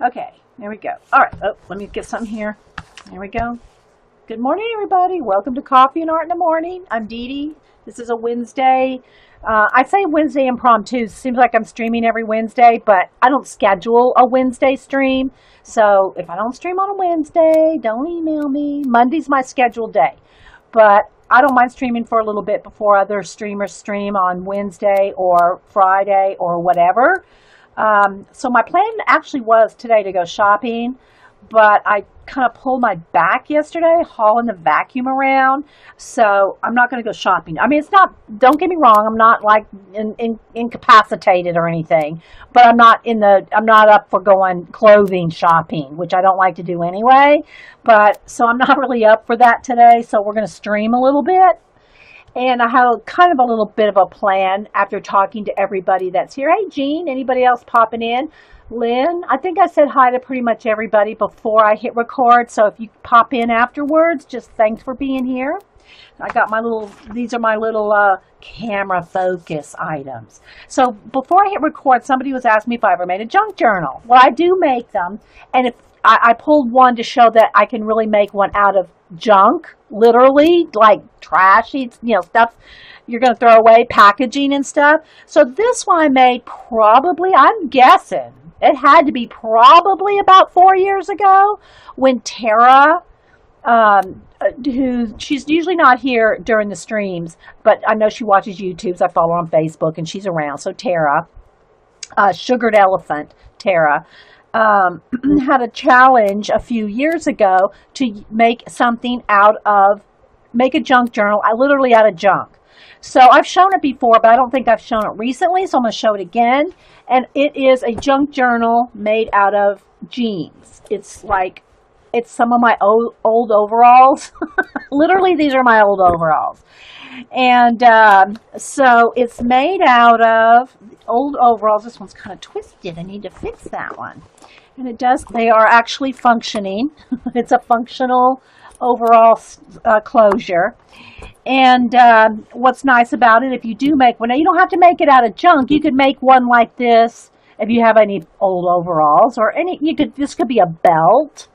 Okay, there we go. All right, let me get something here. There we go. Good morning, everybody. Welcome to Coffee and Art in the Morning. I'm Dee Dee. This is a Wednesday. I say Wednesday impromptu. Seems like I'm streaming every Wednesday, but I don't schedule a Wednesday stream. So if I don't stream on a Wednesday, don't email me. Monday's my scheduled day. But I don't mind streaming for a little bit before other streamers stream on Wednesday or Friday or whatever. So my plan actually was today to go shopping, but I kind of pulled my back yesterday hauling the vacuum around. So I'm not going to go shopping. I mean, it's not, don't get me wrong, I'm not like incapacitated or anything, but I'm not up for going clothing shopping, which I don't like to do anyway. But so I'm not really up for that today. So we're going to stream a little bit. And I have kind of a little bit of a plan after talking to everybody that's here. Hey, Jean, anybody else popping in? Lynn, I think I said hi to pretty much everybody before I hit record. So if you pop in afterwards, just thanks for being here. I got these are my little camera focus items. So before I hit record, somebody was asking me if I ever made a junk journal. Well, I do make them. And if I pulled one to show that I can really make one out of junk, literally, like trash, stuff you're going to throw away, packaging and stuff. So this one I made probably, I'm guessing, it had to be probably about 4 years ago when Tara, she's usually not here during the streams, but I know she watches YouTubes. I follow her on Facebook and she's around. So Tara, Sugared Elephant, Tara, had a challenge a few years ago to make a junk journal, literally out of junk. So I've shown it before, but I don't think I've shown it recently, so I'm going to show it again. And it is a junk journal made out of jeans. It's some of my old overalls. Literally, these are my old overalls. And so it's made out of old overalls. This one's kind of twisted. I need to fix that one. And they are actually functioning. It's a functional overall closure. And what's nice about it, if you do make one, now you don't have to make it out of junk. You could make one like this if you have any old overalls or this could be a belt,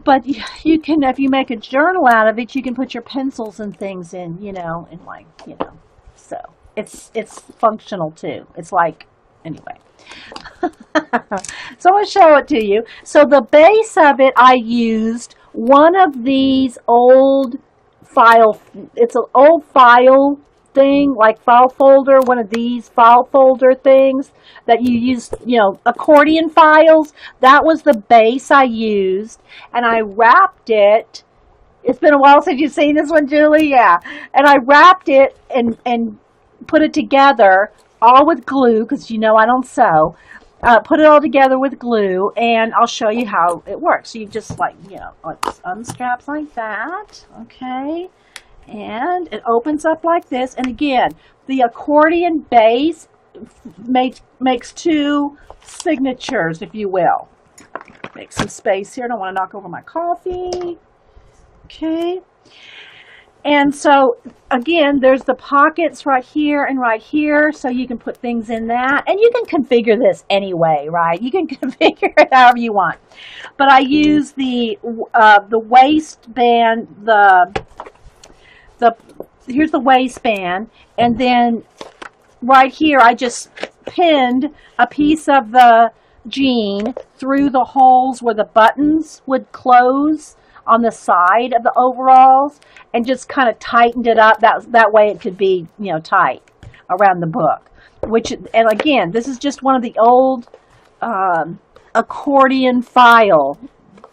but you can, if you make a journal out of it, you can put your pencils and things in, so it's functional too. It's like, anyway. So I'm going to show it to you. So the base of it, I used one of these it's an old file thing, like file folder, one of these file folder things that you use, accordion files. That was the base I used, and I wrapped it. It's been a while since you've seen this one, Julie. Yeah. And I wrapped it and put it together all with glue, because I don't sew. Put it all together with glue, and I'll show you how it works. So you just unstraps like that, okay? And it opens up like this. And again, the accordion base makes two signatures, if you will. Make some space here. I don't want to knock over my coffee. Okay. And so, again, there's the pockets right here and right here, so you can put things in that. And you can configure this anyway, right? You can configure it however you want. But I use the waistband, here's the waistband, and then right here I just pinned a piece of the jean through the holes where the buttons would close on the side of the overalls, and just kind of tightened it up. That way it could be, tight around the book. And again, this is just one of the old accordion file,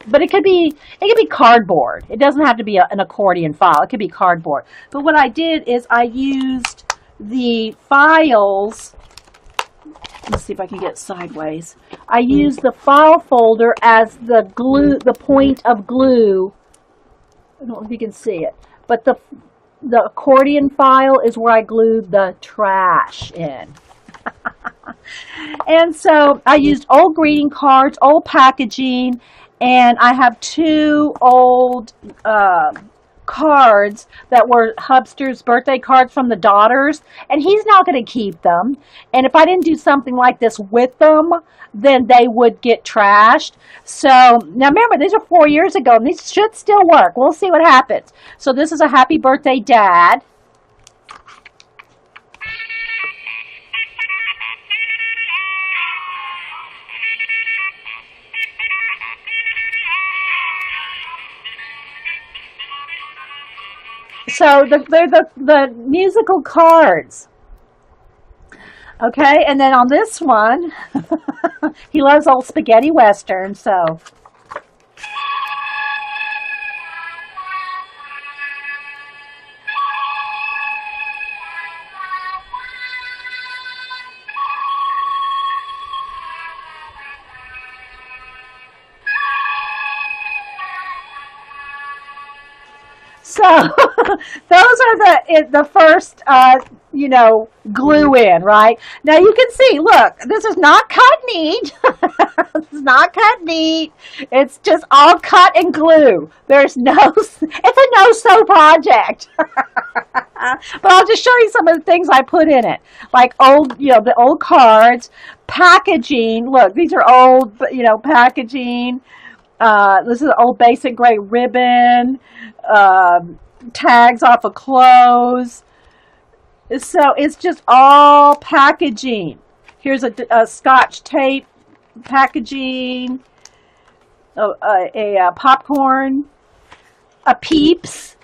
but it could be cardboard. It doesn't have to be an accordion file. It could be cardboard. But what I did is I used the files. Let's see if I can get it sideways. I used the file folder as the glue, the point of glue. I don't know if you can see it, but the accordion file is where I glued the trash in. And so I used old greeting cards, old packaging, and I have two old cards that were Hubster's birthday cards from the daughters, and he's not going to keep them. And if I didn't do something like this with them, then they would get trashed. So now remember, these are 4 years ago, and these should still work. We'll see what happens. So this is a happy birthday, Dad. So they're the musical cards. Okay, and then on this one, he loves old spaghetti western, so. So those are the first, glue in, right? Now you can see, look, this is not cut neat. It's not cut neat. It's just all cut and glue. It's a no-sew project. But I'll just show you some of the things I put in it. Like the old cards, packaging. Look, these are old, packaging. This is old basic gray ribbon, tags off of clothes. So it's just all packaging. Here's a Scotch tape packaging, a popcorn, a Peeps,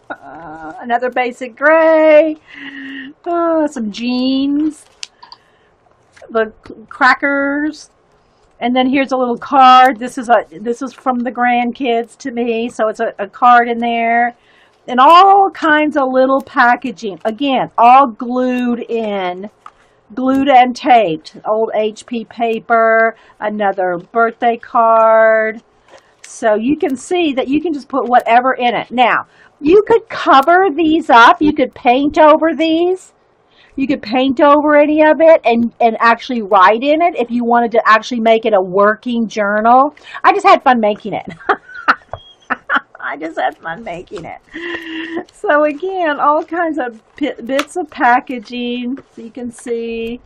another basic gray, some jeans, the crackers. And then here's a little card. This is from the grandkids to me, so it's a card in there, and all kinds of little packaging. Again, all glued and taped. Old HP paper, another birthday card. So you can see that you can just put whatever in it. Now, you could cover these up. You could paint over these. You could paint over any of it and actually write in it if you wanted to actually make it a working journal. I just had fun making it. I just had fun making it. So again, all kinds of bits of packaging, so you can see.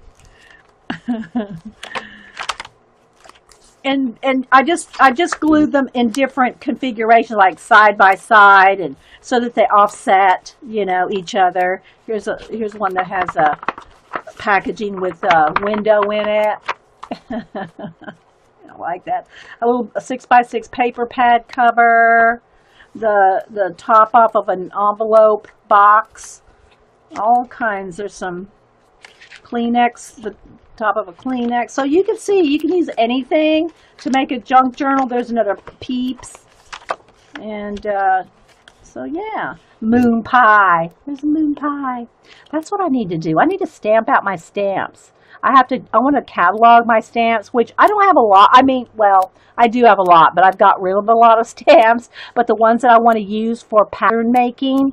And I just glued them in different configurations, like side by side, and so that they offset, each other. Here's one that has a packaging with a window in it. I like that. A 6x6 paper pad cover. The top off of an envelope box. All kinds. There's some Kleenex. The top of a Kleenex. So you can see, you can use anything to make a junk journal. There's another Peeps. And so yeah, moon pie. There's a moon pie. That's what I need to do. I need to stamp out my stamps. I want to catalog my stamps, which I don't have a lot. I do have a lot, but I've got rid of a lot of stamps. But the ones that I want to use for pattern making,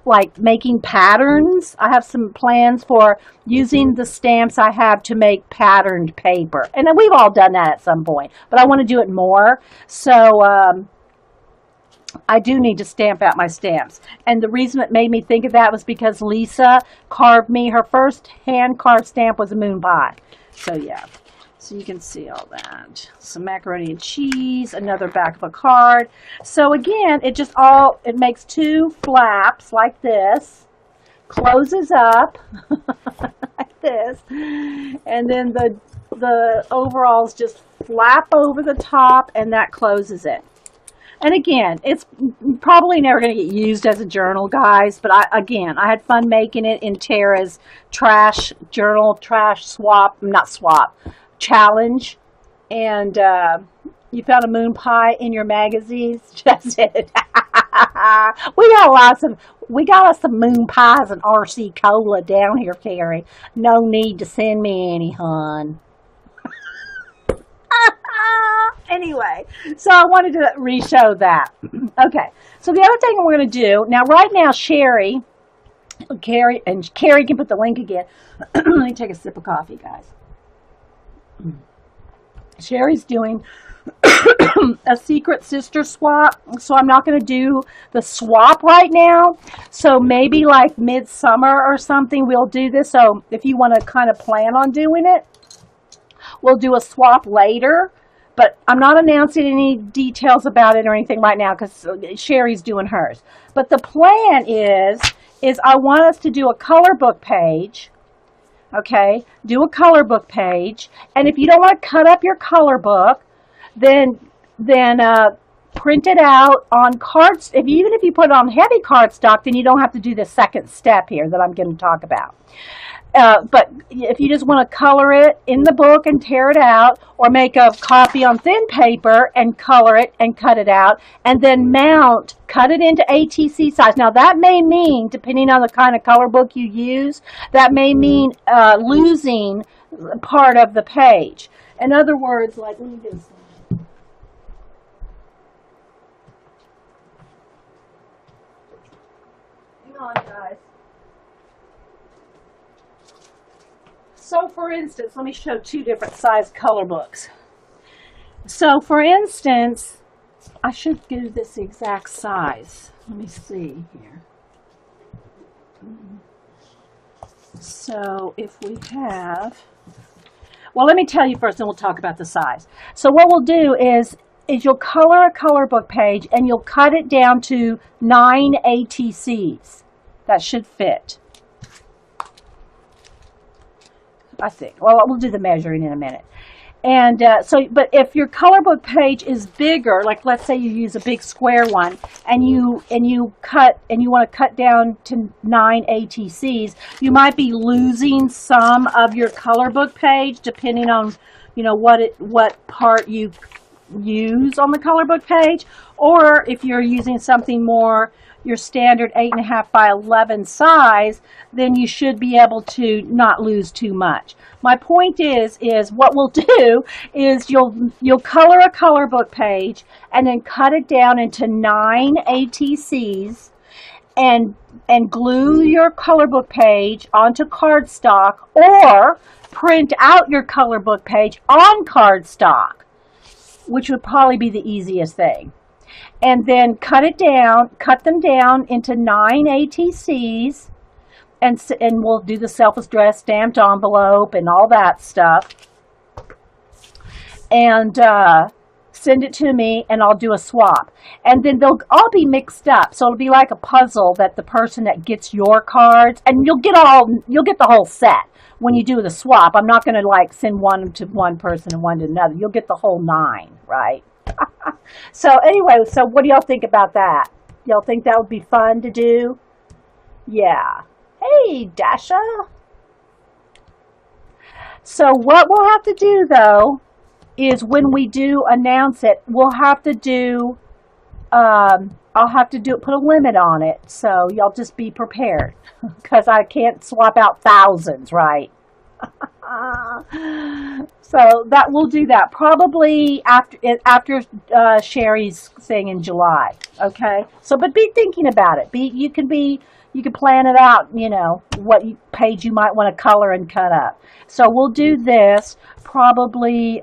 like making patterns, I have some plans for using the stamps I have to make patterned paper. And then we've all done that at some point, but I want to do it more. So I do need to stamp out my stamps. And the reason it made me think of that was because Lisa carved me, her first hand-carved stamp was a moon pie. So yeah, so you can see all that. Some macaroni and cheese, another back of a card. So again, it makes two flaps like this, closes up like this, and then the overalls just flap over the top, and that closes it. And again, it's probably never going to get used as a journal, guys. But I had fun making it in Tara's trash challenge. And you found a moon pie in your magazines. Just it. We got us some moon pies and RC Cola down here, Carrie. No need to send me any, hon. Anyway, so I wanted to re-show that. Okay, so the other thing we're going to do, now right now Carrie can put the link again. Let me take a sip of coffee, guys. Sherry's doing a secret sister swap, so I'm not going to do the swap right now. So maybe like midsummer or something we'll do this. So if you want to kind of plan on doing it, we'll do a swap later. But I'm not announcing any details about it or anything right now because Sherry's doing hers. But the plan is I want us to do a color book page. Okay, do a color book page, and if you don't want to cut up your color book, then print it out on cards. Even if you put it on heavy cardstock, then you don't have to do the second step here that I'm going to talk about. But if you just want to color it in the book and tear it out, or make a copy on thin paper and color it and cut it out, and then cut it into ATC size. Now that may mean, depending on the kind of color book you use, that may mean losing part of the page. In other words, like, let me get this. Hang on, guys. So for instance, let me show two different size color books. So for instance, I should do this exact size. Let me see here. So if we have, well, let me tell you first and we'll talk about the size. So what we'll do is you'll color a color book page and you'll cut it down to 9 ATCs. That should fit, I think. Well, we'll do the measuring in a minute. And but if your color book page is bigger, like let's say you use a big square one, and you want to cut down to 9 ATCs, you might be losing some of your color book page depending on what part you use on the color book page, or if you're using something more your standard 8.5 by 11 size, then you should be able to not lose too much. My point is what we'll do is you'll color a color book page and then cut it down into 9 ATCs and glue your color book page onto cardstock, or print out your color book page on cardstock, which would probably be the easiest thing. And then cut them down into 9 ATCs, and we'll do the self-addressed stamped envelope and all that stuff. And send it to me, and I'll do a swap. And then they'll all be mixed up, so it'll be like a puzzle that the person that gets your cards, and you'll get the whole set when you do the swap. I'm not going to like send one to one person and one to another. You'll get the whole 9, right? So anyway, so what do y'all think about that? Y'all think that would be fun to do? Yeah. Hey, Dasha. So what we'll have to do, though, is when we do announce it, we'll have to do, I'll have to put a limit on it. So y'all just be prepared, because I can't swap out thousands, right? So that we'll do that probably after Sherry's thing in July. Okay. So, but be thinking about it. You can plan it out. What page you might want to color and cut up. So we'll do this probably.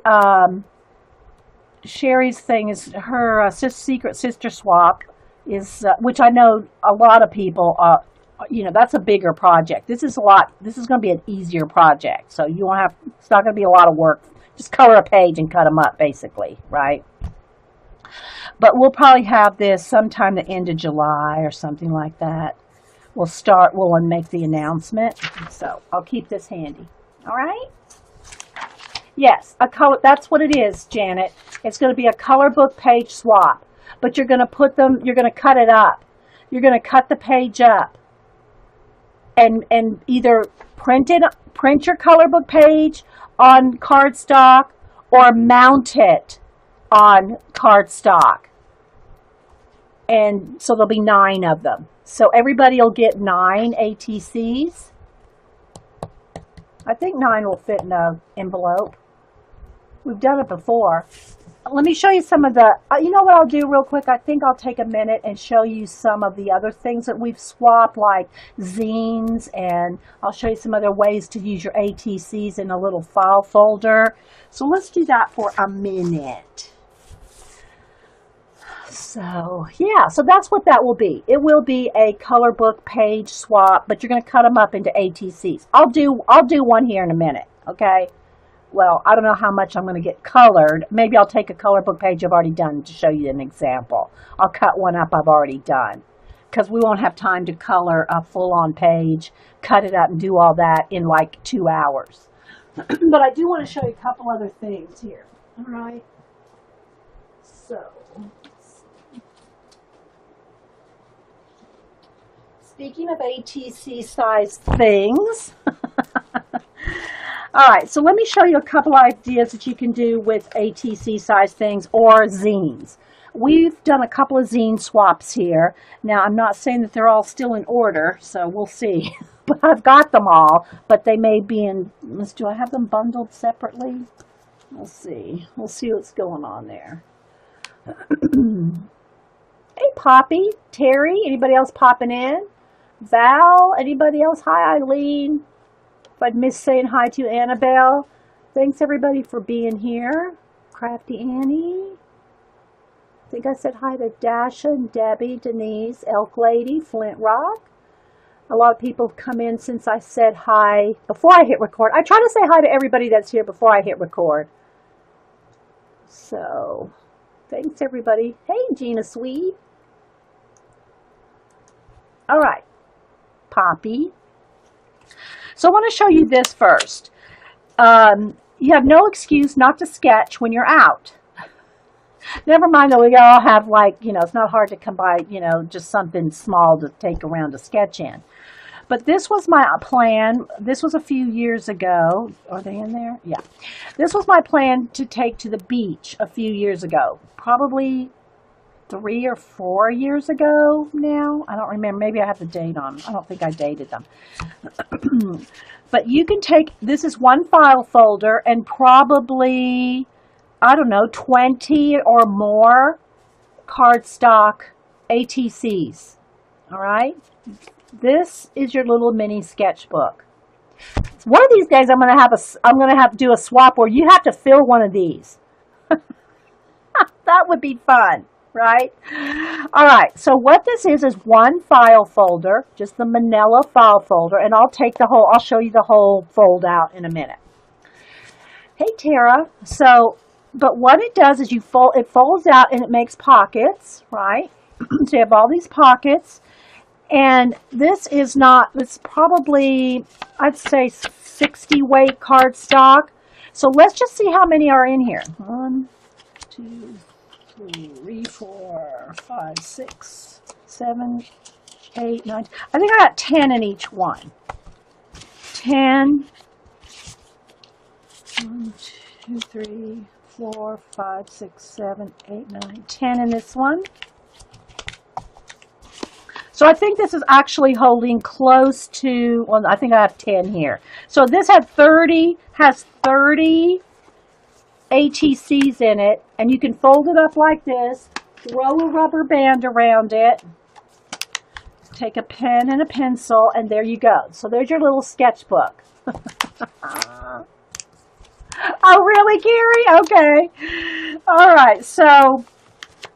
Sherry's thing is her secret sister swap is, which I know a lot of people that's a bigger project. This is going to be an easier project. So it's not going to be a lot of work. Just color a page and cut them up, basically, right? But we'll probably have this sometime the end of July or something like that. We'll make the announcement. So I'll keep this handy. All right? Yes, that's what it is, Janet. It's going to be a color book page swap. But you're going to cut it up. You're going to cut the page up. And either print your color book page on cardstock, or mount it on cardstock. And so there'll be 9 of them. So everybody will get 9 ATCs. I think 9 will fit in an envelope. We've done it before. let me show you some of the, you know what I'll do real quick? I think I'll take a minute and show you some of the other things that we've swapped, like zines, and I'll show you some other ways to use your ATCs in a little file folder. So let's do that for a minute. So yeah, so that's what that will be. It will be a color book page swap, but you're going to cut them up into ATCs. I'll do one here in a minute, okay? Well, I don't know how much I'm going to get colored. Maybe I'll take a color book page I've already done to show you an example. I'll cut one up I've already done because we won't have time to color a full-on page, cut it up, and do all that in like 2 hours. But I do want to show you a couple other things here. All right. So, speaking of ATC size things, all right, so let me show you a couple ideas that you can do with ATC size things or zines. We've done a couple of zine swaps here. Now, I'm not saying that they're all still in order, so we'll see. But I've got them all, but they may be in, do I have them bundled separately? We'll see. We'll see what's going on there. Hey, Poppy, Terry, anybody else popping in? Val, anybody else? Hi, Eileen. If I'd missed saying hi to Annabelle. Thanks, everybody, for being here. Crafty Annie. I think I said hi to Dasha and Debbie, Denise, Elk Lady, Flint Rock. A lot of people have come in since I said hi before I hit record. I try to say hi to everybody that's here before I hit record. So, thanks, everybody. Hey, Gina Sweet. All right, Poppy. So I want to show you this first. You have no excuse not to sketch when you're out. Never mind that we all have, like, you know, it's not hard to come by, you know, just something small to take around to sketch in. But this was my plan. This was a few years ago. Are they in there? Yeah. This was my plan to take to the beach a few years ago. Probably 3 or 4 years ago now. I don't remember. Maybe I have the date on. I don't think I dated them. But you can take, this is one file folder and probably, I don't know, 20 or more cardstock ATCs. All right? This is your little mini sketchbook. One of these days I'm going to have to do a swap where you have to fill one of these. That would be fun. Right? All right, so what this is one file folder, just the manila file folder, and I'll show you the whole fold out in a minute. Hey, Tara. So, but what it does is it folds out and it makes pockets, right? So you have all these pockets, and it's probably, I'd say 60 weight cardstock. So let's just see how many are in here. 1, 2, 3, 4, 5, 6, 7, 8, 9. I think I got 10 in each one. 10. 1, 2, 3, 4, 5, 6, 7, 8, 9, 10 in this one. So I think this is actually holding close to, well, I think I have 10 here. So this has 30 ATCs in it, and you can fold it up like this, throw a rubber band around it, take a pen and a pencil, and there you go. So there's your little sketchbook. Oh, really, Carrie? Okay. All right, so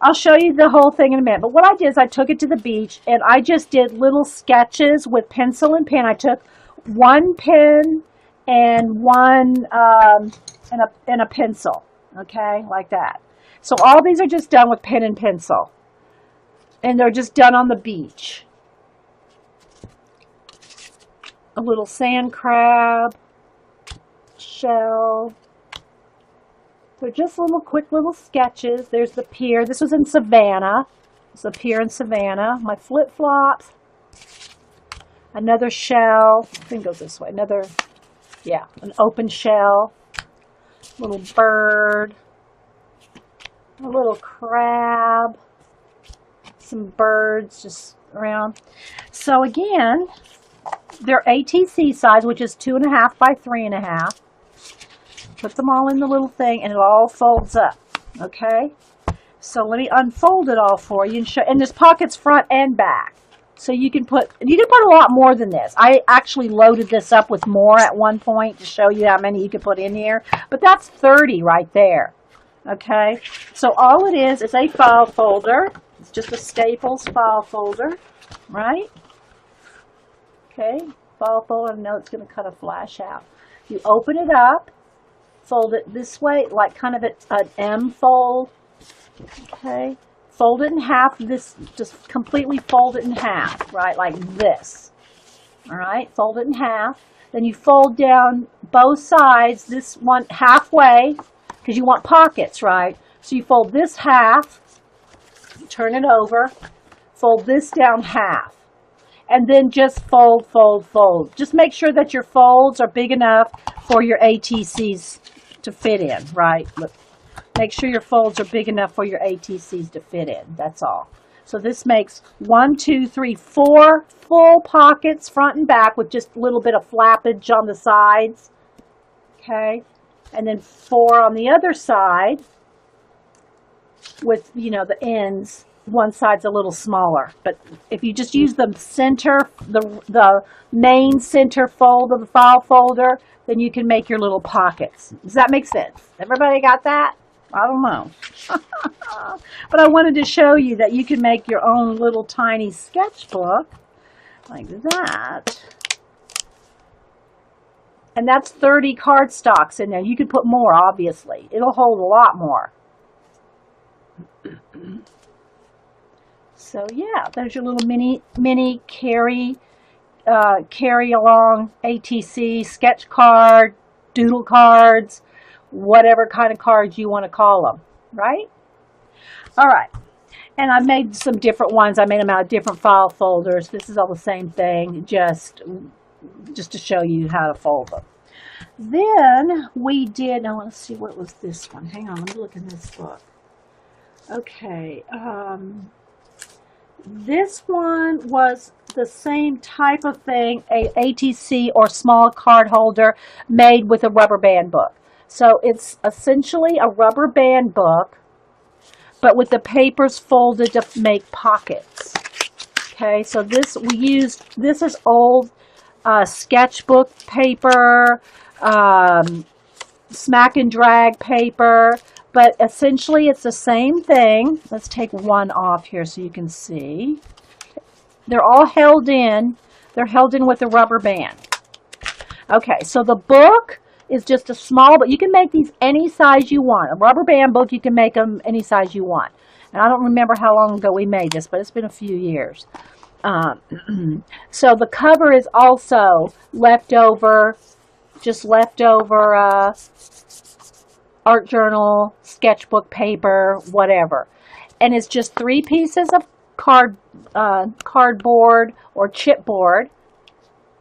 I'll show you the whole thing in a minute. But what I did is I took it to the beach, and I just did little sketches with pencil and pen. I took one pen and one and a pencil, okay, like that. So all these are just done with pen and pencil, and they're just done on the beach. A little sand crab, shell. They're just quick little sketches. There's the pier. This was in Savannah. It's a pier in Savannah. My flip-flops. Another shell. I think it goes this way. An open shell. Little bird. A little crab. Some birds just around. So again, they're ATC size, which is 2.5 by 3.5. Put them all in the little thing, and it all folds up. Okay, so let me unfold it all for you and show. And there's pockets front and back, so you can put a lot more than this. I actually loaded this up with more at one point to show you how many you could put in here, but that's 30 right there. Okay, so all it is a file folder. It's just a Staples file folder, right? Okay, file folder. I know it's going to kind of flash out. You open it up, fold it this way, like kind of an M fold. Okay, fold it in half. This, just completely fold it in half, right, like this. All right, fold it in half. Then you fold down both sides, this one halfway, because you want pockets, right? So you fold this half, turn it over, fold this down half, and then just fold, fold, fold. Just make sure that your folds are big enough for your ATCs to fit in, right? Look, make sure your folds are big enough for your ATCs to fit in. That's all. So this makes 1, 2, 3, 4 full pockets front and back with just a little bit of flappage on the sides. Okay. And then 4 on the other side with, you know, the ends. One side's a little smaller. But if you just use the center, the main center fold of the file folder, then you can make your little pockets. Does that make sense? Everybody got that? I don't know. But I wanted to show you that you can make your own little tiny sketchbook like that. And that's 30 cardstocks in there. You could put more, obviously. It'll hold a lot more. So yeah, there's your little mini carry along ATC sketch card, doodle cards, whatever kind of cards you want to call them, right? All right. And I made some different ones. I made them out of different file folders. This is all the same thing, just to show you how to fold them. Then we did, now let's see, what was this one? Hang on, let me look in this book. Okay, this one was the same type of thing, a ATC or small card holder made with a rubber band book. So it's essentially a rubber band book, but with the papers folded to make pockets. Okay, so this is old sketchbook paper, smack and drag paper, but essentially it's the same thing. Let's take one off here so you can see. They're all held in. They're held in with a rubber band. Okay, so the book is just a small, but you can make these any size you want. A rubber band book, you can make them any size you want. And I don't remember how long ago we made this, but it's been a few years. So the cover is also leftover art journal, sketchbook paper, whatever. And it's just 3 pieces of cardboard or chipboard.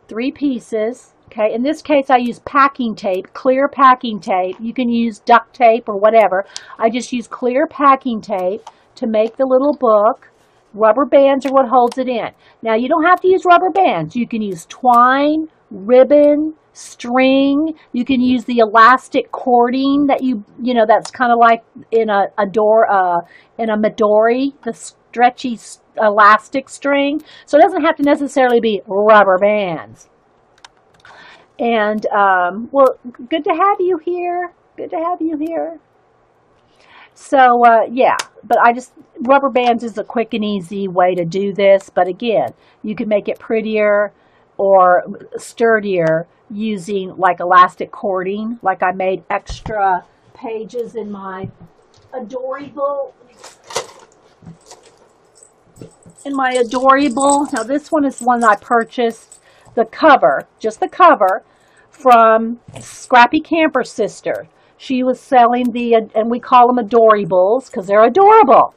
3 pieces. Okay, in this case I use packing tape, clear packing tape. You can use duct tape or whatever. I just use clear packing tape to make the little book. Rubber bands are what holds it in. Now you don't have to use rubber bands. You can use twine, ribbon, string. You can use the elastic cording that you know, that's kind of like in a Midori, the stretchy elastic string. So it doesn't have to necessarily be rubber bands. And well, good to have you here. Good to have you here. So yeah, but rubber bands is a quick and easy way to do this. But again, you can make it prettier or sturdier using like elastic cording. Like I made extra pages in my Adorable. Now this one is one I purchased, the cover, just the cover, from Scrappy Camper's sister. She was selling and we call them Adorables because they're adorable.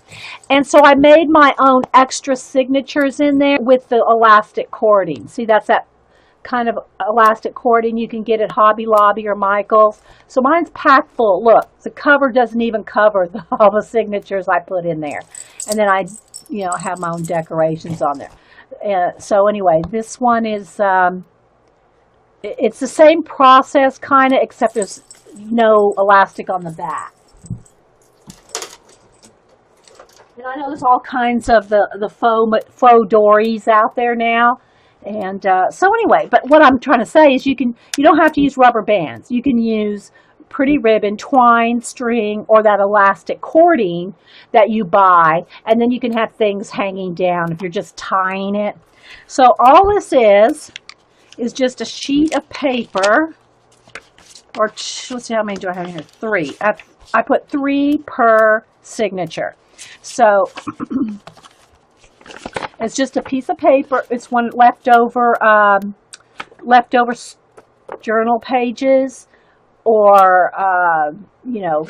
And so I made my own extra signatures in there with the elastic cording. See, that's that kind of elastic cording you can get at Hobby Lobby or Michael's. So mine's packed full. Look, the cover doesn't even cover all the signatures I put in there. And then I, have my own decorations on there. So anyway, this one is, it's the same process kind of, except there's no elastic on the back. And I know there's all kinds of the faux dories out there now. And so anyway, but what I'm trying to say is you don't have to use rubber bands. You can use pretty ribbon, twine, string, or that elastic cording that you buy, and then you can have things hanging down if you're just tying it. So all this is just a sheet of paper, or let's see, how many do I have here? 3. I put 3 per signature. So it's just a piece of paper. It's one leftover journal pages, or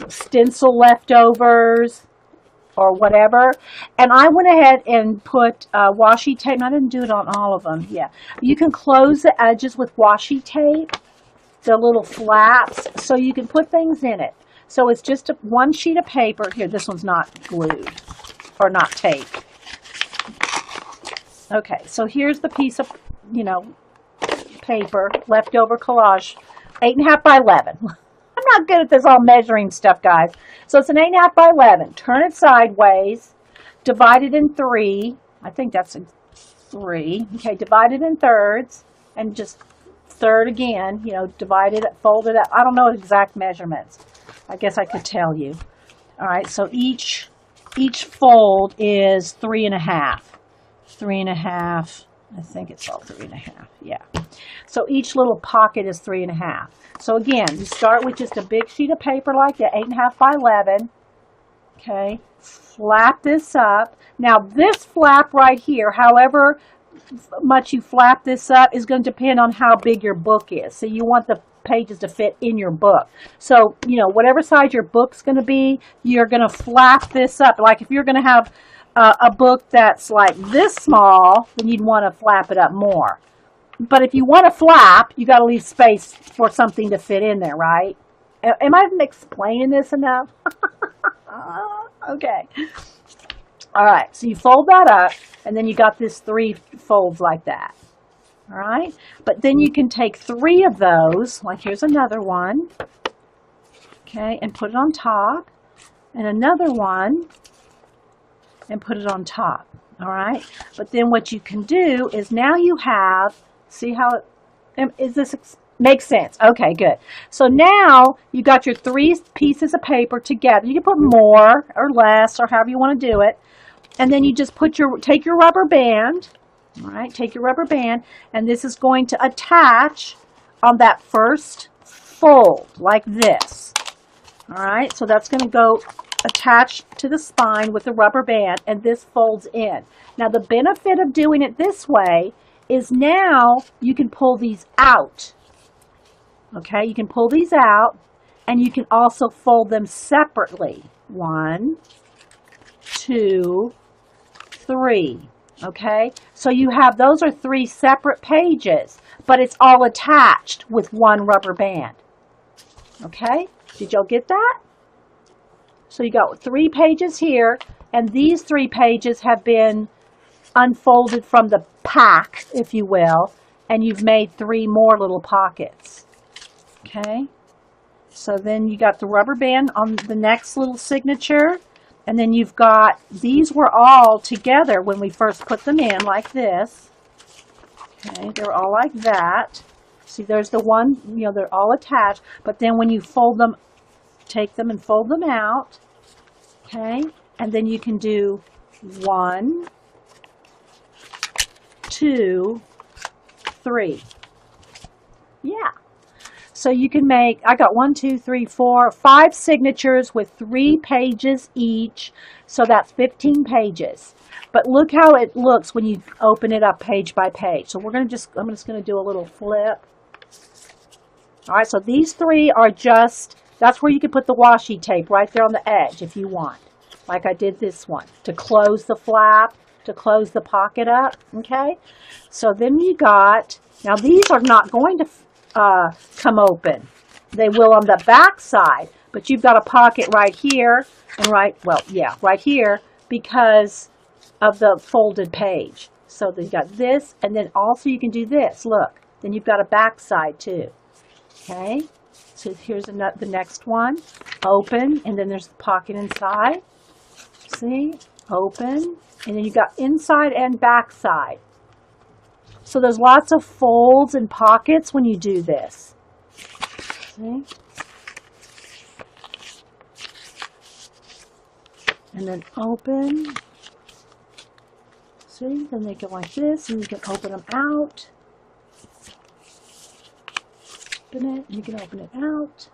stencil leftovers, or whatever. And I went ahead and put washi tape. And I didn't do it on all of them. Yeah, you can close the edges with washi tape, the little flaps, so you can put things in it. So it's just one sheet of paper. Here, this one's not glued or not taped. Okay, so here's the piece of, paper, leftover collage, 8.5 by 11. I'm not good at this all measuring stuff, guys. So it's an 8.5 by 11. Turn it sideways, divide it in 3. I think that's a 3. Okay, divide it in thirds, and just third again, divide it, fold it up. I don't know exact measurements. I guess I could tell you. All right, so each fold is 3.5. 3.5. I think it's all 3.5. Yeah. So each little pocket is 3.5. So again, you start with just a big sheet of paper like that, 8.5 by 11. Okay. Flap this up. Now this flap right here, however much you flap this up, is going to depend on how big your book is. So you want the pages to fit in your book. So, whatever size your book's going to be, you're going to flap this up. Like if you're going to have a book that's like this small, then you'd want to flap it up more. But if you want to flap, you got to leave space for something to fit in there, right? Am I explaining this enough? Okay. All right, so you fold that up, and then you got this 3 folds like that. All right, but then you can take 3 of those, like here's another one, okay, and put it on top, and another one, and put it on top. All right, but then what you can do is now you have, see how is this makes sense? Okay, good. So now you got your 3 pieces of paper together. You can put more or less or however you want to do it, and then you just take your rubber band. All right, take your rubber band, and this is going to attach on that first fold like this. All right, so that's going to go attached to the spine with the rubber band, and this folds in. Now the benefit of doing it this way is now you can pull these out. Okay, you can pull these out, and you can also fold them separately. 1, 2, 3. Okay, so you have, those are 3 separate pages, but it's all attached with one rubber band. Okay, did y'all get that? So you got 3 pages here, and these 3 pages have been unfolded from the pack, if you will, and you've made 3 more little pockets. Okay, so then you got the rubber band on the next little signature. And then you've got, these were all together when we first put them in like this. Okay, they're all like that. See, there's the one, they're all attached. But then when you fold them, take them and fold them out. Okay, and then you can do 1, 2, 3. Yeah. So you can make, I got 1, 2, 3, 4, 5 signatures with 3 pages each. So that's 15 pages. But look how it looks when you open it up page by page. So I'm just going to do a little flip. All right, so these 3 are just, that's where you can put the washi tape right there on the edge if you want. Like I did this one, to close the flap, to close the pocket up, okay? So then you got, now these are not going to come open. They will on the back side, but you've got a pocket right here and right here because of the folded page. So you got this, and then also you can do this. Look, then you've got a back side too. Okay, so here's the next one. Open, and then there's the pocket inside. See, open, and then you got inside and back side. So there's lots of folds and pockets when you do this. See? And then open. See, then they go like this, and you can open them out. Open it, and you can open it out.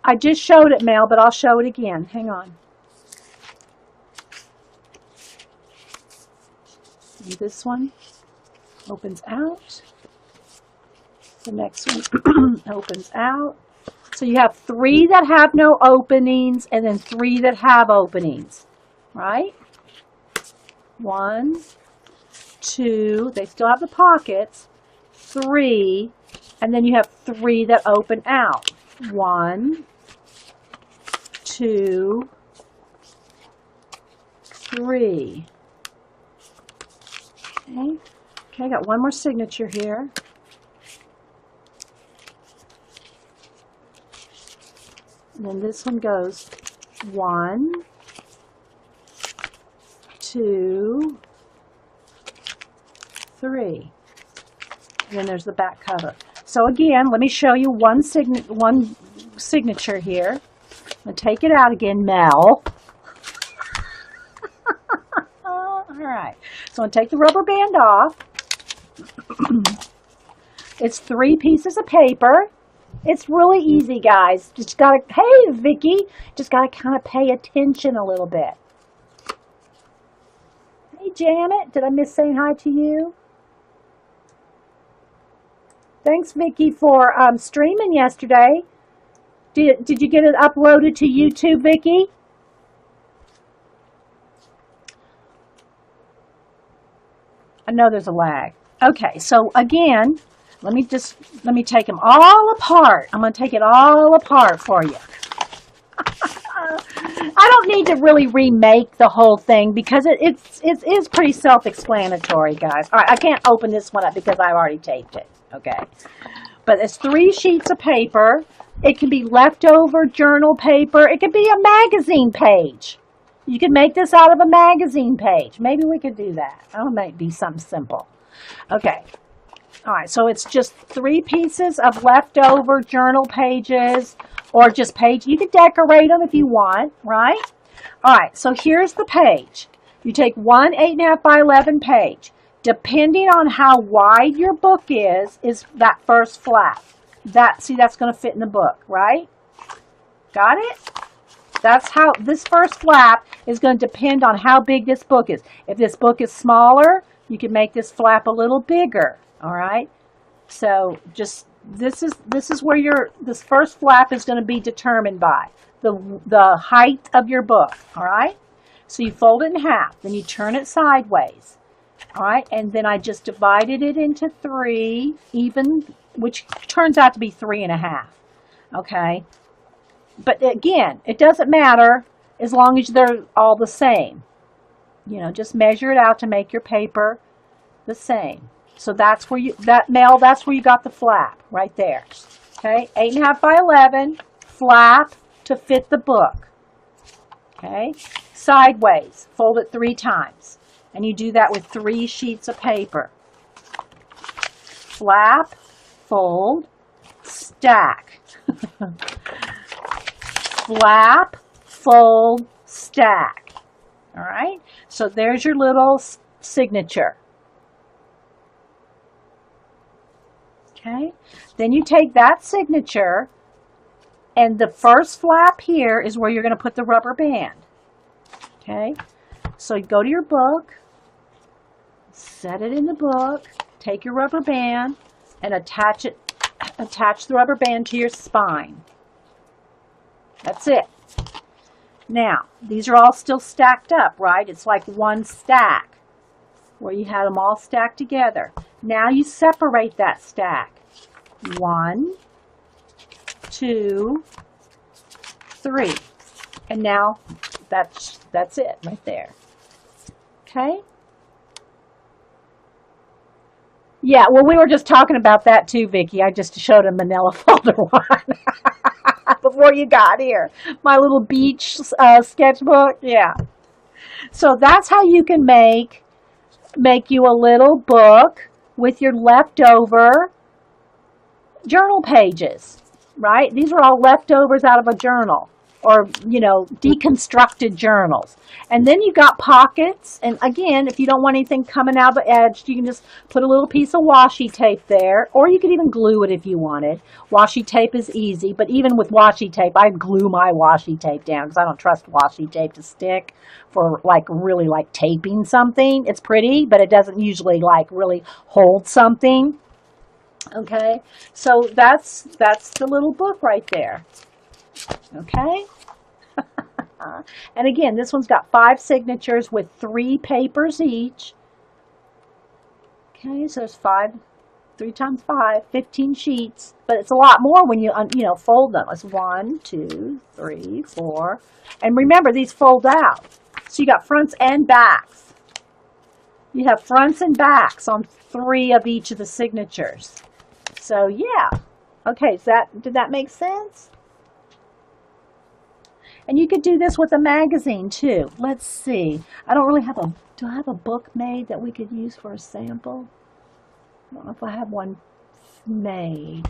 I just showed it, Mel, but I'll show it again. Hang on. And this one opens out. The next one opens out. So you have 3 that have no openings and then 3 that have openings, right? 1, 2, they still have the pockets, 3, and then you have 3 that open out. 1, 2, 3. Okay, I got one more signature here. And then this one goes 1, 2, 3. And then there's the back cover. So again, let me show you one signature here. I'm going to take it out again, Mel. All right. So I'm going to take the rubber band off. It's 3 pieces of paper. It's really easy, guys. Just gotta, hey, Vicky, just gotta kind of pay attention a little bit. Hey, Janet, did I miss saying hi to you? Thanks, Vicky, for streaming yesterday. Did you get it uploaded to YouTube, Vicky? I know there's a lag. Okay, so again, let me take them all apart. I'm going to take it all apart for you. I don't need to really remake the whole thing because it is pretty self-explanatory, guys. All right, I can't open this one up because I've already taped it, okay? But it's 3 sheets of paper. It can be leftover journal paper. It could be a magazine page. You could make this out of a magazine page. Maybe we could do that. That might be something simple. Okay. All right, so it's just 3 pieces of leftover journal pages or just page. You can decorate them if you want, right? All right, so here's the page. You take one 8.5 by 11 page. Depending on how wide your book is that first flap. See, that's going to fit in the book, right? Got it? That's how this first flap is going to depend on how big this book is. If this book is smaller, you can make this flap a little bigger. All right, so just this is where this first flap is going to be determined by the height of your book. All right, so you fold it in half, then you turn it sideways. All right, and then I just divided it into 3 even, which turns out to be 3.5. Okay, but again, it doesn't matter as long as they're all the same. You know, just measure it out to make your paper the same. So that's where that's where you got the flap, right there. Okay, 8.5 by 11, flap to fit the book. Okay, sideways, fold it 3 times. And you do that with 3 sheets of paper. Flap, fold, stack. Flap, fold, stack. All right, so there's your little signature. Okay, then you take that signature, and the first flap here is where you're going to put the rubber band. Okay, so you go to your book, set it in the book, take your rubber band, and attach the rubber band to your spine. That's it. Now, these are all still stacked up, right? It's like one stack where you had them all stacked together. Now you separate that stack. 1, 2, 3. And now that's it right there. Okay? Yeah, well, we were just talking about that too, Vicky. I just showed a manila folder one before you got here. My little beach sketchbook. Yeah. So that's how you can make you a little book with your leftover journal pages, right? These are all leftovers out of a journal or, deconstructed journals. And then you got pockets. And again, if you don't want anything coming out of the edge, you can just put a little piece of washi tape there, or you could even glue it if you wanted. Washi tape is easy, but even with washi tape, I glue my washi tape down because I don't trust washi tape to stick for really taping something. It's pretty, but it doesn't usually really hold something. Okay, so that's the little book right there. Okay, and again, this one's got 5 signatures with 3 papers each. Okay, so there's 3 times 5, 15 sheets, but it's a lot more when you fold them. It's 1, 2, 3, 4, and remember these fold out, so you got fronts and backs. You have fronts and backs on 3 of each of the signatures. So yeah, okay, did that make sense? And you could do this with a magazine too. Let's see. I don't really do I have a book made that we could use for a sample? I don't know if I have one made,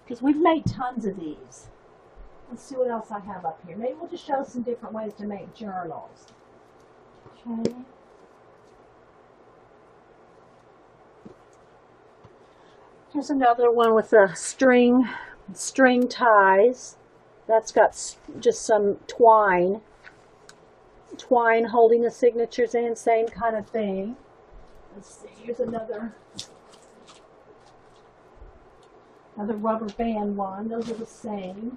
because we've made tons of these. Let's see what else I have up here. Maybe we'll just show some different ways to make journals. Okay. Here's another one with the string ties. That's got just some twine holding the signatures in, same kind of thing. Let's see, here's another rubber band one. Those are the same.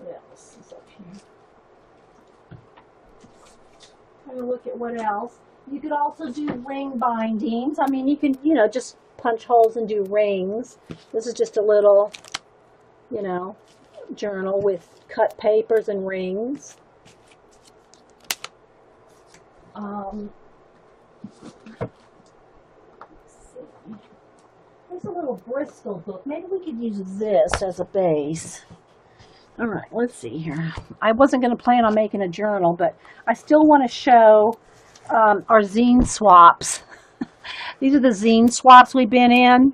What else is up here? Trying to look at what else. You could also do ring bindings. I mean, you can, just punch holes and do rings. This is just a little, journal with cut papers and rings. Let's see. There's a little Bristol book. Maybe we could use this as a base. All right, let's see here. I wasn't going to plan on making a journal, but I still want to show our zine swaps. These are the zine swaps we've been in.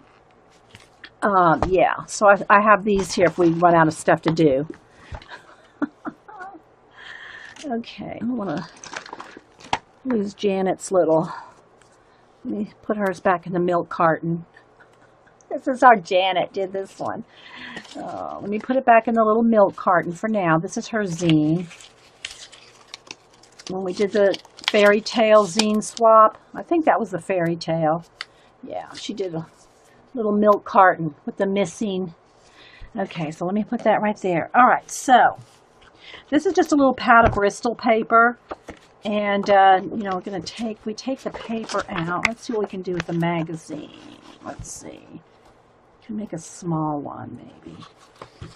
Yeah, so I have these here if we run out of stuff to do. Okay, I don't want to lose Janet's little. Let me put hers back in the milk carton. This is our Janet did this one. Let me put it back in the little milk carton for now. This is her zine. When we did the fairy tale zine swap, I think that was the fairy tale. Yeah, she did a little milk carton with the missing. Okay, so let me put that right there. All right, so this is just a little pad of Bristol paper, and we're gonna take the paper out. Let's see what we can do with the magazine. Let's see. Can make a small one maybe.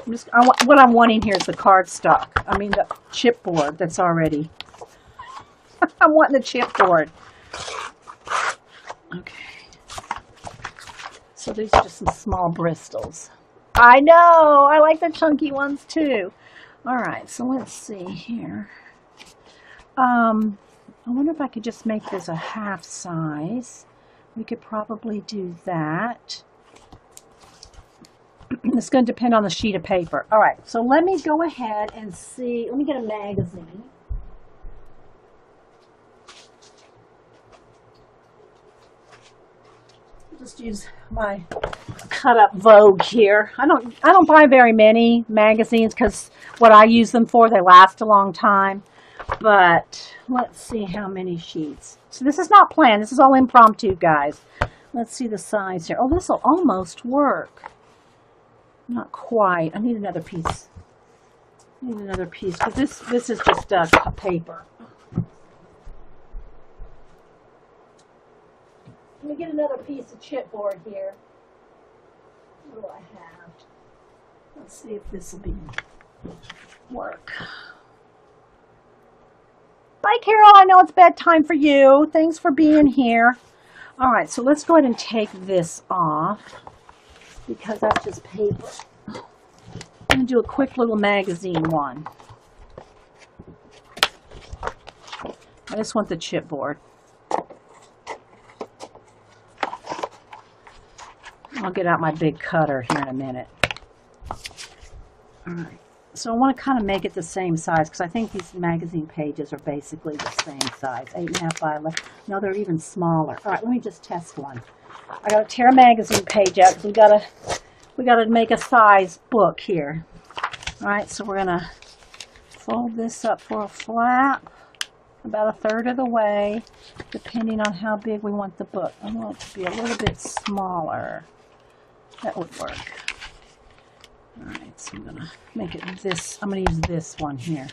What I'm wanting here is the cardstock. I mean the chipboard that's already. I'm wanting the chipboard. Okay. So these are just some small Bristols. I know! I like the chunky ones too. Alright, so let's see here. I wonder if I could just make this a half size. We could probably do that. It's going to depend on the sheet of paper. Alright, so let me go ahead and see. Let me get a magazine. Just use my cut up Vogue here. I don't buy very many magazines because what I use them for, they last a long time. But let's see how many sheets. So this is not planned. This is all impromptu, guys. Let's see the size here. Oh, this will almost work. Not quite. I need another piece. Because this is just paper. Let me get another piece of chipboard here. What do I have? Let's see if this will work. Bye, Carol. I know it's bedtime for you. Thanks for being here. All right, so let's go ahead and take this off because that's just paper. I'm going to do a quick little magazine one. I just want the chipboard. I'll get out my big cutter here in a minute. All right, so I want to kind of make it the same size because I think these magazine pages are basically the same size, 8.5 by 11. No, they're even smaller. All right, let me just test one. I got to tear a magazine page out because we got to make a size book here. All right, so we're gonna fold this up for a flap about 1/3 of the way, depending on how big we want the book. I want it to be a little bit smaller. That would work. All right, so I'm gonna make it this. I'm gonna use this one here.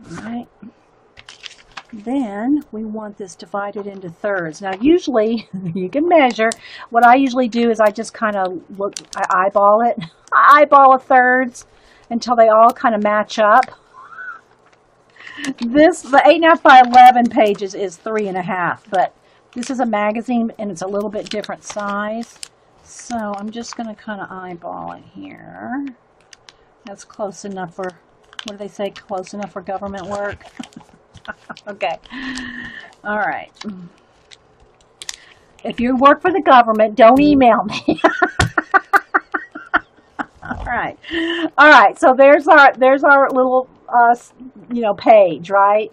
All right. Then we want this divided into thirds. Now, usually you can measure. What I usually do is I just kind of look. I eyeball it. I eyeball thirds until they all kind of match up. The 8.5 by 11 pages is 3.5, but this is a magazine and it's a little bit different size. So I'm just going to kind of eyeball it here. That's close enough for, what do they say, close enough for government work? Okay. All right. If you work for the government, don't email me. All right. All right. So there's our little, page, right?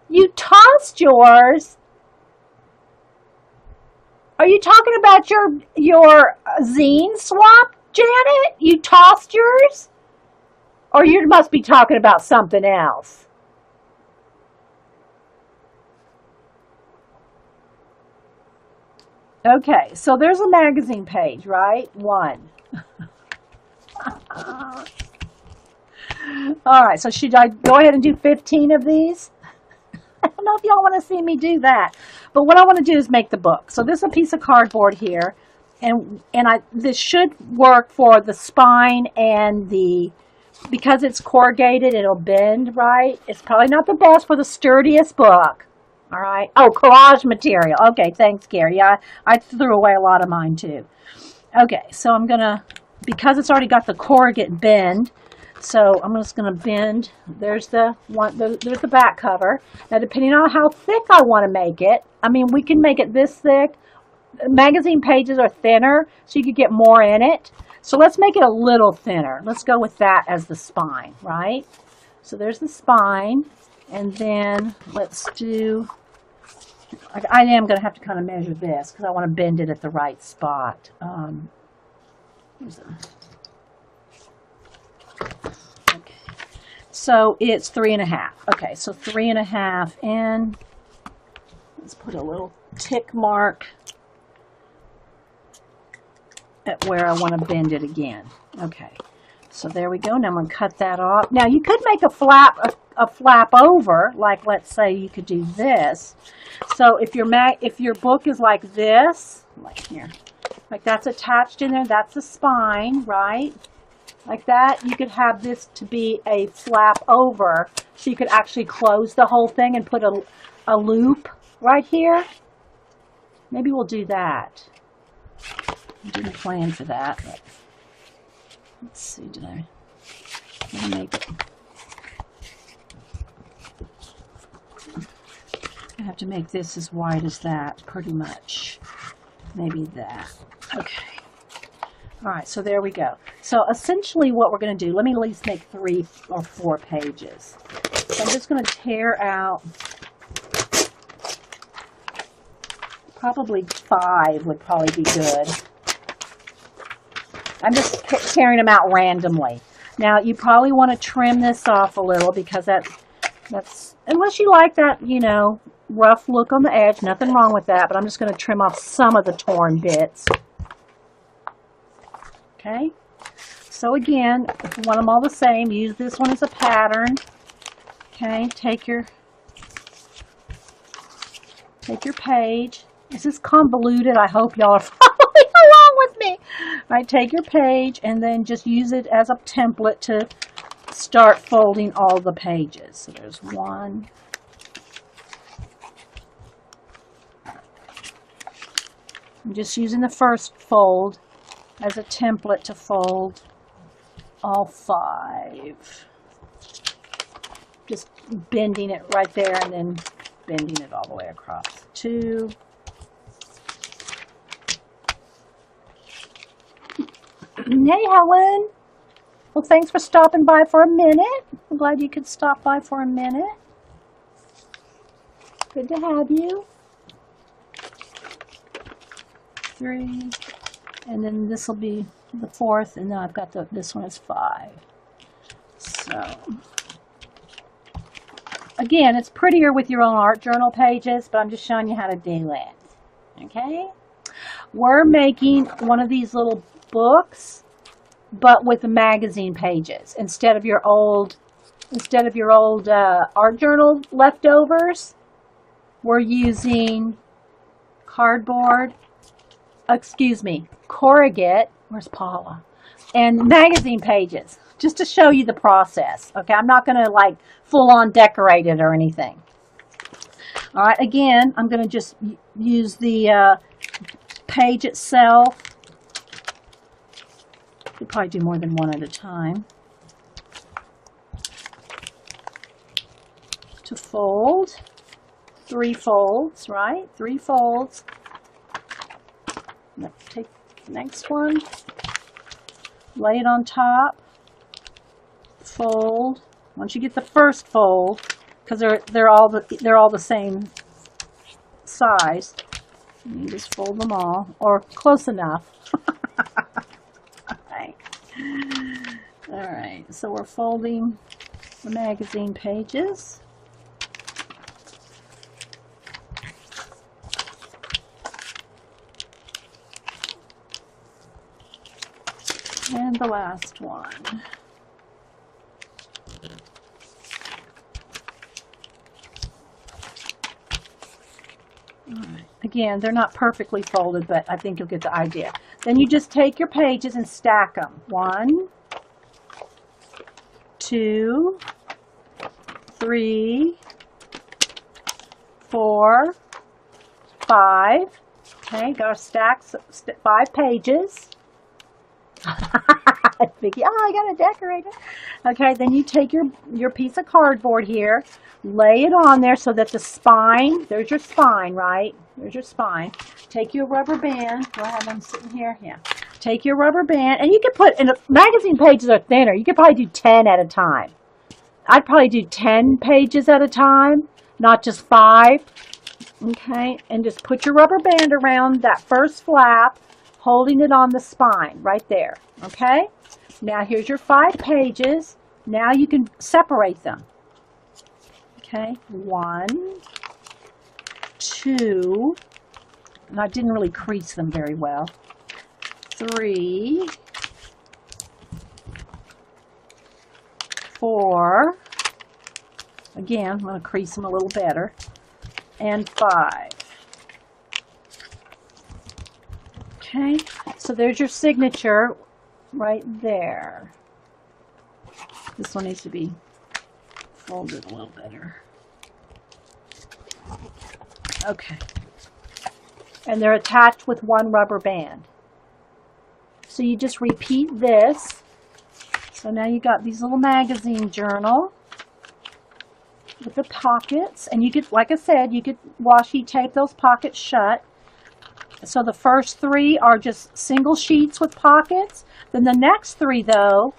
You tossed yours. Are you talking about your zine swap, Janet? You tossed yours? Or you must be talking about something else. Okay, so there's a magazine page, right? One. All right, so should I go ahead and do 15 of these? I don't know if y'all want to see me do that, but what I want to do is make the book. So this is a piece of cardboard here, and this should work for the spine and because it's corrugated, it'll bend, right? It's probably not the best for the sturdiest book. All right. Oh, collage material. Okay, thanks, Gary. Yeah, I threw away a lot of mine too. Okay, so I'm gonna, because it's already got the corrugate bend, so I'm just gonna bend. There's the back cover. Now, depending on how thick I want to make it, I mean, we can make it this thick. Magazine pages are thinner, so you could get more in it. So let's make it a little thinner. Let's go with that as the spine, right? So there's the spine, and then let's do. I am going to have to kind of measure this because I want to bend it at the right spot. Okay. So it's 3.5. Okay, so 3.5, and let's put a little tick mark at where I want to bend it again. Okay, so there we go. Now I'm going to cut that off. Now you could make a flap over, like let's say you could do this. So if your book is like this, like here, like that's attached in there, that's the spine, right? Like that, you could have this to be a flap over, so you could actually close the whole thing and put a loop right here. Maybe we'll do that. I didn't plan for that, but let's see, did I make it? I have to make this as wide as that, pretty much. Maybe that. Okay. All right, so there we go. So essentially what we're going to do, let me at least make 3 or 4 pages. So I'm just going to tear out, probably 5 would probably be good. I'm just tearing them out randomly. Now, you probably want to trim this off a little because that's, unless you like that, rough look on the edge, nothing wrong with that, but I'm just going to trim off some of the torn bits. Okay, so again, if you want them all the same, use this one as a pattern. Okay, take your page. This is convoluted. I hope y'all are following along with me. All right, take your page and then just use it as a template to start folding all the pages. So there's 1, I'm just using the first fold as a template to fold all 5. Just bending it right there and then bending it all the way across. 2. Hey, Helen. Well, thanks for stopping by for a minute. I'm glad you could stop by for a minute. Good to have you. 3. And then this will be the 4th, and then I've got this one is 5. So, again, it's prettier with your own art journal pages, but I'm just showing you how to do it. Okay? We're making one of these little books, but with the magazine pages instead of your old art journal leftovers. We're using corrugate. Where's Paula? And magazine pages, just to show you the process. Okay, I'm not going to like full on decorate it or anything. All right, again, I'm going to just use the page itself. You probably do more than one at a time. To fold. 3 folds, right? 3 folds. Let's take the next one. Lay it on top. Fold. Once you get the first fold, because they're all the same size, you just fold them all, or close enough. All right, so we're folding the magazine pages. And the last one. All right. Again, they're not perfectly folded, but I think you'll get the idea. Then you just take your pages and stack them. 1, 2, 3, 4, 5. Okay, got to stack 5 pages. Vicky, I gotta decorate it. Okay, then you take your piece of cardboard here, lay it on there so that the spine, there's your spine, right? There's your spine. Take your rubber band. Do I have them sitting here? Yeah. Take your rubber band, and you can put, and the magazine pages are thinner. You could probably do 10 at a time. I'd probably do 10 pages at a time, not just 5. Okay, and just put your rubber band around that first flap, holding it on the spine right there. Okay, now here's your 5 pages. Now you can separate them. Okay, 1, 2, and I didn't really crease them very well. 3, 4, again, I'm going to crease them a little better, and 5. Okay, so there's your signature right there. This one needs to be folded a little better. Okay, and they're attached with 1 rubber band. So you just repeat this. So now you got these little magazine journal with the pockets, and you could, like I said, you could washi tape those pockets shut. So the first 3 are just single sheets with pockets. Then the next 3, though,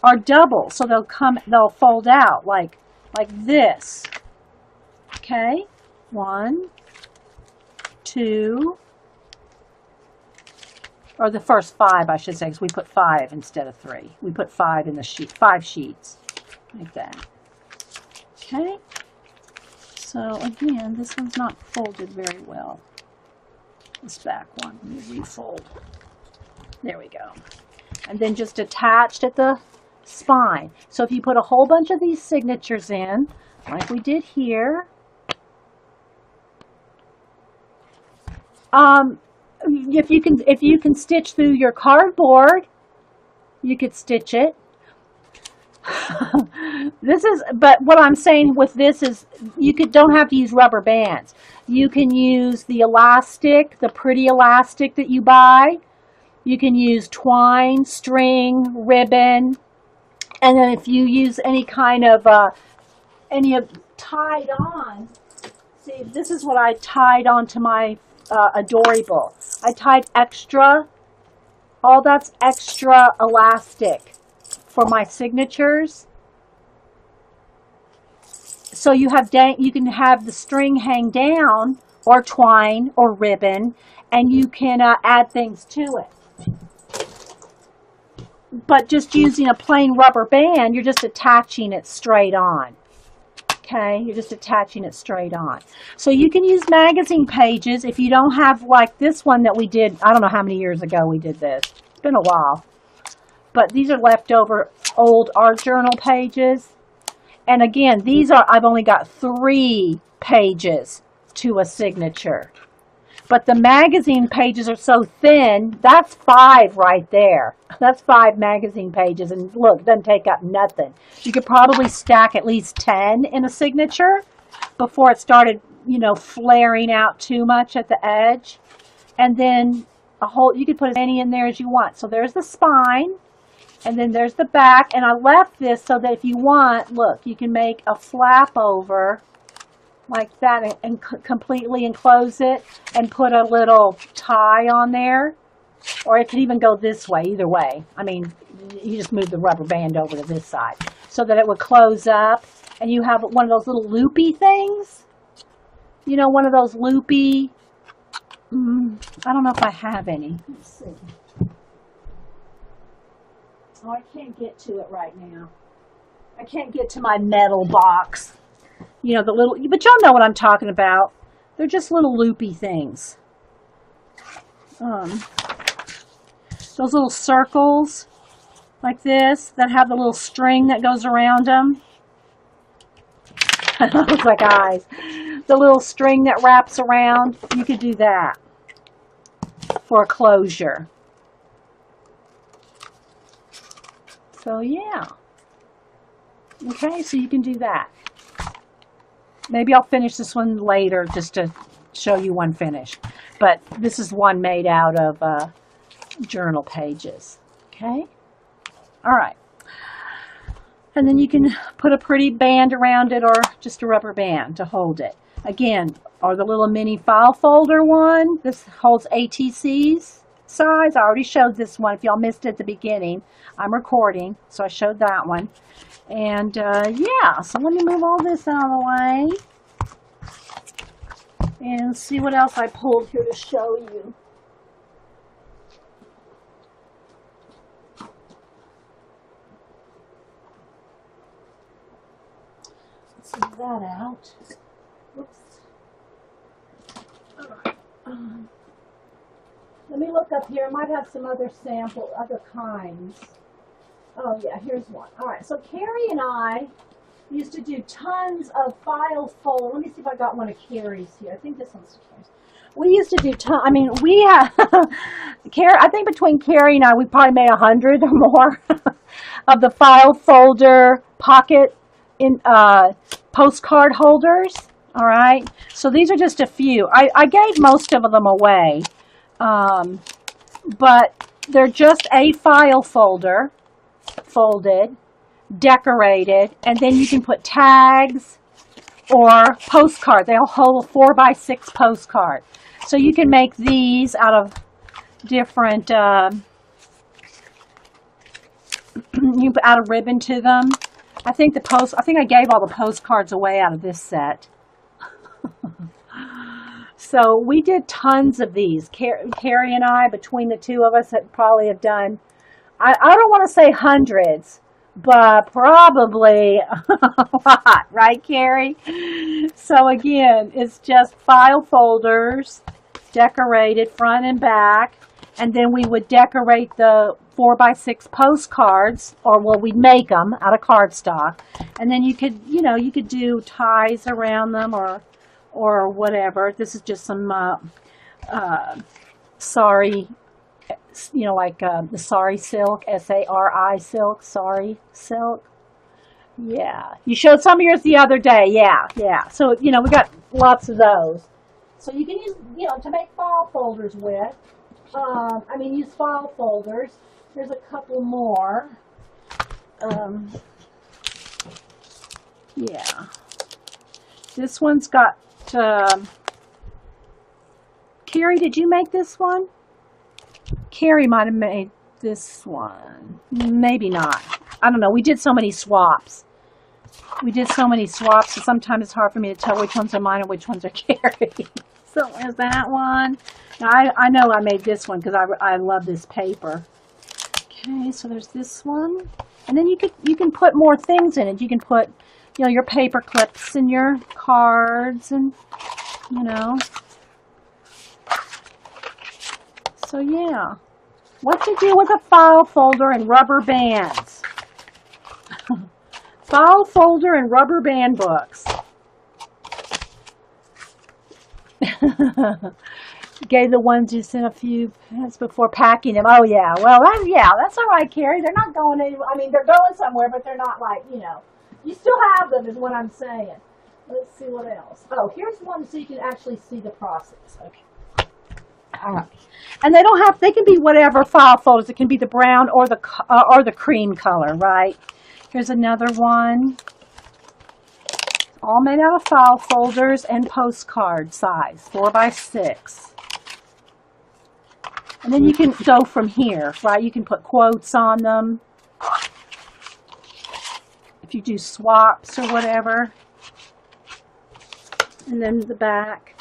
are double. So they'll fold out like this. Okay, 1, 2, or the first 5, I should say, because we put 5 instead of 3. We put 5 in the sheet, 5 sheets, like that. Okay, so again, this one's not folded very well. This back one, let me refold. There we go. And then just attached at the spine. So if you put a whole bunch of these signatures in, like we did here, if you can stitch through your cardboard, you could stitch it. But what I'm saying with this is don't have to use rubber bands. You can use the elastic, the pretty elastic that you buy. You can use twine, string, ribbon, and then if you use any kind of tied on, see, this is what I tied onto my Adorable. I tied extra, all that's extra elastic for my signatures. So you can have the string hang down, or twine, or ribbon, and you can add things to it. But just using a plain rubber band, you're just attaching it straight on. Okay, you're just attaching it straight on. So you can use magazine pages if you don't have like this one that we did. I don't know how many years ago we did this. It's been a while. But these are leftover old art journal pages. And again, I've only got 3 pages to a signature. But the magazine pages are so thin, that's 5 right there. That's 5 magazine pages, and look, it doesn't take up nothing. You could probably stack at least 10 in a signature before it started, flaring out too much at the edge. And then you could put as many in there as you want. So there's the spine, and then there's the back, and I left this so that if you want, look, you can make a flap over like that and completely enclose it and put a little tie on there, or it could even go this way. Either way, I mean, you just move the rubber band over to this side so that it would close up, and you have one of those little loopy things, one of those loopy, I don't know if I have any. Let's see. Oh, I can't get to it right now. I can't get to my metal box. But y'all know what I'm talking about. They're just little loopy things. Those little circles like this that have the little string that goes around them. Looks like eyes. The little string that wraps around, you could do that for a closure. So yeah. Okay, so you can do that. Maybe I'll finish this one later just to show you one finished. But this is one made out of journal pages. Okay? All right. And then you can put a pretty band around it or just a rubber band to hold it. Again, or the little mini file folder one. This holds ATC's size. I already showed this one. If y'all missed it at the beginning, I'm recording, so I showed that one. And yeah, so let me move all this out of the way and see what else I pulled here to show you. Let's move that out. Oops. All right. Let me look up here. I might have some other other kinds. Oh yeah, here's one. All right, so Carrie and I used to do tons of file fold. Let me see if I got one of Carrie's here. I think this one's Carrie's. We used to do we have, I think between Carrie and I, we probably made 100 or more of the file folder pocket in postcard holders. All right, so these are just a few. I gave most of them away, but they're just a file folder, folded, decorated, and then you can put tags or postcard. They'll hold a 4x6 postcard. So you can make these out of different, you can add a ribbon to them. I think I gave all the postcards away out of this set. So we did tons of these. Carrie and I, between the two of us, probably have done, I don't want to say hundreds, but probably a lot, right, Carrie? So again, it's just file folders, decorated front and back, and then we would decorate the 4x6 postcards, or well, we'd make them out of cardstock, and then you could do ties around them or whatever. This is just some sari, like the sari silk, S-A-R-I silk, sari silk. Yeah, you showed some of yours the other day. Yeah. So we got lots of those. So you can use, to make file folders with. Use file folders. Here's a couple more. Yeah. This one's got, Carrie, did you make this one? Carrie might have made this one. Maybe not. I don't know. We did so many swaps. So sometimes it's hard for me to tell which ones are mine and which ones are Carrie. So there's that one. Now, I know I made this one because I love this paper. Okay, so there's this one. And then you can put more things in it. You can put, your paper clips and your cards and, So yeah. What to do with a file folder and rubber bands? File folder and rubber band books. Gave the ones you sent a few minutes before packing them. Oh yeah, well that's all right, Carrie. They're not going anywhere. They're going somewhere, but they're not like, you still have them is what I'm saying. Let's see what else. Oh, here's one so you can actually see the process. Okay. All right. And they can be whatever file folders. It can be the brown or the cream color, right? Here's another one. All made out of file folders and postcard size, 4 by 6. And then you can go from here, right? You can put quotes on them. If you do swaps or whatever. And then the back.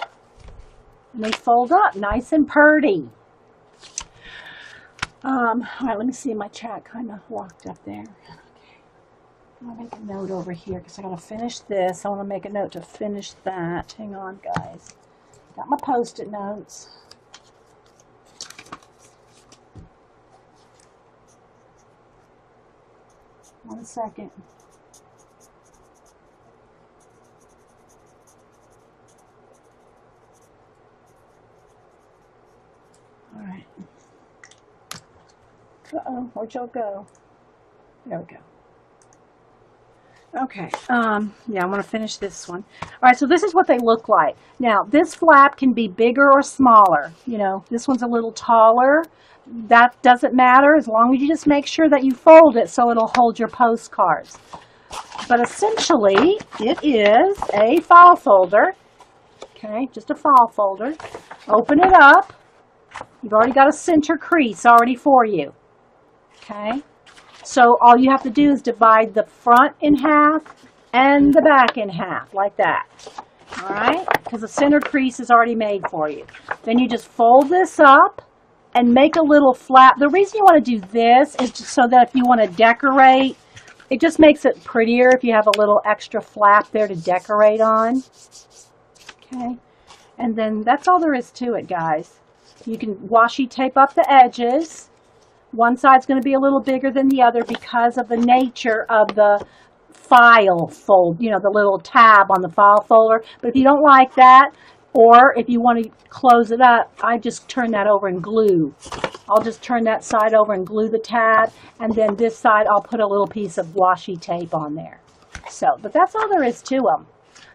And they fold up nice and pretty. All right, let me see. My chat kind of walked up there. Okay. I'm going to make a note over here because I got to finish this. I want to make a note to finish that. Hang on, guys. Got my Post-it notes. One second. All right. Uh-oh, where'd y'all go? There we go. Okay, yeah, I want to finish this one. All right, so this is what they look like. Now, this flap can be bigger or smaller. This one's a little taller. That doesn't matter as long as you just make sure that you fold it so it'll hold your postcards. But essentially, it is a file folder. Okay, just a file folder. Open it up. You've already got a center crease already for you. Okay, so all you have to do is divide the front in half and the back in half, like that. All right, because the center crease is already made for you. Then you just fold this up and make a little flap. The reason you want to do this is just so that if you want to decorate, it just makes it prettier if you have a little extra flap there to decorate on. Okay, and then that's all there is to it, guys. You can washi tape up the edges. One side's going to be a little bigger than the other because of the nature of the file fold, the little tab on the file folder. But if you don't like that, or if you want to close it up, I just turn that over and glue. I'll just turn that side over and glue the tab, and then this side I'll put a little piece of washi tape on there. So, but that's all there is to them.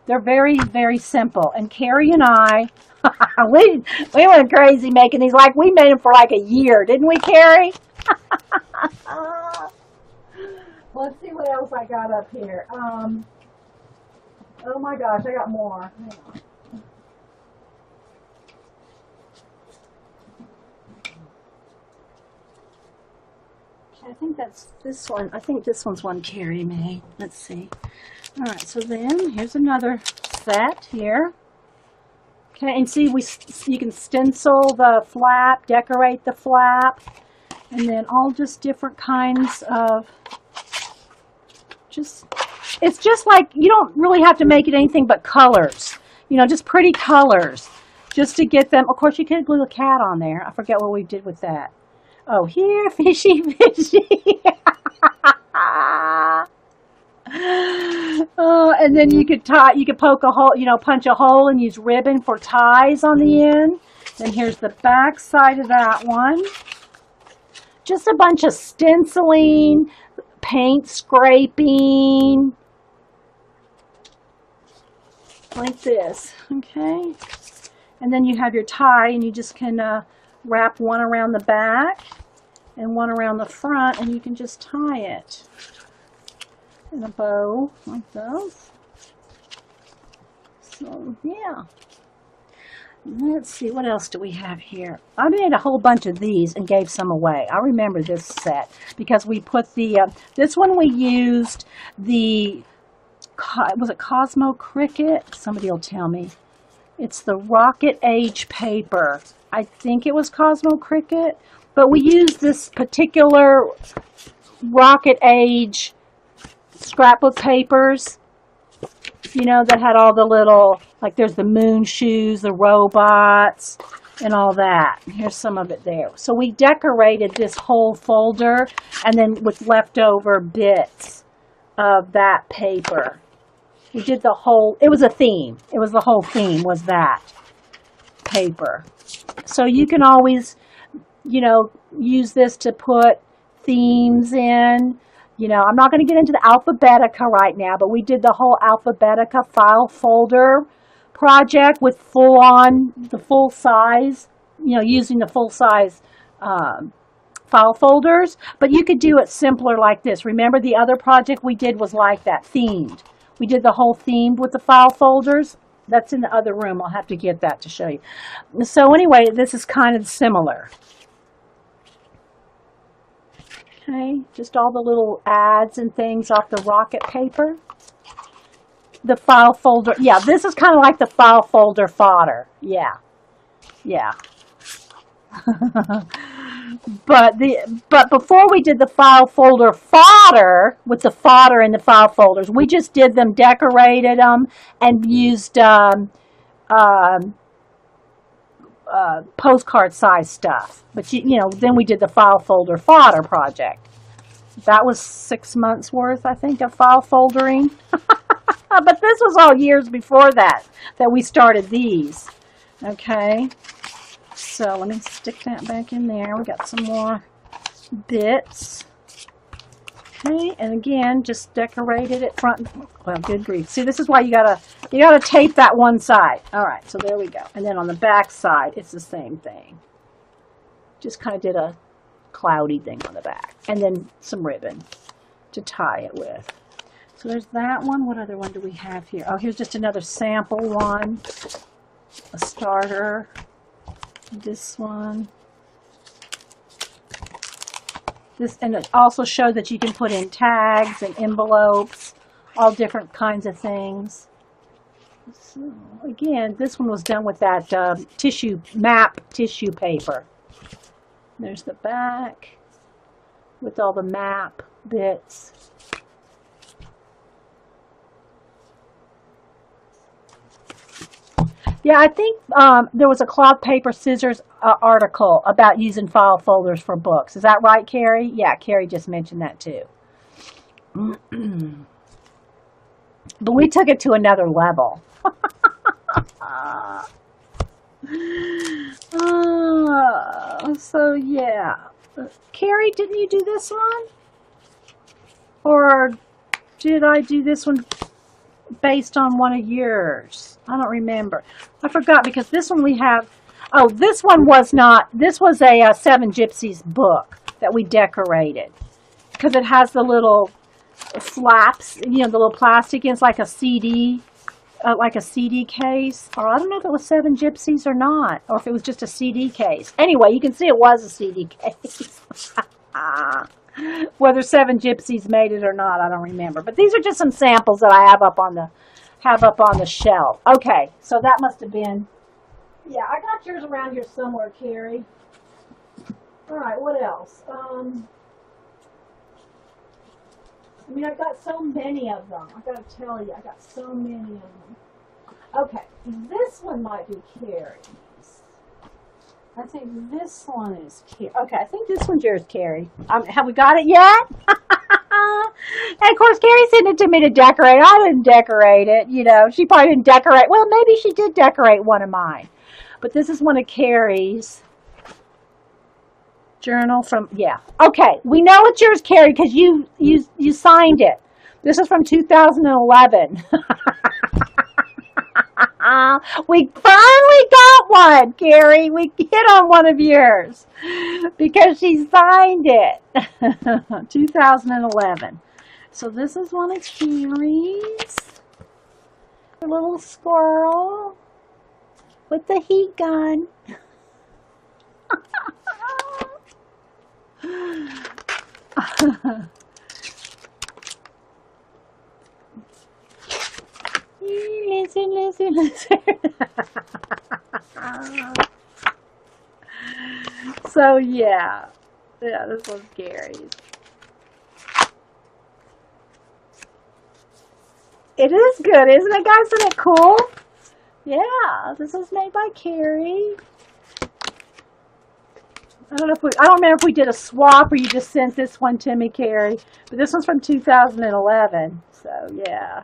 They're very, very simple. And Carrie and I, we went crazy making these. Like, we made them for like a year, didn't we, Carrie? Let's see what else I got up here. Oh my gosh, I got more. Hang on. I think that's this one. I think this one's one Carrie made. Let's see. All right, so then here's another set here. Okay, and see, you can stencil the flap, decorate the flap, and then all just different kinds of it's just like you don't really have to make it anything but colors. Just pretty colors, just to get them. Of course, you could glue a cat on there. I forget what we did with that. Oh, here, fishy, fishy. Oh, and then you could poke a hole, punch a hole and use ribbon for ties on the end. Then here's the back side of that one. Just a bunch of stenciling, paint scraping, like this, okay? And then you have your tie, and you just can wrap one around the back and one around the front, and you can just tie it in a bow like those. So, yeah. Let's see, what else do we have here? I made a whole bunch of these and gave some away. I remember this set because we put the, this one we used the, was it Cosmo Cricket? Somebody will tell me. It's the Rocket Age paper. I think it was Cosmo Cricket, but we used this particular Rocket Age scrapbook papers, you know, that had all the little, like there's the moon shoes, the robots, and all that. Here's some of it there. So we decorated this whole folder, and then with leftover bits of that paper. We did the whole, it was a theme. It was the whole theme was that paper. So you can always, you know, use this to put themes in. You know, I'm not going to get into the Alphabetica right now, but we did the whole Alphabetica file folder project with the full size, you know, using the full size file folders. But you could do it simpler like this. Remember the other project we did was like that, themed. We did the whole theme with the file folders. That's in the other room. I'll have to get that to show you. So anyway, this is kind of similar. Okay, just all the little ads and things off the Rocket paper. The file folder, yeah, this is kind of like the file folder fodder. Yeah, yeah. But before we did the file folder fodder with the fodder and the file folders, we just did them, decorated them, and used postcard size stuff. But you know, then we did the file folder fodder project. That was 6 months worth, I think, of file foldering. But this was all years before that we started these. Okay. So let me stick that back in there. We got some more bits. Okay, and again, just decorated it front. Well, good grief. See, this is why you gotta tape that one side. All right, so there we go. And then on the back side, it's the same thing. Just kind of did a cloudy thing on the back, and then some ribbon to tie it with. So there's that one. What other one do we have here? Oh, here's just another sample one. A starter. This one. This, and it also showed that you can put in tags and envelopes, all different kinds of things. So again, this one was done with that map tissue paper. There's the back with all the map bits. Yeah, I think there was a cloth paper scissors article about using file folders for books. Is that right, Carrie? Yeah, Carrie just mentioned that too. But we took it to another level. So yeah. Carrie, didn't you do this one? Or did I do this one based on one of yours? I don't remember. I forgot because this one we have, oh, this one was not, this was a Seven Gypsies book that we decorated because it has the little flaps, you know, the little plastic, and it's like a CD case, or I don't know if it was Seven Gypsies or not, or if it was just a CD case. Anyway, you can see it was a CD case. Whether Seven Gypsies made it or not, I don't remember. But these are just some samples that I have up on the shelf. Okay, so that must have been, yeah, I got yours around here somewhere, Carrie. All right, what else? I mean, I've got so many of them. I've got to tell you, I got so many of them. Okay, this one might be Carrie's. I think this one is Carrie. Okay, I think this one's yours, Carrie. Have we got it yet? And of course, Carrie sent it to me to decorate. I didn't decorate it. You know, she probably didn't decorate. Well, maybe she did decorate one of mine. But this is one of Carrie's. Journal from, yeah. Okay, we know it's yours, Carrie, because you signed it. This is from 2011. We finally finally got one, Carrie. We hit on one of yours because she signed it. 2011. So this is one of Carrie's. A little squirrel with the heat gun. Listen. So yeah, this one's Gary's. It is good, isn't it, guys? Isn't it cool? Yeah, this was made by Carrie. I don't remember if we did a swap or you just sent this one to me, Carrie. But this one's from 2011. So yeah.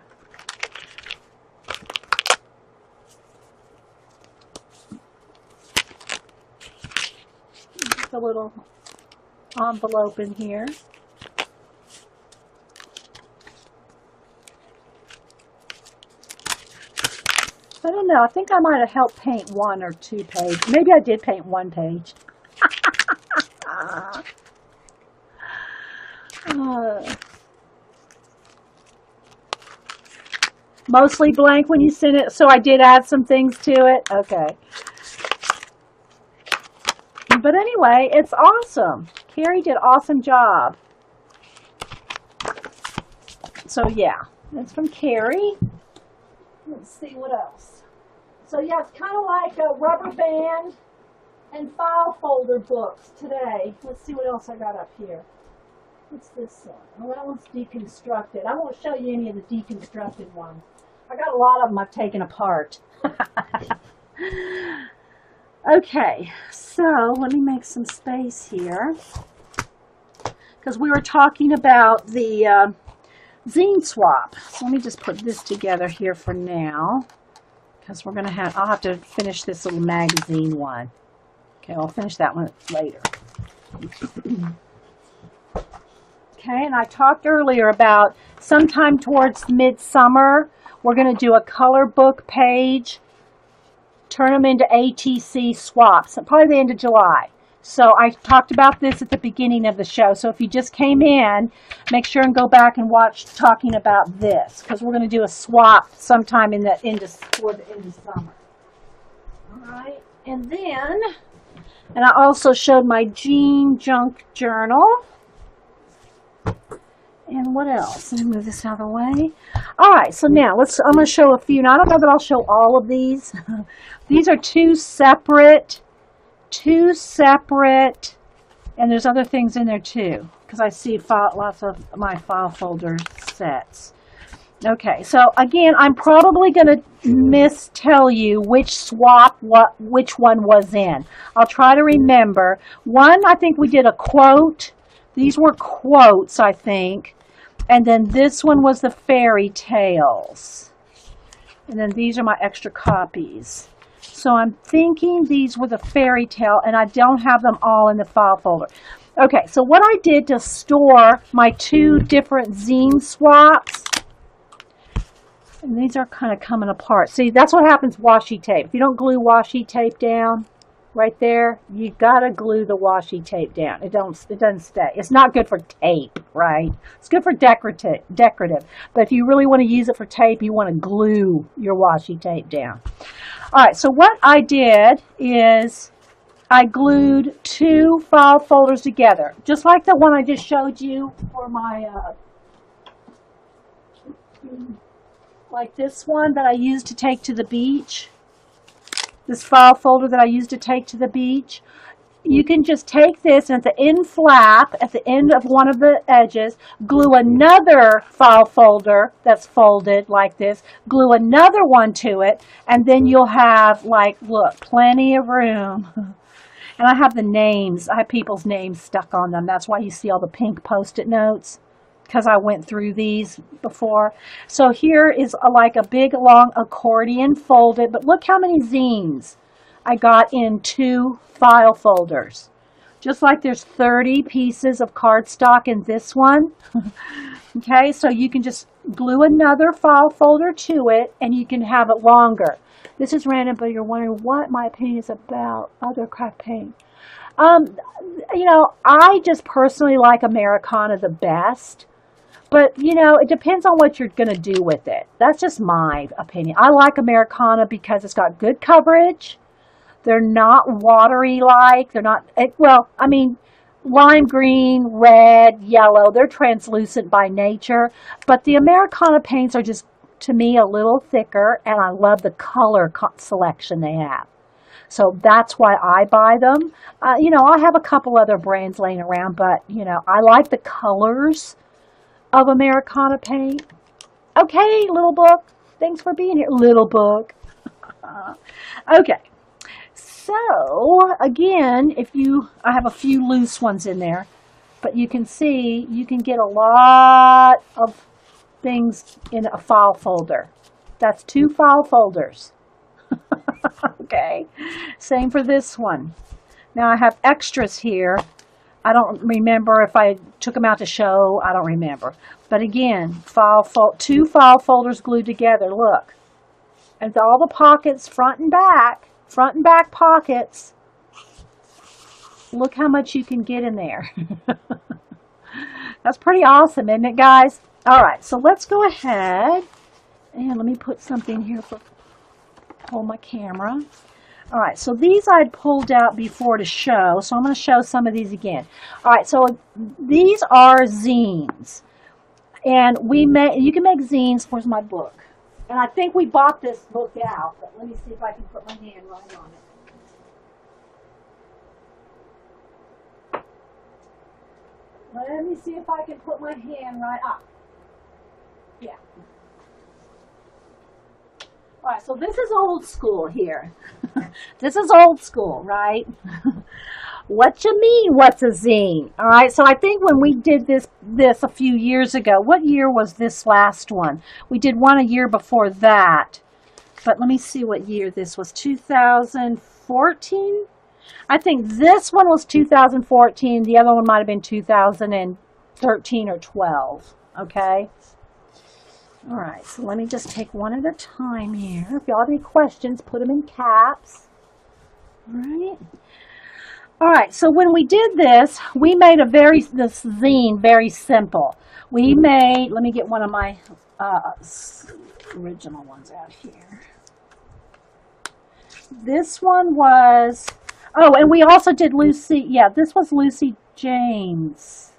Just a little envelope in here. I don't know. I think I might have helped paint one or two pages. Maybe I did paint one page. Mostly blank when you sent it, so I did add some things to it. Okay. But anyway, it's awesome. Carrie did an awesome job. So yeah, that's from Carrie. Let's see what else. So yeah, it's kind of like a rubber band and file folder books today. Let's see what else I got up here. What's this one? Oh, that one's deconstructed. I won't show you any of the deconstructed ones. I got a lot of them I've taken apart. Okay, so let me make some space here. Because we were talking about the zine swap. So let me just put this together here for now. Because we're going to have, I'll have to finish this little magazine one. Okay, I'll finish that one later. Okay, and I talked earlier about sometime towards midsummer, we're going to do a color book page, turn them into ATC swaps, probably the end of July. So I talked about this at the beginning of the show. So if you just came in, make sure and go back and watch talking about this, because we're going to do a swap sometime in the toward the end of summer. All right, and then, and I also showed my Jean Junk Journal. And what else? Let me move this out of the way. All right, so now I'm going to show a few. Now, I don't know that I'll show all of these. These are two separate, and there's other things in there too, because I see lots of my file folder sets. Okay, so again, I'm probably going to mistell you which swap, which one was in. I'll try to remember. One, I think we did a quote. These were quotes, I think. And then this one was the fairy tales. And then these are my extra copies. So I'm thinking these were the fairy tale, and I don't have them all in the file folder. Okay, so what I did to store my two different zine swaps, and these are kind of coming apart. See, that's what happens with washi tape. If you don't glue washi tape down right there, you gotta glue the washi tape down. It doesn't stay. It's not good for tape, right? It's good for decorative. But if you really want to use it for tape, you want to glue your washi tape down. All right, so what I did is I glued two file folders together, just like the one I just showed you for my, like this one that I used to take to the beach. This file folder that I used to take to the beach. You can just take this, and at the end flap, at the end of one of the edges, glue another file folder that's folded like this, glue another one to it, and then you'll have, like, look, plenty of room. And I have the names, I have people's names stuck on them. That's why you see all the pink Post-it notes, because I went through these before. So here is like a big long accordion folded, but look how many zines I got in two file folders. Just like there's 30 pieces of cardstock in this one. Okay, so you can just glue another file folder to it, and you can have it longer. This is random, but you're wondering what my opinion is about other craft paint. Um, I just personally like Americana the best. But, it depends on what you're going to do with it. That's just my opinion. I like Americana because it's got good coverage. They're not watery like. They're not, lime green, red, yellow. They're translucent by nature. But the Americana paints are just, to me, a little thicker. And I love the color selection they have. So that's why I buy them. I have a couple other brands laying around. But, I like the colors of Americana paint. Okay, little book. Thanks for being here, little book. Okay. So, again, I have a few loose ones in there, but you can see you can get a lot of things in a file folder. That's 2 file folders. Okay. Same for this one. Now I have extras here. I don't remember if I took them out to show. I don't remember. But again, 2 file folders glued together. Look. And all the pockets, front and back pockets. Look how much you can get in there. That's pretty awesome, isn't it, guys? All right, so let's go ahead. And let me put something here for hold my camera. All right, so these I'd pulled out before to show, so I'm going to show some of these again. All right, so these are zines, and you can make zines. Where's my book? And I think we bought this book out, but let me see if I can put my hand right on it. Let me see if I can put my hand right up. Yeah. All right, so this is old school here. This is old school, right? What you mean, what's a zine? All right, so I think when we did this a few years ago, what year was this last one? We did one a year before that. But let me see what year this was, 2014? I think this one was 2014. The other one might have been 2013 or 12, okay? All right, so let me just take one at a time here. If y'all have any questions, put them in caps. All right. All right, so when we did this, we made this zine very simple. We made, let me get one of my original ones out here. This one was, oh, and we also did Lucy, yeah, this was Lucy Jane's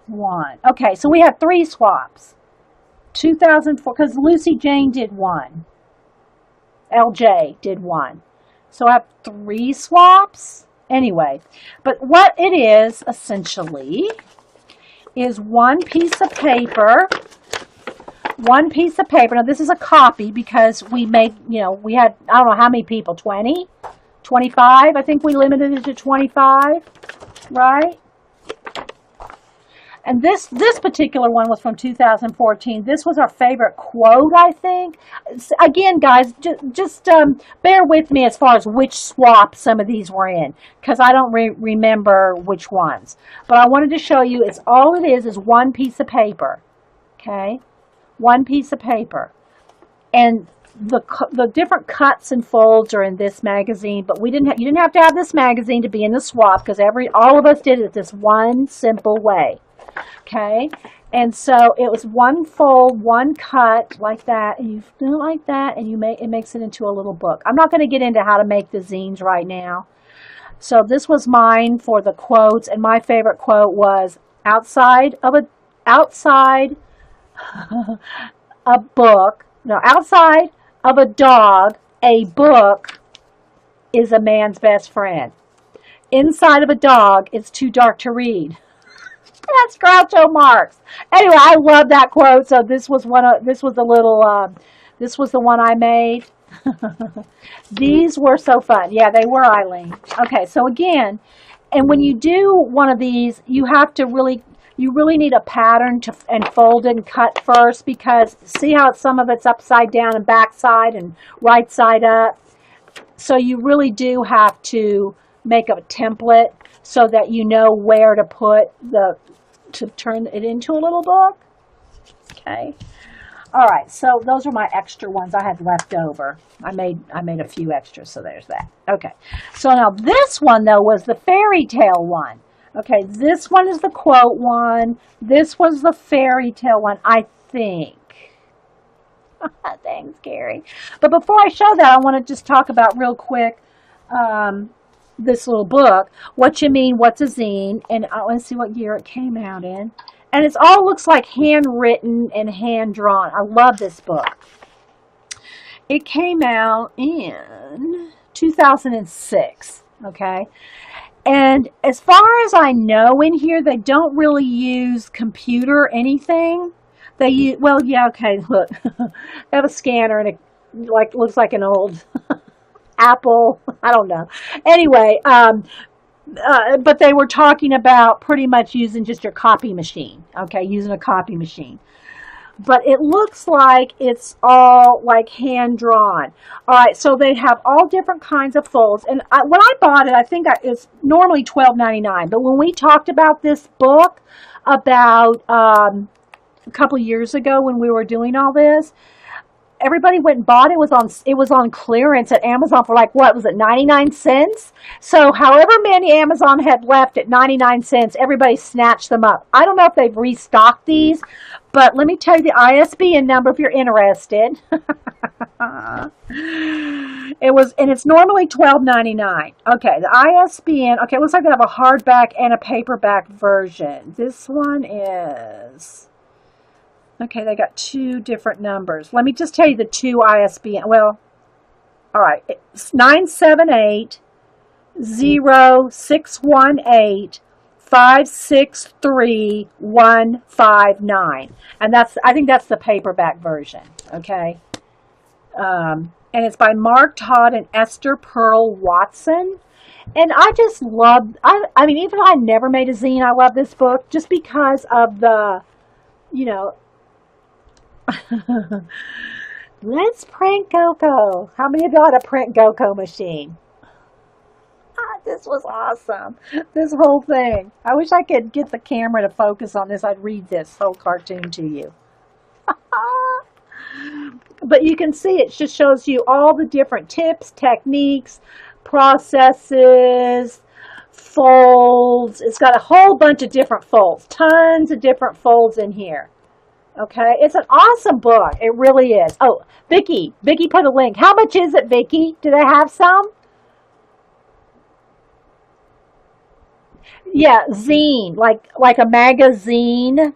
one. Okay, so we had 3 swaps. 2004, because Lucy Jane did 1. LJ did 1. So I have 3 swaps. Anyway, but what it is, essentially, is one piece of paper. One piece of paper. Now, this is a copy because we made, we had, I don't know how many people, 20? 25? I think we limited it to 25, right? And this particular one was from 2014. This was our favorite quote, I think. Again, guys, just bear with me as far as which swap some of these were in, because I don't remember which ones. But I wanted to show you, all it is one piece of paper, okay? One piece of paper. And the different cuts and folds are in this magazine, but you didn't have to have this magazine to be in the swap, because all of us did it this one simple way. Okay, and so it was one fold, one cut like that, and you do it like that, and it makes it into a little book. I'm not going to get into how to make the zines right now. So this was mine for the quotes, and my favorite quote was outside of a dog, a book is a man's best friend. Inside of a dog, it's too dark to read. That's Groucho Marx. Anyway, I love that quote. So this was the one I made. These were so fun. Yeah, they were, Eileen. Okay, so again, and when you do one of these, you really need a pattern and fold it and cut first, because see how some of it's upside down and backside and right side up. So you really do have to make a template so that you know where to turn it into a little book. Okay. All right, so those are my extra ones I had left over. I made a few extras, so there's that. Okay, so now this one though was the fairy tale one. Okay, this one is the quote one. This was the fairy tale one, I think. Thanks, Gary. But before I show that, I want to just talk about real quick this little book. What You Mean, What's a Zine? And I want to see what year it came out in. And it all looks like handwritten and hand-drawn. I love this book. It came out in 2006, okay? And as far as I know in here, they don't really use computer anything. They use, well, yeah, okay, look. They have a scanner and it looks like an old Apple. I don't know. Anyway, but they were talking about pretty much using just your copy machine. Okay, using a copy machine. But it looks like it's all like hand drawn. All right, so they have all different kinds of folds. And when I bought it, I think it's normally $12.99. But when we talked about this book about a couple years ago when we were doing all this, everybody went and bought it. It was on clearance at Amazon for like, what was it, 99 cents? So however many Amazon had left at 99 cents, everybody snatched them up. I don't know if they've restocked these, but let me tell you the ISBN number if you're interested. And it's normally $12.99. Okay, the ISBN, okay, it looks like they have a hardback and a paperback version. This one is... Okay, they got two different numbers. Let me just tell you the two ISBN. Well, all right. It's 978-0618-563-159. And I think that's the paperback version. Okay. And it's by Mark Todd and Esther Pearl Watson. And I just love, I mean, even though I never made a zine, I love this book just because of the, you know, let's print GoCo. How many of y'all had a print GoCo machine? This was awesome. This whole thing. I wish I could get the camera to focus on this. I'd read this whole cartoon to you. But you can see it just shows you all the different tips, techniques, processes, folds. It's got a whole bunch of different folds. Tons of different folds in here. Okay, it's an awesome book. It really is. Oh, Vicky put a link. How much is it, Vicky? Do they have some? Yeah, zine, like a magazine.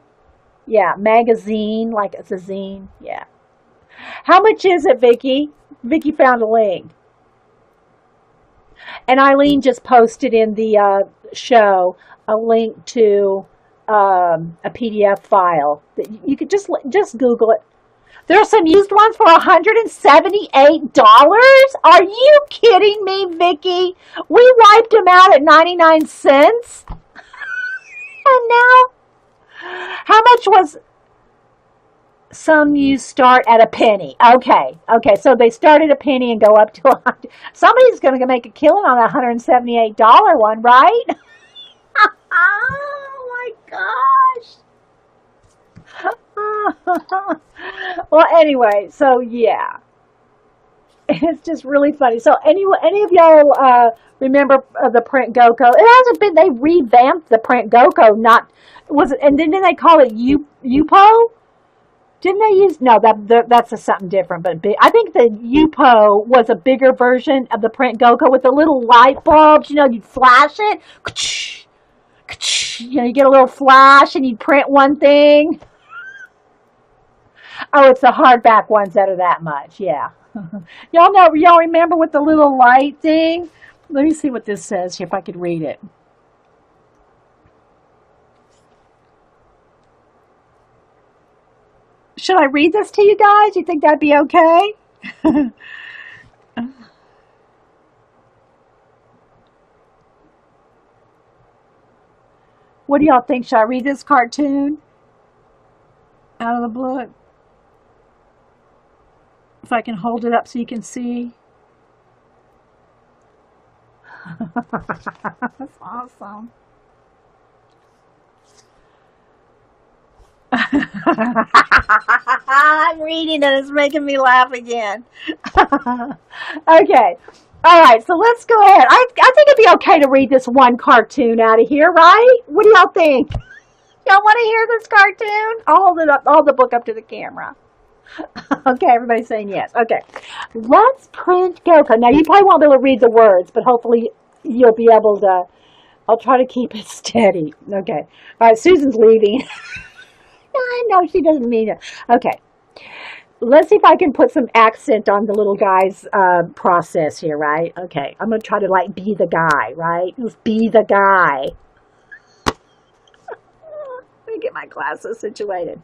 Yeah, magazine, like it's a zine. Yeah. How much is it, Vicky? Vicky found a link. And Eileen just posted in the show a link to a PDF file that you could just Google it. There are some used ones for $178. Are you kidding me, Vicky? We wiped them out at 99 cents. And now, how much was some used start at a penny? Okay, so they start at a penny and go up to 100. Somebody's going to make a killing on a $178 one, right? Oh my gosh. Well, anyway, so yeah. It's just really funny. So any of y'all remember the Print GoCo? It hasn't been, they revamped the Print GoCo, and didn't they call it UPO? Didn't they use, no, that's something different, but I think the UPO was a bigger version of the Print GoCo with the little light bulbs, you'd flash it. You get a little flash and you print one thing. Oh, it's the hardback ones that are that much, yeah. Y'all remember with the little light thing? Let me see what this says here, if I could read it. Should I read this to you guys? You think that'd be okay? What do y'all think? Should I read this cartoon out of the book? If I can hold it up so you can see. That's awesome. I'm reading and it's making me laugh again. Okay. All right, so let's go ahead. I think it'd be okay to read this one cartoon out of here, right? What do y'all think? Y'all want to hear this cartoon? I'll hold the book up to the camera. Okay, everybody's saying yes. Okay. Let's print Goko. Now, you probably won't be able to read the words, but hopefully you'll be able to. I'll try to keep it steady. Okay. All right, Susan's leaving. I know she doesn't mean it. Okay. Let's see if I can put some accent on the little guy's process here, right? Okay. I'm going to try to, like, be the guy, right? Let's be the guy. Let me get my glasses situated.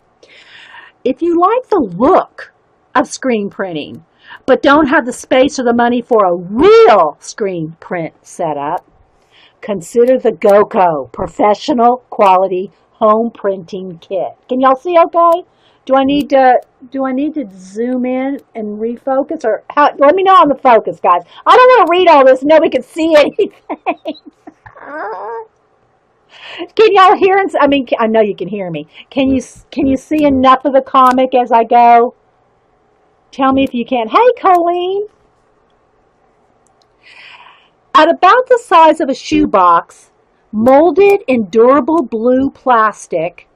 If you like the look of screen printing, but don't have the space or the money for a real screen print setup, consider the GoCo Professional Quality Home Printing Kit. Can y'all see okay? Do I need to zoom in and refocus, or how? Let me know on the focus, guys. I don't want to read all this and nobody can see anything. Can y'all hear? I mean, I know you can hear me. Can you see enough of the comic as I go? Tell me if you can. Hey, Colleen. At about the size of a shoebox, molded in durable blue plastic,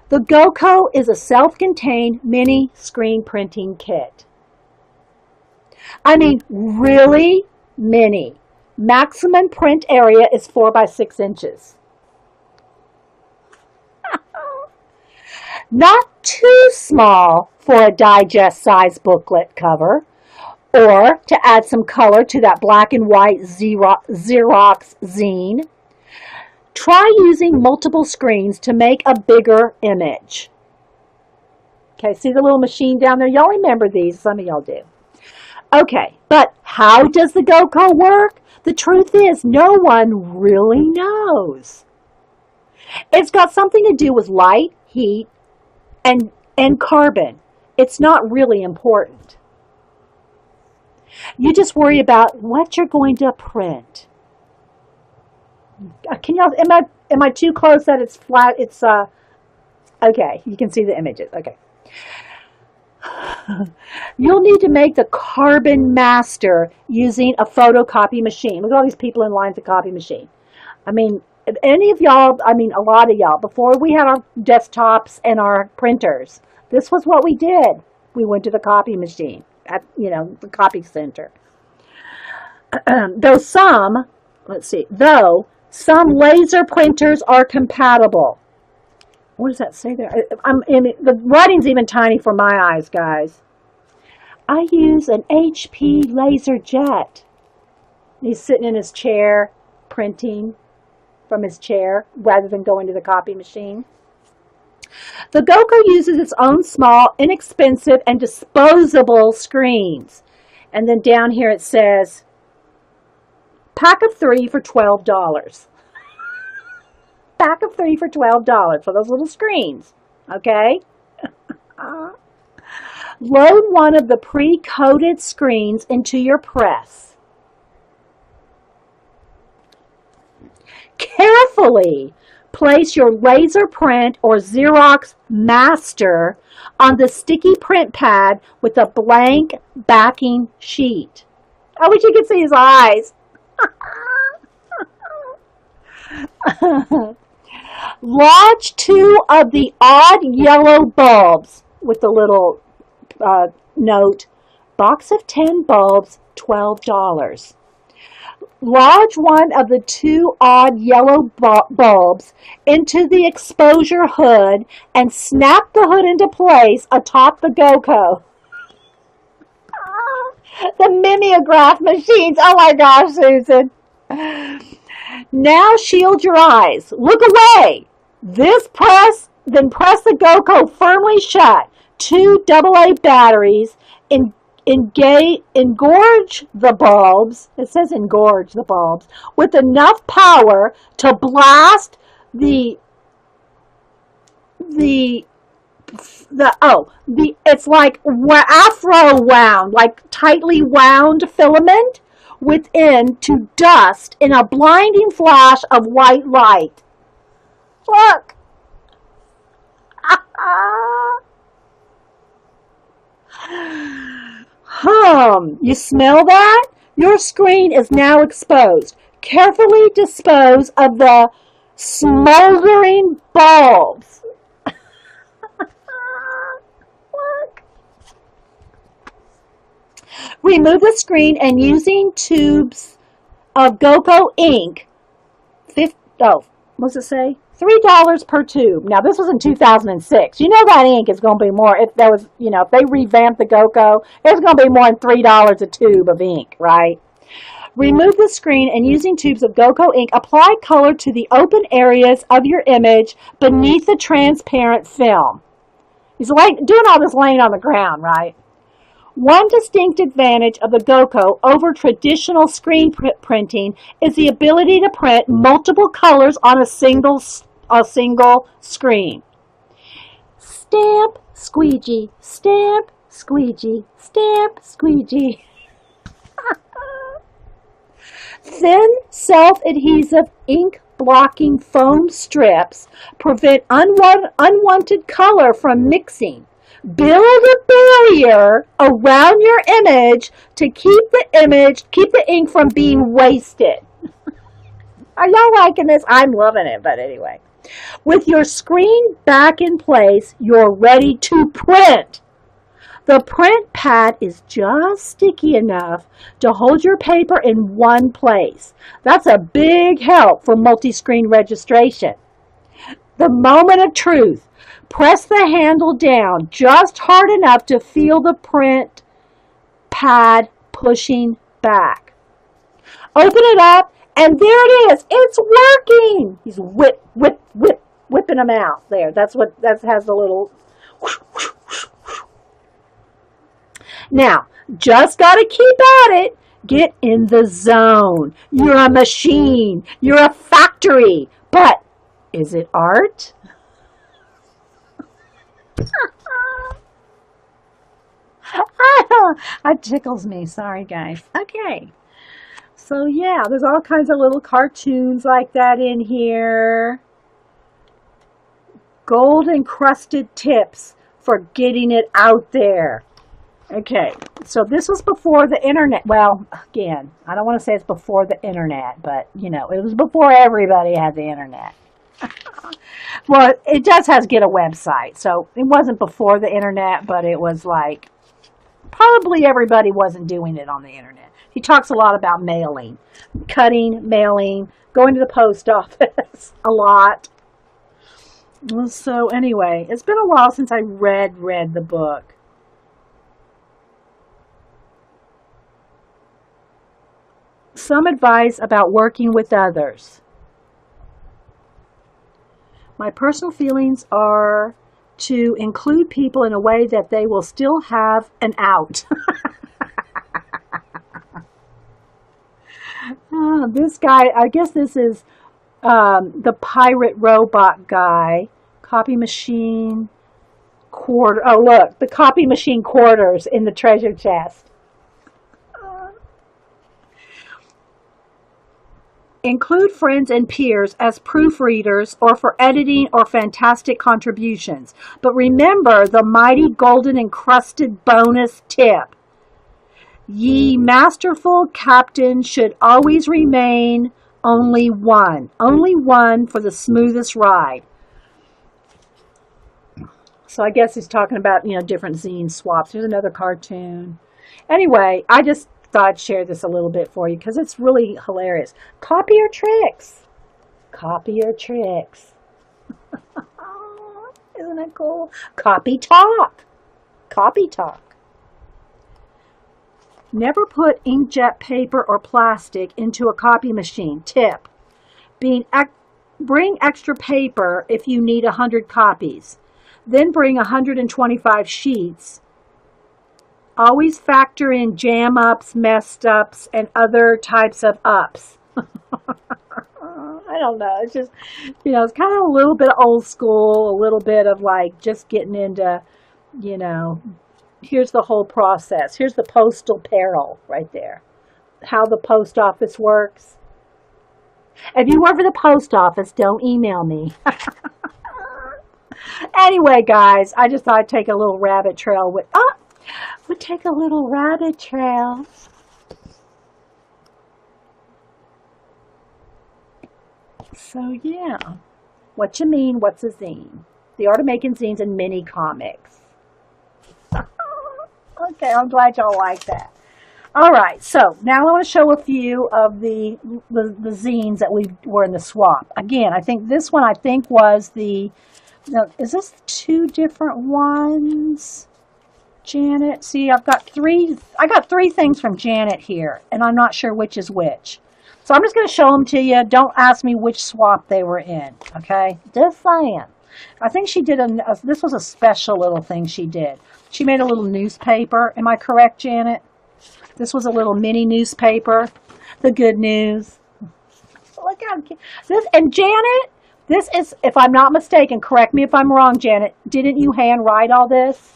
the GoCo is a self-contained mini screen printing kit. I mean, really mini. Maximum print area is 4 by 6 inches. Not too small for a digest size booklet cover, or to add some color to that black and white Xerox zine. Try using multiple screens to make a bigger image. Okay, see the little machine down there? Y'all remember these. Some of y'all do. Okay, but how does the GoCo work? The truth is, no one really knows. It's got something to do with light, heat, and carbon. It's not really important. You just worry about what you're going to print. Can y'all, am I too close that it's flat? It's, okay, you can see the images. Okay. You'll need to make the carbon master using a photocopy machine. Look at all these people in line at the copy machine. I mean, if any of y'all, I mean, a lot of y'all, before we had our desktops and our printers, this was what we did. We went to the copy machine at, the copy center. Though some laser printers are compatible. What does that say there? The writing's even tiny for my eyes, guys. I use an HP LaserJet. He's sitting in his chair, printing from his chair, rather than going to the copy machine. The GoCo uses its own small, inexpensive, and disposable screens. And then down here it says, pack of 3 for $12. Pack of 3 for $12 for those little screens. Okay? Load one of the pre-coated screens into your press. Carefully place your laser print or Xerox master on the sticky print pad with a blank backing sheet. I wish you could see his eyes. Lodge 2 of the odd yellow bulbs with the little note, box of 10 bulbs, $12. Lodge one of the 2 odd yellow bulbs into the exposure hood and snap the hood into place atop the GoCo. The mimeograph machines. Oh my gosh, Susan. Now shield your eyes. Look away. Then press the GoCo firmly shut. 2 AA batteries. Engorge the bulbs. It says engorge the bulbs with enough power to blast it's like afro wound, like tightly wound filament within to dust in a blinding flash of white light. Look. You smell that? Your screen is now exposed. Carefully dispose of the smoldering bulbs. Look. Remove the screen and using tubes of GoCo ink. What's it say? $3 per tube. Now this was in 2006. You know that ink is going to be more if there was, if they revamped the GoCo, it's going to be more than $3 a tube of ink, right? Remove the screen and using tubes of GoCo ink, apply color to the open areas of your image beneath the transparent film. He's doing all this laying on the ground, right? One distinct advantage of the GoCo over traditional screen printing is the ability to print multiple colors on a single screen. Stamp, squeegee, stamp, squeegee, stamp, squeegee. Thin, self-adhesive ink blocking foam strips prevent unwanted color from mixing. Build a barrier around your image to keep the ink from being wasted. Are y'all liking this? I'm loving it, but anyway. With your screen back in place, you're ready to print. The print pad is just sticky enough to hold your paper in one place. That's a big help for multi-screen registration. The moment of truth. Press the handle down just hard enough to feel the print pad pushing back. Open it up, and there it is. It's working. He's whipping them out there. That has the little. Now, just got to keep at it. Get in the zone. You're a machine. You're a factory. But is it art? That tickles me. Sorry, guys. Okay. So, yeah, there's all kinds of little cartoons like that in here. Gold encrusted tips for getting it out there. Okay, so this was before the internet. Well, again, I don't want to say it's before the internet, but, it was before everybody had the internet. Well, it does have to get a website, so it wasn't before the internet, but it was like, probably everybody wasn't doing it on the internet. He talks a lot about mailing, cutting, mailing, going to the post office a lot. So anyway, it's been a while since I read the book. Some advice about working with others. My personal feelings are to include people in a way that they will still have an out. This guy, I guess this is the pirate robot guy. Copy machine quarter. Oh, look, the copy machine quarters in the treasure chest. Include friends and peers as proofreaders or for editing or fantastic contributions. But remember the mighty golden encrusted bonus tip. Ye masterful captain should always remain only one for the smoothest ride. So I guess he's talking about, different zine swaps. Here's another cartoon. Anyway, I just thought I'd share this a little bit for you because it's really hilarious. Copy your tricks. Copy your tricks. Isn't that cool? Copy talk. Copy talk. Never put inkjet paper or plastic into a copy machine. Tip. Bring extra paper if you need 100 copies. Then bring 125 sheets. Always factor in jam ups, messed ups, and other types of ups. I don't know. It's just, it's kind of a little bit old school, a little bit of like just getting into, here's the whole process. Here's the postal peril right there. How the post office works. If you work for the post office, don't email me. Anyway, guys, I just thought I'd take a little rabbit trail with. We'd take a little rabbit trail. So yeah, what you mean? What's a zine? The art of making zines and mini comics. Okay, I'm glad y'all like that. All right, so now I want to show a few of the zines that we were in the swap. Again, I think this one was the. Now, is this two different ones? Janet, see, I got three things from Janet here, and I'm not sure which is which. So I'm just going to show them to you. Don't ask me which swap they were in, okay? Just saying. I think she did this was a special little thing she did. She made a little newspaper. Am I correct, Janet? This was a little mini newspaper. The good news. Look how cute. And Janet, this is, if I'm not mistaken, correct me if I'm wrong, Janet, didn't you handwrite all this?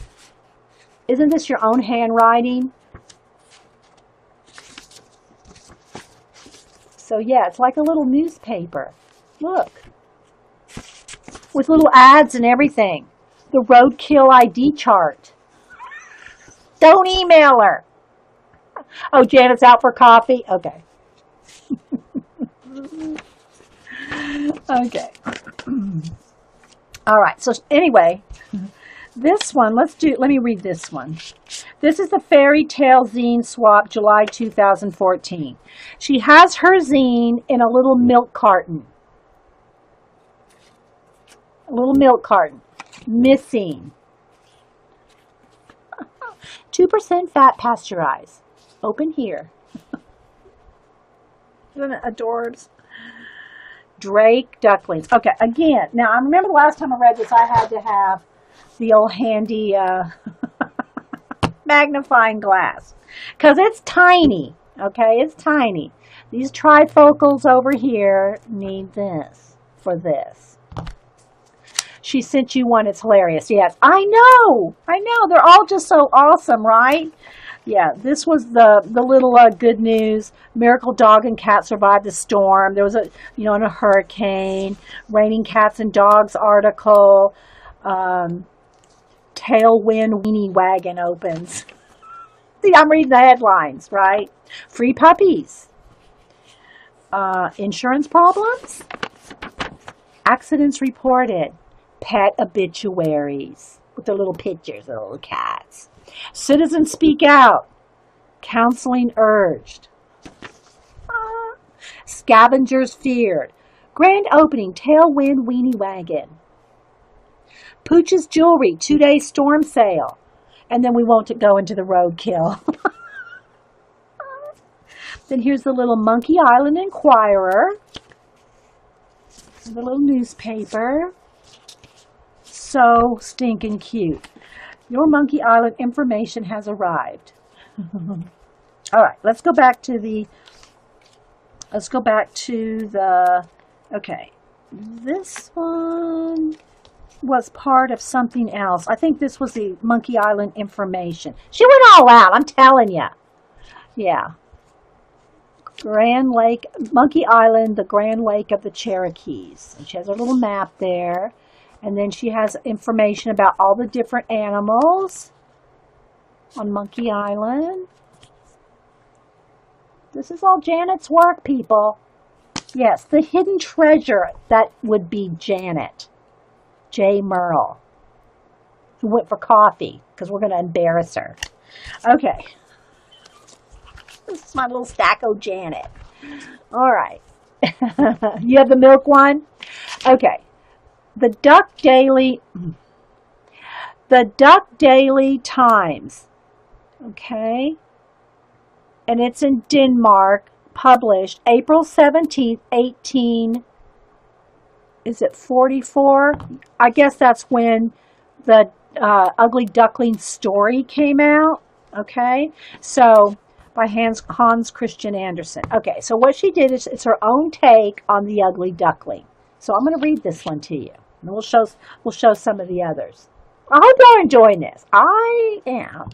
Isn't this your own handwriting? So yeah, it's like a little newspaper. Look. With little ads and everything. The roadkill ID chart. Don't email her. Oh, Janet's out for coffee? Okay. Okay. All right. So anyway, this one, let me read this one. This is the Fairy Tale Zine Swap, July 2014. She has her zine in a little milk carton. A little milk carton. Missing. 2% fat pasteurized. Open here. Isn't it adorbs? Drake ducklings. Okay, again, now I remember the last time I read this, I had to have the old handy magnifying glass. Because it's tiny. Okay, it's tiny. These trifocals over here need this for this. She sent you one. It's hilarious. Yes, I know. They're all just so awesome, right? Yeah, this was the little good news. Miracle dog and cat survived the storm. There was a hurricane. Raining cats and dogs article. Tailwind weenie wagon opens. See, I'm reading the headlines, right? Free puppies. Insurance problems. Accidents reported. Pet obituaries with the little pictures of the little cats. Citizens speak out. Counseling urged. Scavengers feared. Grand opening Tailwind Weenie Wagon. Pooch's Jewelry 2-day storm sale. And then we won't go into the roadkill. Then here's the little Monkey Island Inquirer. The little newspaper. So stinking cute. Your Monkey Island information has arrived. All right, let's go back to the, okay, this one was part of something else. I think this was the Monkey Island information. She went all out, I'm telling you. Yeah. Grand Lake, Monkey Island, the Grand Lake of the Cherokees. And she has a little map there. And then she has information about all the different animals on Monkey Island. This is all Janet's work, people. Yes, the hidden treasure, that would be Janet. J. Merle, who went for coffee, because we're going to embarrass her. Okay. This is my little stack of Janet. All right. You have the milk one? Okay. The Duck Daily Times. Okay. And it's in Denmark, published April 17th, 44? I guess that's when the Ugly Duckling story came out. Okay. So, by Hans Christian Andersen. Okay, so what she did is, it's her own take on the Ugly Duckling. So I'm going to read this one to you. And we'll show some of the others. I hope y'all enjoying this. I am.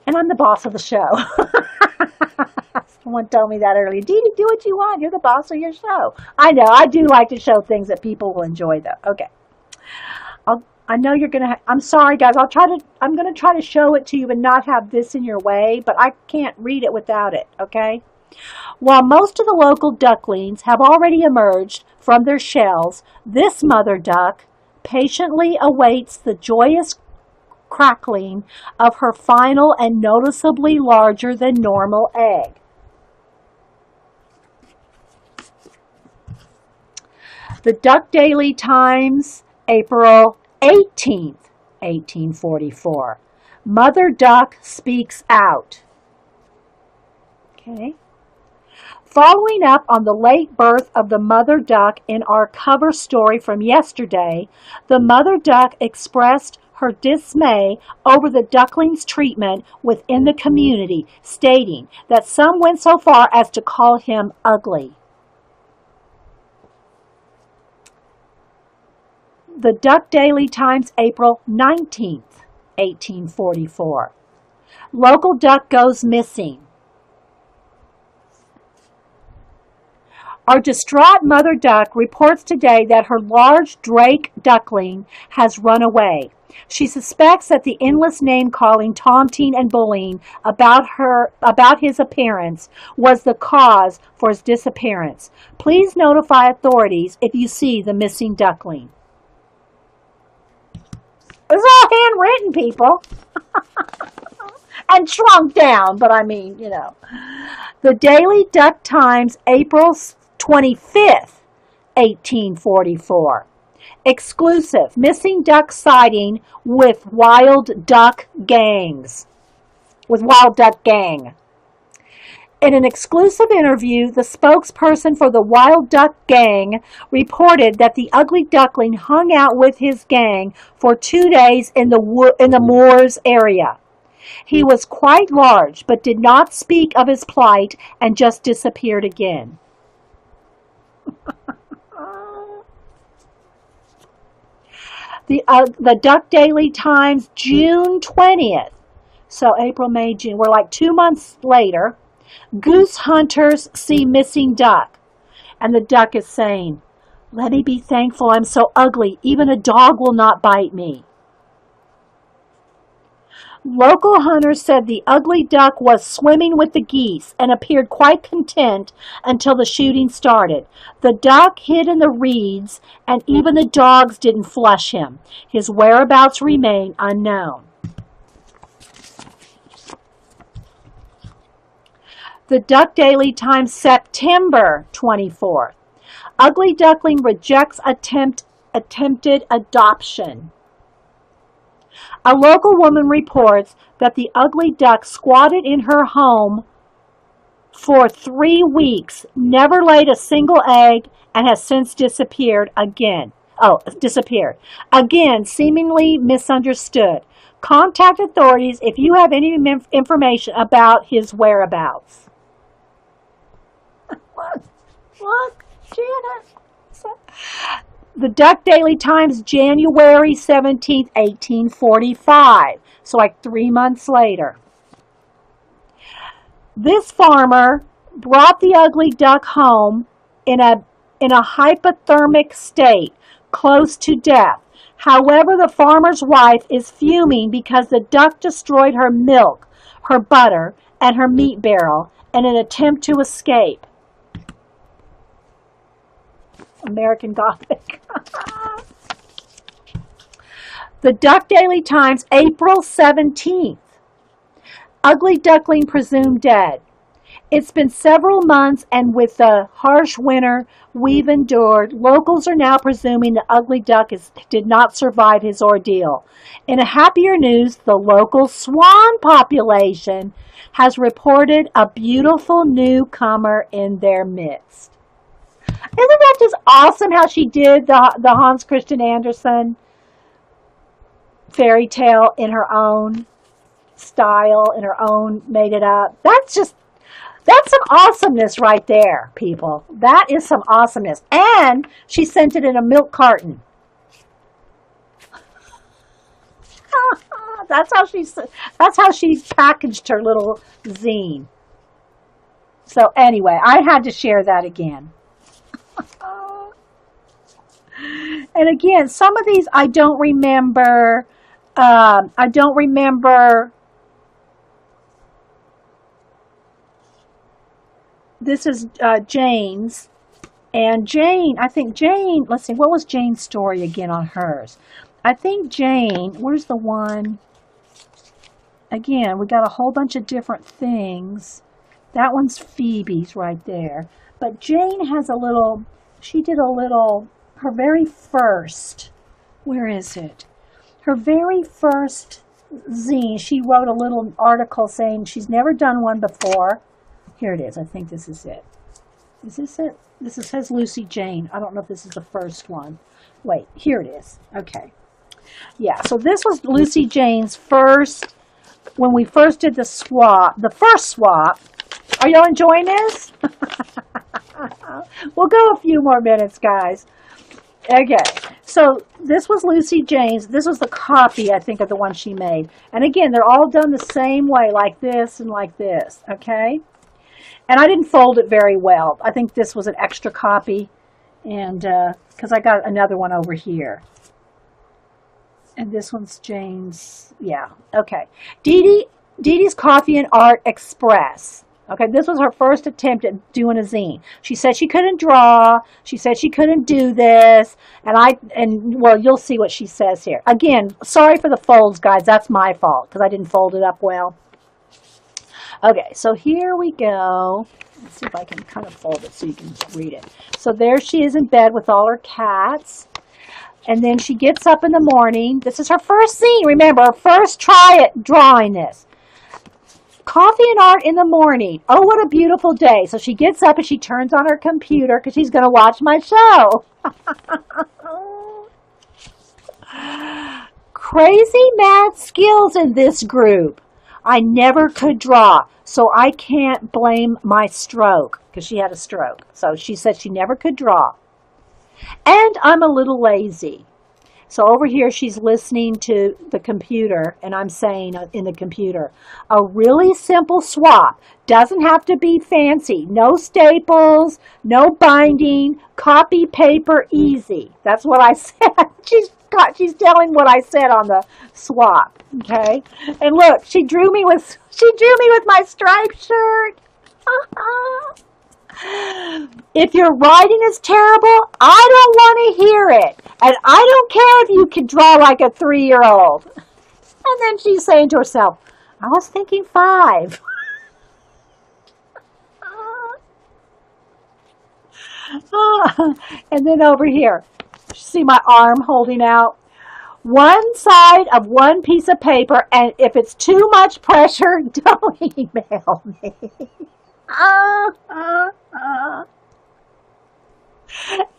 And I'm the boss of the show. Someone told me that earlier. Dee Dee, do what you want. You're the boss of your show. I know. I do like to show things that people will enjoy, though. Okay. I'll I know you're gonna. I'm sorry, guys. I'm gonna try to show it to you and not have this in your way, but I can't read it without it. Okay. While most of the local ducklings have already emerged from their shells, this mother duck patiently awaits the joyous crackling of her final and noticeably larger than normal egg. The Duck Daily Times, April 18th, 1844. Mother Duck speaks out. Okay. Following up on the late birth of the mother duck in our cover story from yesterday, the mother duck expressed her dismay over the duckling's treatment within the community, stating that some went so far as to call him ugly. The Duck Daily Times, April 19th, 1844. Local duck goes missing. Our distraught mother duck reports today that her large drake duckling has run away. She suspects that the endless name-calling, taunting, and bullying about his appearance was the cause for his disappearance. Please notify authorities if you see the missing duckling. It's all handwritten, people. And shrunk down, but I mean, you know. The Daily Duck Times, April 25th, 1844. Exclusive missing duck sighting with wild duck gangs. With wild duck gang. In an exclusive interview, the spokesperson for the Wild Duck Gang reported that the ugly duckling hung out with his gang for 2 days in the Moors area. He was quite large, but did not speak of his plight and just disappeared again. The Duck Daily Times, June 20th. So April, May, June. We're like 2 months later. Goose hunters see missing duck. And the duck is saying, "Let me be thankful I'm so ugly. Even a dog will not bite me." Local hunters said the ugly duck was swimming with the geese and appeared quite content until the shooting started. The duck hid in the reeds, and even the dogs didn't flush him. His whereabouts remain unknown. The Duck Daily Times, September 24th. Ugly duckling rejects attempted adoption. A local woman reports that the ugly duck squatted in her home for 3 weeks, never laid a single egg, and has since disappeared again. Again, seemingly misunderstood. Contact authorities if you have any information about his whereabouts. What? Janet? The Duck Daily Times, January 17th, 1845. So like 3 months later. This farmer brought the ugly duck home in a hypothermic state, close to death. However, the farmer's wife is fuming because the duck destroyed her milk, her butter, and her meat barrel in an attempt to escape. American Gothic. The Duck Daily Times, April 17th. Ugly duckling presumed dead. It's been several months, and with the harsh winter we've endured, locals are now presuming the ugly duck did not survive his ordeal. In a happier news, the local swan population has reported a beautiful newcomer in their midst. Isn't that just awesome how she did the Hans Christian Andersen fairy tale in her own style, in her own made it up? That's some awesomeness right there, people. That is some awesomeness. And she sent it in a milk carton. That's how she packaged her little zine. So anyway, I had to share that again. And again, some of these I don't remember. I don't remember. This is Jane's. And Jane, I think Jane, let's see, what was Jane's story again on hers? I think Jane, where's the one? Again, we got a whole bunch of different things. That one's Phoebe's right there. But Jane has a little, she did a little, her very first, where is it? Her very first zine, she wrote a little article saying she's never done one before. Here it is. I think this is it. Is this it? This says Lucy Jane. I don't know if this is the first one. Wait, here it is. Okay. Yeah, so this was Lucy Jane's first, when we first did the swap, the first swap. Are y'all enjoying this? We'll go a few more minutes, guys. Okay, so this was Lucy Jane's. This was the copy, I think, of the one she made. And again, they're all done the same way, like this and like this, okay? And I didn't fold it very well. I think this was an extra copy, and because I got another one over here. And this one's Jane's, yeah, okay. Dee Dee's Coffee and Art Express. Okay, this was her first attempt at doing a zine. She said she couldn't draw. She said she couldn't do this. And well, you'll see what she says here. Again, sorry for the folds, guys. That's my fault because I didn't fold it up well. Okay, so here we go. Let's see if I can kind of fold it so you can read it. So there she is in bed with all her cats. And then she gets up in the morning. This is her first zine. Remember, her first try at drawing this. Coffee and Art in the morning. Oh, what a beautiful day. So she gets up and she turns on her computer because she's going to watch my show. Crazy mad skills in this group. I never could draw, so I can't blame my stroke because she had a stroke. So she said she never could draw. And I'm a little lazy. So over here, she's listening to the computer, and I'm saying in the computer, a really simple swap. Doesn't have to be fancy. No staples, no binding, copy paper, easy. That's what I said. She's telling what I said on the swap. Okay, and look, she drew me with my striped shirt. If your writing is terrible, I don't want to hear it. And I don't care if you can draw like a 3-year-old. And then she's saying to herself, I was thinking 5. And then over here, see my arm holding out? One side of one piece of paper, and if it's too much pressure, don't email me.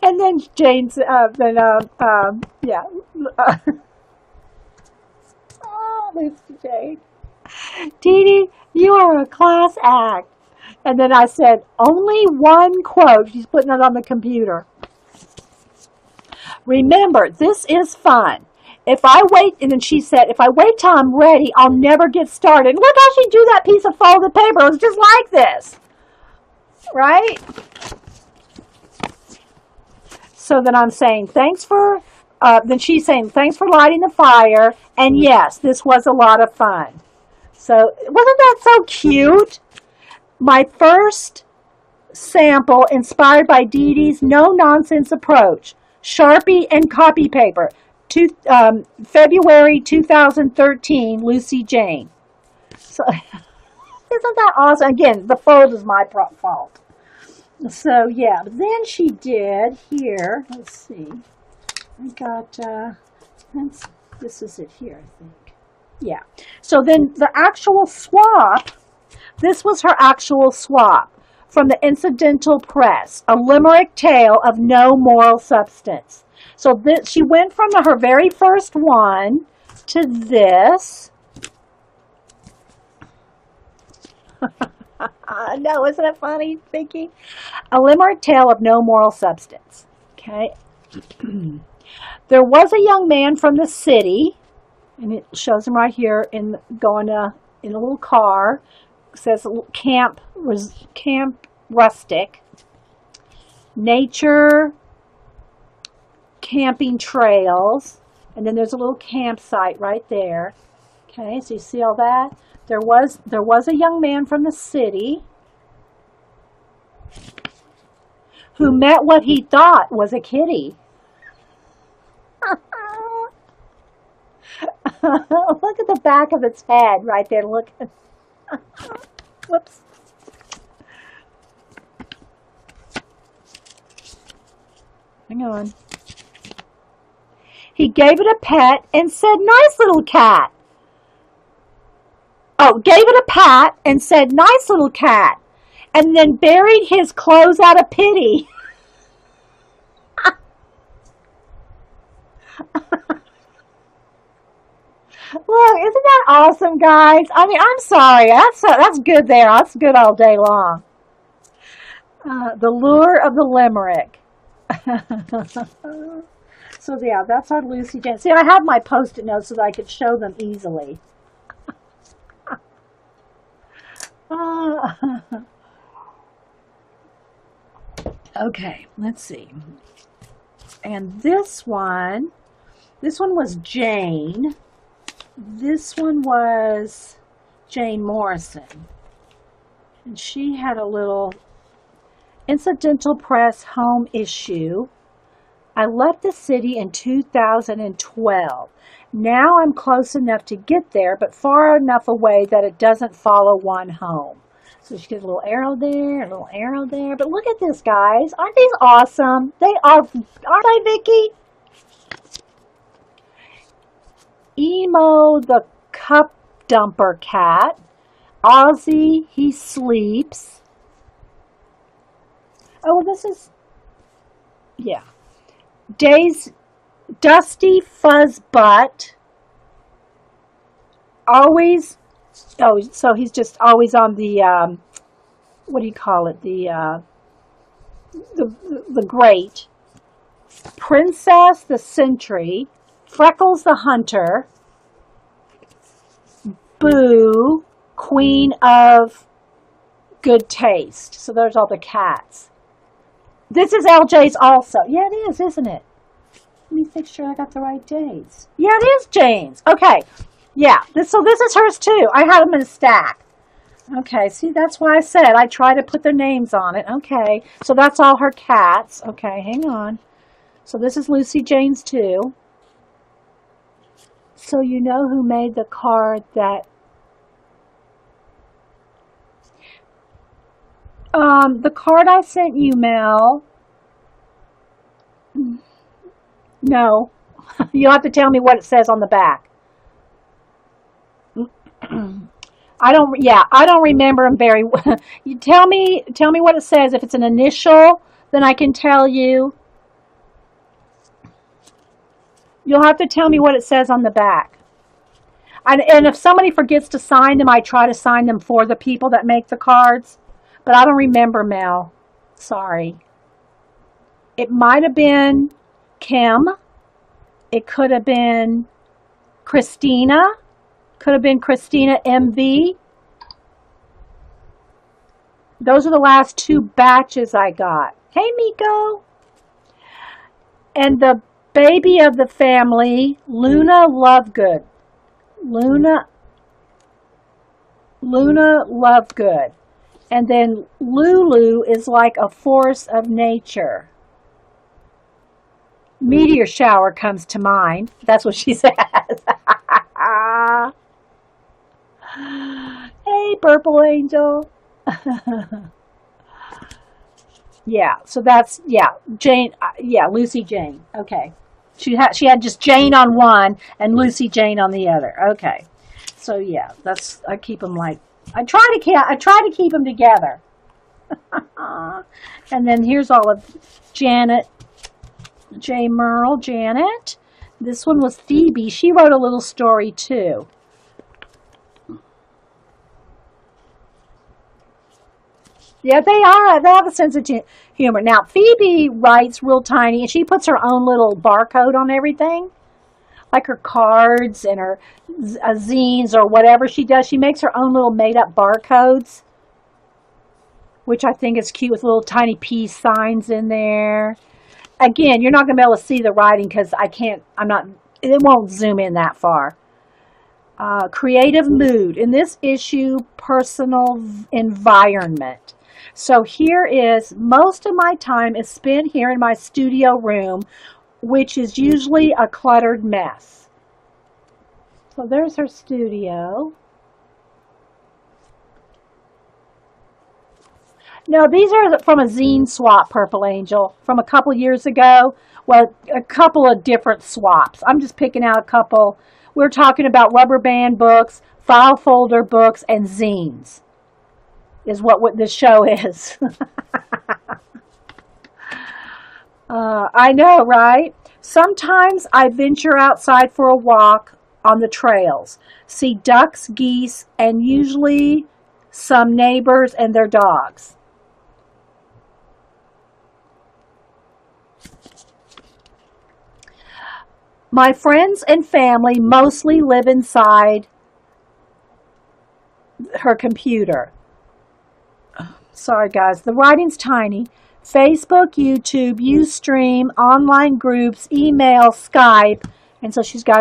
And then Jane's, yeah. Oh, Lucy Jane. Dee Dee, you are a class act. And then I said, only one quote. She's putting it on the computer. Remember, this is fun. If I wait, and then she said, if I wait till I'm ready, I'll never get started. Look how she drew that piece of folded paper. It was just like this. Right? So then I'm saying, then she's saying, thanks for lighting the fire. And yes, this was a lot of fun. So wasn't that so cute? My first sample inspired by Dee Dee's no-nonsense approach. Sharpie and copy paper. February 2013, Lucy Jane. So, isn't that awesome? Again, the fold is my fault. So, yeah. But then she did here. Let's see. I got, this is it here, I think. Yeah. So then the actual swap, this was her actual swap from the Incidental Press, a limerick tale of no moral substance. So she went from her very first one to this. No, isn't it funny thinking? A limerick tale of no moral substance. Okay. There was a young man from the city, and it shows him right here in a little car. It says camp rustic. Nature camping trails. And then there's a little campsite right there. Okay, so you see all that? There was a young man from the city who met what he thought was a kitty. Look at the back of its head right there. Look. Whoops. Hang on. He gave it a pet and said, "Nice little cat." Oh, gave it a pat and said, "Nice little cat." And then buried his clothes out of pity. Look, isn't that awesome, guys? I mean, I'm sorry. That's good there. That's good all day long. The lure of the limerick. So, yeah, that's our Lucy Jane. See, I had my Post-it notes so that I could show them easily. Okay, let's see. And this one was Jane. This one was Jane Morrison. And she had a little incidental press home issue. I left the city in 2012. Now I'm close enough to get there, but far enough away that it doesn't follow one home. So she gets a little arrow there, a little arrow there. But look at this, guys. Aren't these awesome? They are, aren't they, Vicky? Emo the cup dumper cat. Ozzy, he sleeps. Oh, this is, yeah. Dusty fuzz butt. Always, oh, so he's just always on the, what do you call it? The grate. Princess the sentry. Freckles the hunter. Boo, queen of good taste. So there's all the cats. This is LJ's also. Yeah, it is, isn't it? Let me make sure I got the right days. Yeah, it is Jane's. Okay. Yeah, so this is hers too. I had them in a stack. Okay, see, that's why I said I try to put their names on it. Okay, so that's all her cats. Okay, hang on. So this is Lucy Jane's too. So you know who made the card that... the card I sent you, Mel. No. You'll have to tell me what it says on the back. I don't remember them very well. You tell me what it says. If it's an initial, then I can tell you. You'll have to tell me what it says on the back. And if somebody forgets to sign them, I try to sign them for the people that make the cards. But I don't remember, Mel. Sorry. It might have been Kim. It could have been Christina. Could have been Christina MV. Those are the last two batches I got. Hey, Miko. And the baby of the family, Luna Lovegood. Luna Lovegood. And then Lulu is like a force of nature. Meteor shower comes to mind. That's what she says. Hey, Purple Angel. Yeah, so that's, yeah, Jane, yeah, Lucy Jane. Okay. She had just Jane on one and Lucy Jane on the other. Okay. So yeah, that's, I keep them like, I try to keep them together. And then here's all of Janet, J. Merle, Janet. This one was Phoebe. She wrote a little story too. Yeah, they have a sense of humor. Now, Phoebe writes real tiny, and she puts her own little barcode on everything. Like her cards and her zines or whatever she does. She makes her own little made-up barcodes, which I think is cute with little tiny peace signs in there. Again, you're not going to be able to see the writing because it won't zoom in that far. Creative mood. In this issue, personal environment. So here is, most of my time is spent here in my studio room, which is usually a cluttered mess. So there's her studio. No, these are from a zine swap, Purple Angel, from a couple years ago. Well, a couple of different swaps. I'm just picking out a couple. We're talking about rubber band books, file folder books, and zines is what this show is. I know, right? Sometimes I venture outside for a walk on the trails, see ducks, geese, and usually some neighbors and their dogs. My friends and family mostly live inside her computer. Sorry, guys. The writing's tiny. Facebook, YouTube, Ustream, online groups, email, Skype. And so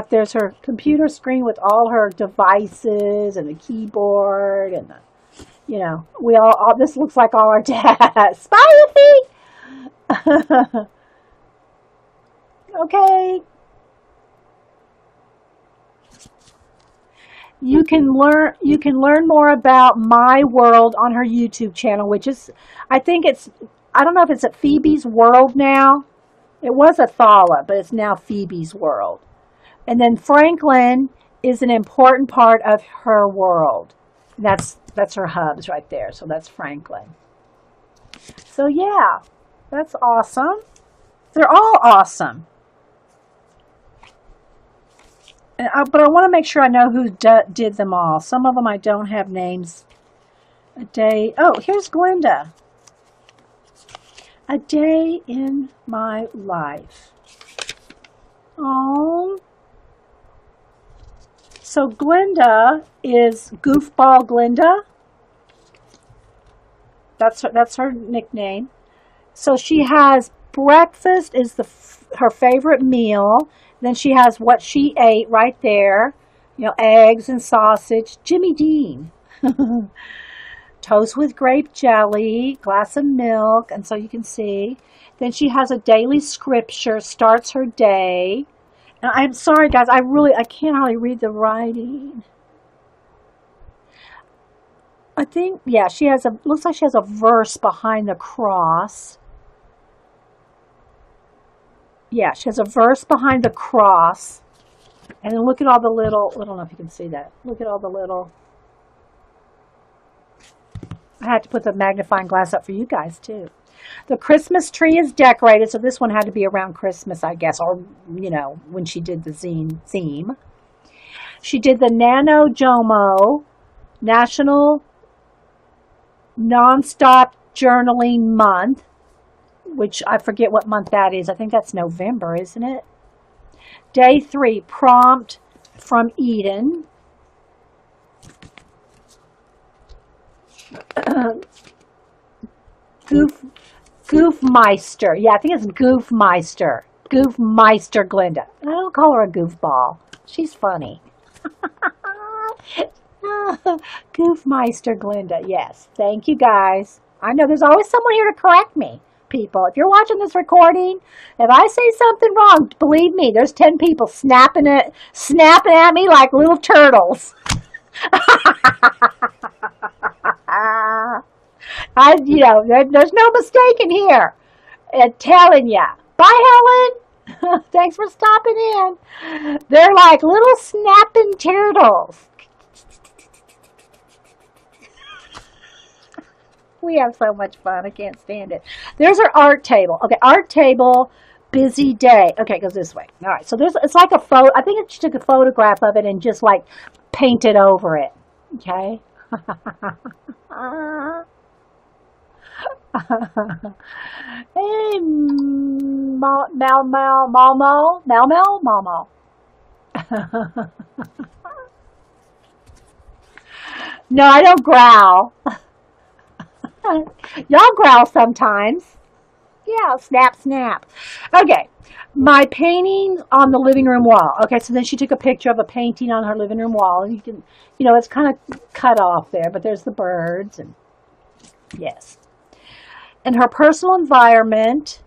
there's her computer screen with all her devices and the keyboard and this looks like all our tasks. Bye, Iffy! Okay. You can learn more about my world on her YouTube channel, which is, I don't know if it's at Phoebe's World now. It was Athala, but it's now Phoebe's World. And then Franklin is an important part of her world. That's her hubs right there. So that's Franklin. So yeah, that's awesome. They're all awesome. But I want to make sure I know who did them all. Some of them I don't have names. Here's Glenda. A day in my life. Oh. So Glenda is Goofball Glenda. That's her nickname. So she has breakfast is her favorite meal. Then she has what she ate right there. Eggs and sausage. Jimmy Dean. Toast with grape jelly. Glass of milk. And so you can see. Then she has a daily scripture. Starts her day. And I'm sorry, guys. I can't hardly read the writing. I think, yeah, looks like she has a verse behind the cross. Yeah, she has a verse behind the cross. And then look at all the little, I don't know if you can see that. Look at all the little. I had to put the magnifying glass up for you guys too. The Christmas tree is decorated, so this one had to be around Christmas, I guess, or, when she did the zine theme. She did the NaNoJomo, National Nonstop Journaling Month, which I forget what month that is. I think that's November, isn't it? Day 3, prompt from Eden. Goofmeister. Yeah, I think it's Goofmeister. Goofmeister Glenda. I don't call her a goofball. She's funny. Goofmeister Glenda. Yes. Thank you, guys. I know there's always someone here to correct me, people. If you're watching this recording, if I say something wrong, believe me, there's 10 people snapping at me like little turtles. There's no mistaking here. I'm telling ya. Bye, Helen. Thanks for stopping in. They're like little snapping turtles. We have so much fun. I can't stand it. There's our art table. Okay, art table, busy day. Okay, it goes this way. All right, so it's like a photo. I think she took a photograph of it and just like painted over it. Okay. Hey, Malmo. No, I don't growl. Y'all growl sometimes. Yeah, snap, snap. Okay, my painting on the living room wall. Okay, so then she took a picture of a painting on her living room wall. And you can, it's kind of cut off there, but there's the birds and yes. And her personal environment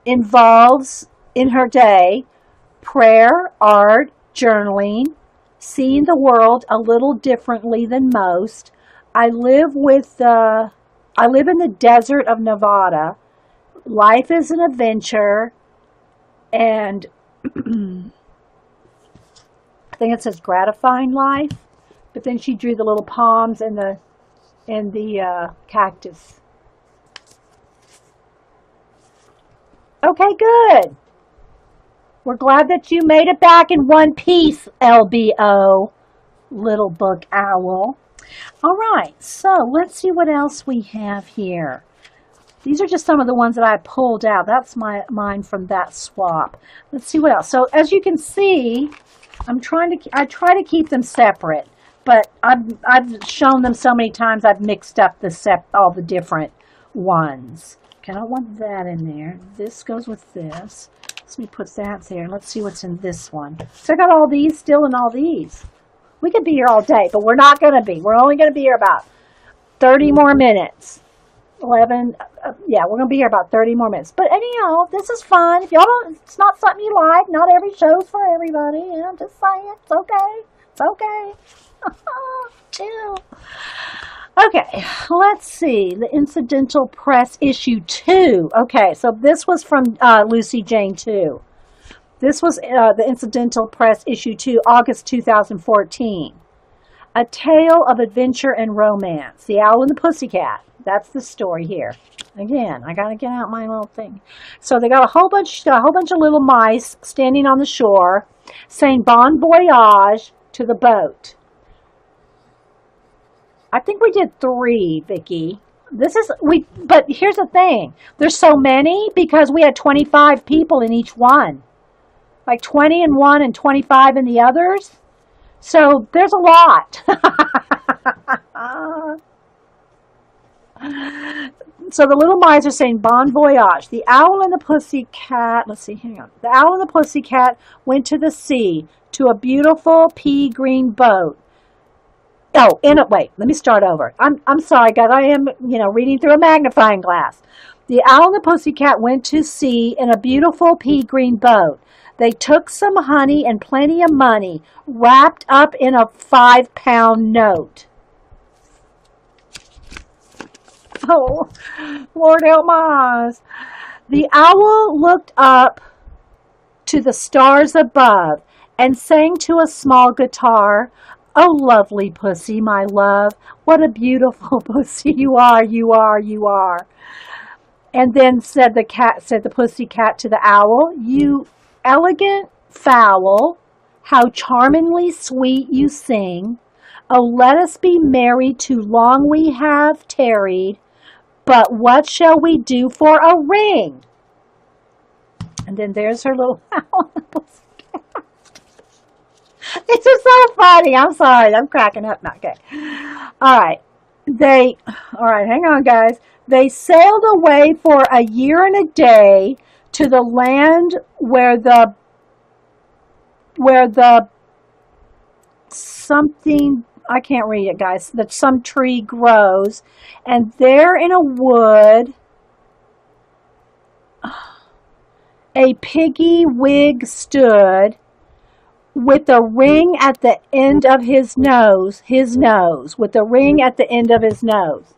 involves in her day prayer, art, journaling, seeing the world a little differently than most. I live in the desert of Nevada. Life is an adventure, and I think it says gratifying life. But then she drew the little palms and the cactus. Okay, good. We're glad that you made it back in one piece, LBO, little book owl. All right, so let's see what else we have here. These are just some of the ones that I pulled out. That's mine from that swap. Let's see what else. So as you can see, I try to keep them separate, but I've shown them so many times I've mixed up all the different ones. Okay, I don't want that in there. This goes with this. Let me put that there. Let's see what's in this one. So I got all these still and all these. We could be here all day, but we're not going to be. We're only going to be here about 30 more minutes. 11, yeah, we're going to be here about 30 more minutes. But anyhow, this is fun. If y'all don't, it's not something you like. Not every show's for everybody. You know, I'm just saying. It's okay. It's okay. Chill. Okay, let's see. The Incidental Press issue 2. Okay, so this was from Lucy Jane 2. This was the Incidental Press issue 2, August 2014. A tale of adventure and romance. The Owl and the Pussycat. That's the story here. Again, I gotta get out my little thing. So they got a whole bunch of little mice standing on the shore, saying "Bon voyage" to the boat. I think we did 3, Vicki. But here's the thing. There's so many because we had 25 people in each one. Like 20 in one and 25 in the others. So there's a lot. So the little mice are saying "Bon voyage." The owl and the pussycat, let's see, hang on. The owl and the pussycat went to the sea to a beautiful pea green boat. Oh, wait, let me start over. I'm sorry, guys. I am, reading through a magnifying glass. The owl and the pussycat went to sea in a beautiful pea green boat. They took some honey and plenty of money wrapped up in a 5-pound note. Oh, Lord help my eyes. The owl looked up to the stars above and sang to a small guitar, "Oh, lovely pussy, my love, what a beautiful pussy you are, you are, you are." And then said the pussycat to the owl, "You elegant fowl, how charmingly sweet you sing. Oh, let us be married, too long we have tarried. But what shall we do for a ring?" And then there's her little owl. It's just so funny. I'm sorry. I'm cracking up. Not okay. All right. Hang on, guys. They sailed away for a year and a day to the land where the something, I can't read it, guys, that some tree grows. And there in a wood, a piggy wig stood, with a ring at the end of his nose, with a ring at the end of his nose.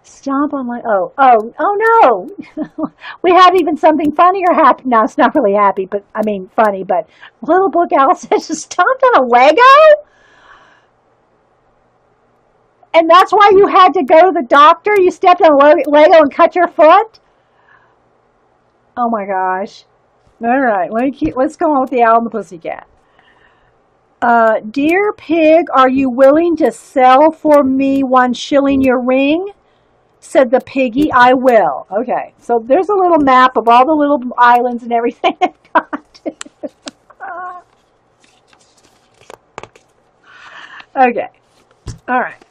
Stomp on my, oh no. We have even something funny or happy. No, it's not really happy, but I mean funny, but Little Book Owl says you stomped on a Lego? And that's why you had to go to the doctor? You stepped on a Lego and cut your foot? Oh my gosh. All right, let's go on with the Owl and the Pussycat. "Dear pig, are you willing to sell for me 1 shilling your ring?" said the piggy. "I will." Okay, so there's a little map of all the little islands and everything they've got. Okay. All right.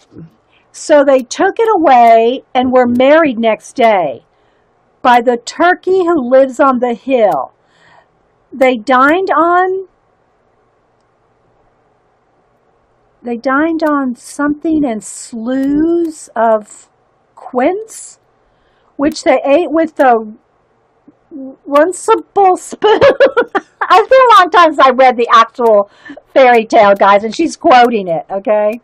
So they took it away and were married next day by the turkey who lives on the hill. They dined on something and slews of quince, which they ate with a runcible spoon. It's been a long time since I read the actual fairy tale, guys, and she's quoting it, okay?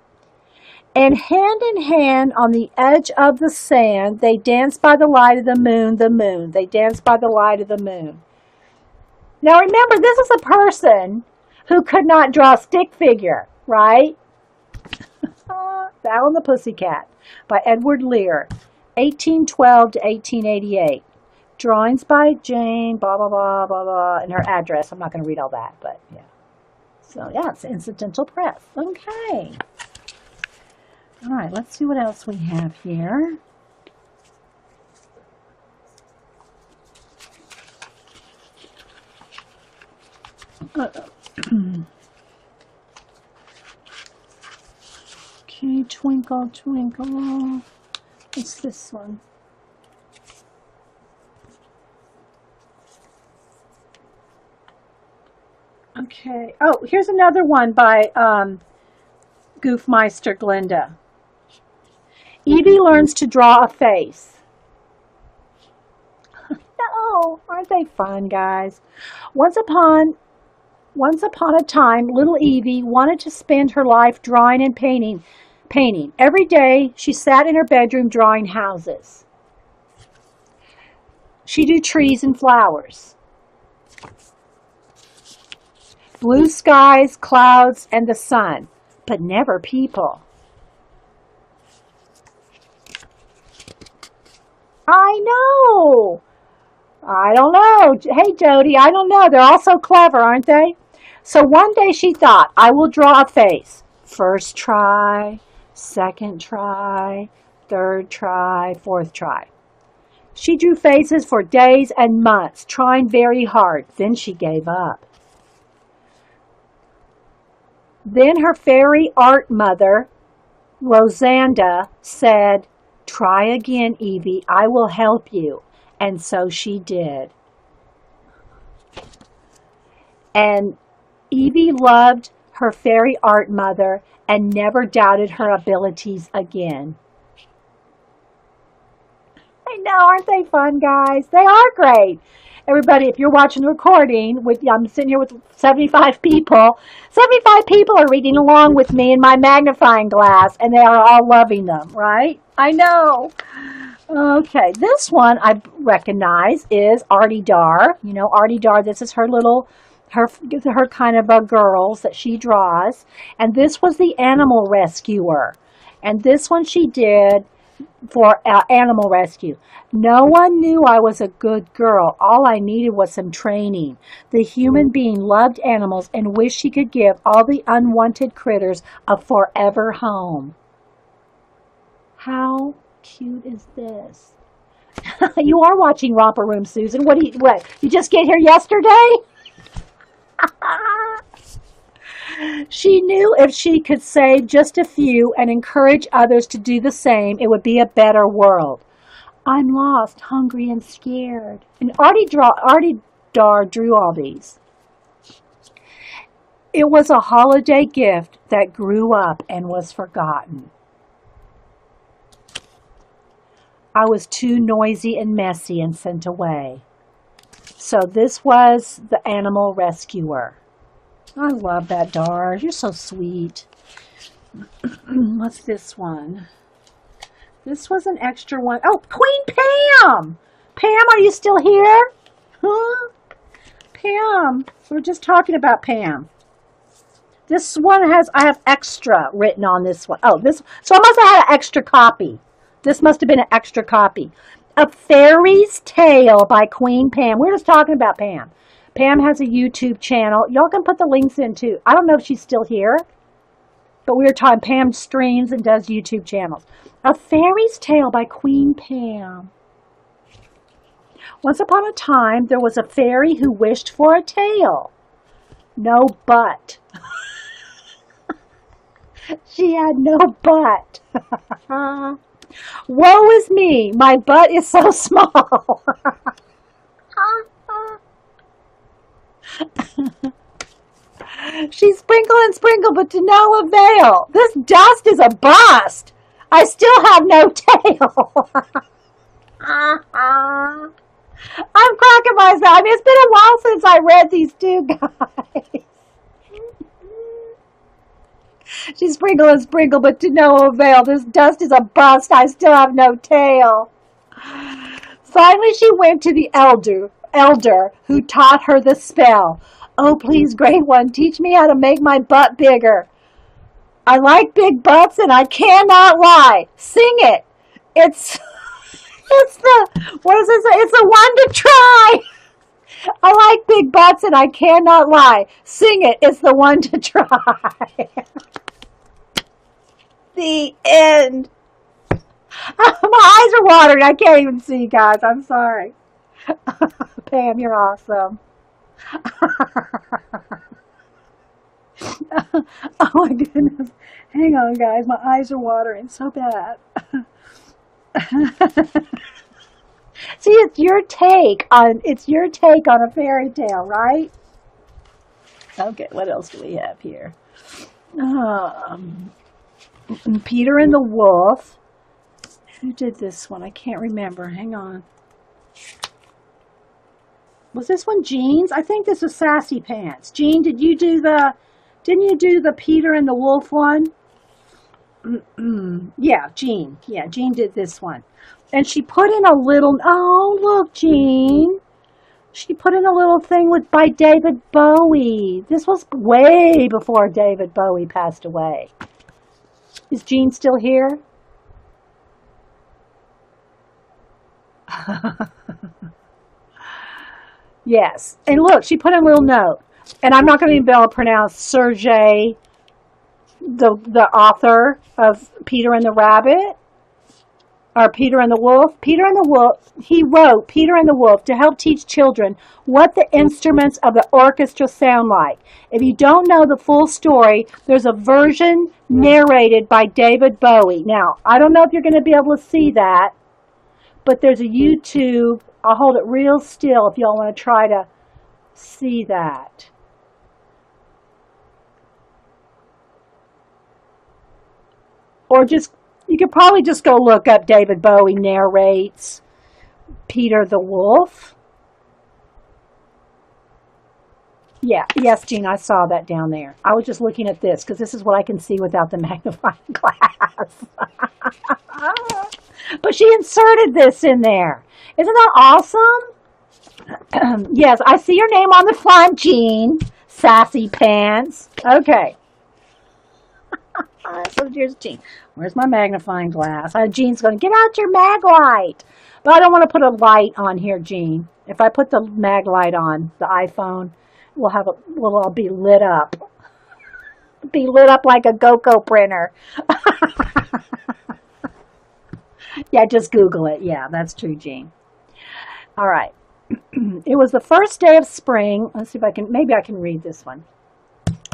And hand in hand on the edge of the sand, they danced by the light of the moon, the moon. They danced by the light of the moon. Now remember, this is a person who could not draw a stick figure, right? Val and the Pussycat by Edward Lear, 1812 to 1888. Drawings by Jane, blah, blah, blah, blah, blah, and her address. I'm not going to read all that, but yeah. So, yeah, it's Incidental Press. Okay. All right, let's see what else we have here. Okay, Twinkle, Twinkle. What's this one? Okay. Oh, here's another one by Goofmeister Glinda. Evie learns to draw a face. No, aren't they fun, guys? Once upon a time, little Evie wanted to spend her life drawing and painting. Every day, she sat in her bedroom drawing houses. She drew trees and flowers, blue skies, clouds, and the sun, but never people. I know. I don't know. Hey, Jody, I don't know. They're all so clever, aren't they? So one day she thought, I will draw a face. First try, second try, third try, fourth try. She drew faces for days and months, trying very hard. Then she gave up. Then her fairy art mother, Rosanda, said, try again, Evie. I will help you. And so she did. And Evie loved her fairy art mother and never doubted her abilities again. I know, aren't they fun, guys? They are great. Everybody, if you're watching the recording, I'm sitting here with 75 people. 75 people are reading along with me in my magnifying glass, and they are all loving them, right? I know. Okay, this one I recognize is Artie Dar. You know, Artie Dar, this is her kind of girls that she draws. And this was the Animal Rescuer. And this one she did for animal rescue. No one knew I was a good girl. All I needed was some training. The human being loved animals and wished she could give all the unwanted critters a forever home. How cute is this? You are watching Romper Room, Susan. What? You just get here yesterday? She knew if she could save just a few and encourage others to do the same, it would be a better world. I'm lost, hungry, and scared. And Artie Dar drew all these. It was a holiday gift that grew up and was forgotten. I was too noisy and messy and sent away. So this was the Animal Rescuer. I love that, Dar. You're so sweet. What's this one? This was an extra one. Oh, Queen Pam! Pam, are you still here? Huh? Pam. We were just talking about Pam. This one I have extra written on this one. Oh, so I must have had an extra copy. This must have been an extra copy. A Fairy's Tale by Queen Pam. We were just talking about Pam. Pam has a YouTube channel. Y'all can put the links in too. I don't know if she's still here, but we were talking. Pam streams and does YouTube channels. A Fairy's Tale by Queen Pam. Once upon a time, there was a fairy who wished for a tail. No but. She had no butt. Woe is me, my butt is so small. She sprinkled and sprinkled, but to no avail. This dust is a bust. I still have no tail. I'm cracking myself. I mean, it's been a while since I read these two guys. She sprinkled and sprinkled, but to no avail. This dust is a bust. I still have no tail. Finally, she went to the elder who taught her the spell. Oh, please, great one, teach me how to make my butt bigger. I like big butts, and I cannot lie. Sing it. It's the, what is this? It's the one to try. I like big butts, and I cannot lie. Sing it. It's the one to try. The end. My eyes are watering. I can't even see, guys. I'm sorry. Pam, you're awesome. Oh my goodness. Hang on, guys. My eyes are watering so bad. See, it's your take on a fairy tale, right? Okay, what else do we have here? Peter and the Wolf. Who did this one? I can't remember. Hang on. Was this one Zines? I think this was Sassy Pants. Jean, didn't you do the Peter and the Wolf one? Yeah, Jean. Yeah, Jean did this one. And she put in a little, oh, look, Jean. She put in a little thing by David Bowie. This was way before David Bowie passed away. Is Jean still here? Yes. And look, she put in a little note. And I'm not going to be able to pronounce Sergei, the author of Peter and the Rabbit, or Peter and the Wolf. Peter and the Wolf, he wrote Peter and the Wolf to help teach children what the instruments of the orchestra sound like. If you don't know the full story, there's a version narrated by David Bowie. Now, I don't know if you're going to be able to see that, but there's a YouTube. I'll hold it real still if y'all want to try to see that. Or just, you could probably just go look up David Bowie narrates Peter the Wolf. Yeah, yes, Jean, I saw that down there. I was just looking at this because this is what I can see without the magnifying glass. But she inserted this in there. Isn't that awesome? Yes, I see your name on the front, Jean. Sassy Pants. Okay. So here's Jean. Where's my magnifying glass? Jean's going to get out your mag light. But I don't want to put a light on here, Jean. If I put the mag light on the iPhone, we'll all be lit up. Be lit up like a GoCo printer. Yeah, just Google it. Yeah, that's true, Jean. All right. It was the first day of spring. Let's see if maybe I can read this one.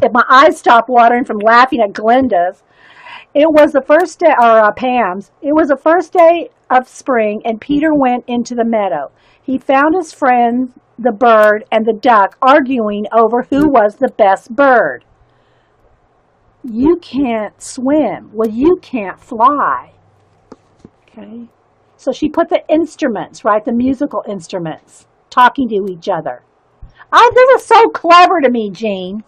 If my eyes stop watering from laughing at Glenda's, it was the first day, or Pam's, it was the first day of spring, and Peter went into the meadow. He found his friend, the bird, and the duck arguing over who was the best bird. You can't swim. Well, you can't fly. Okay. So she put the instruments, right, the musical instruments, talking to each other. This is so clever to me, Jean.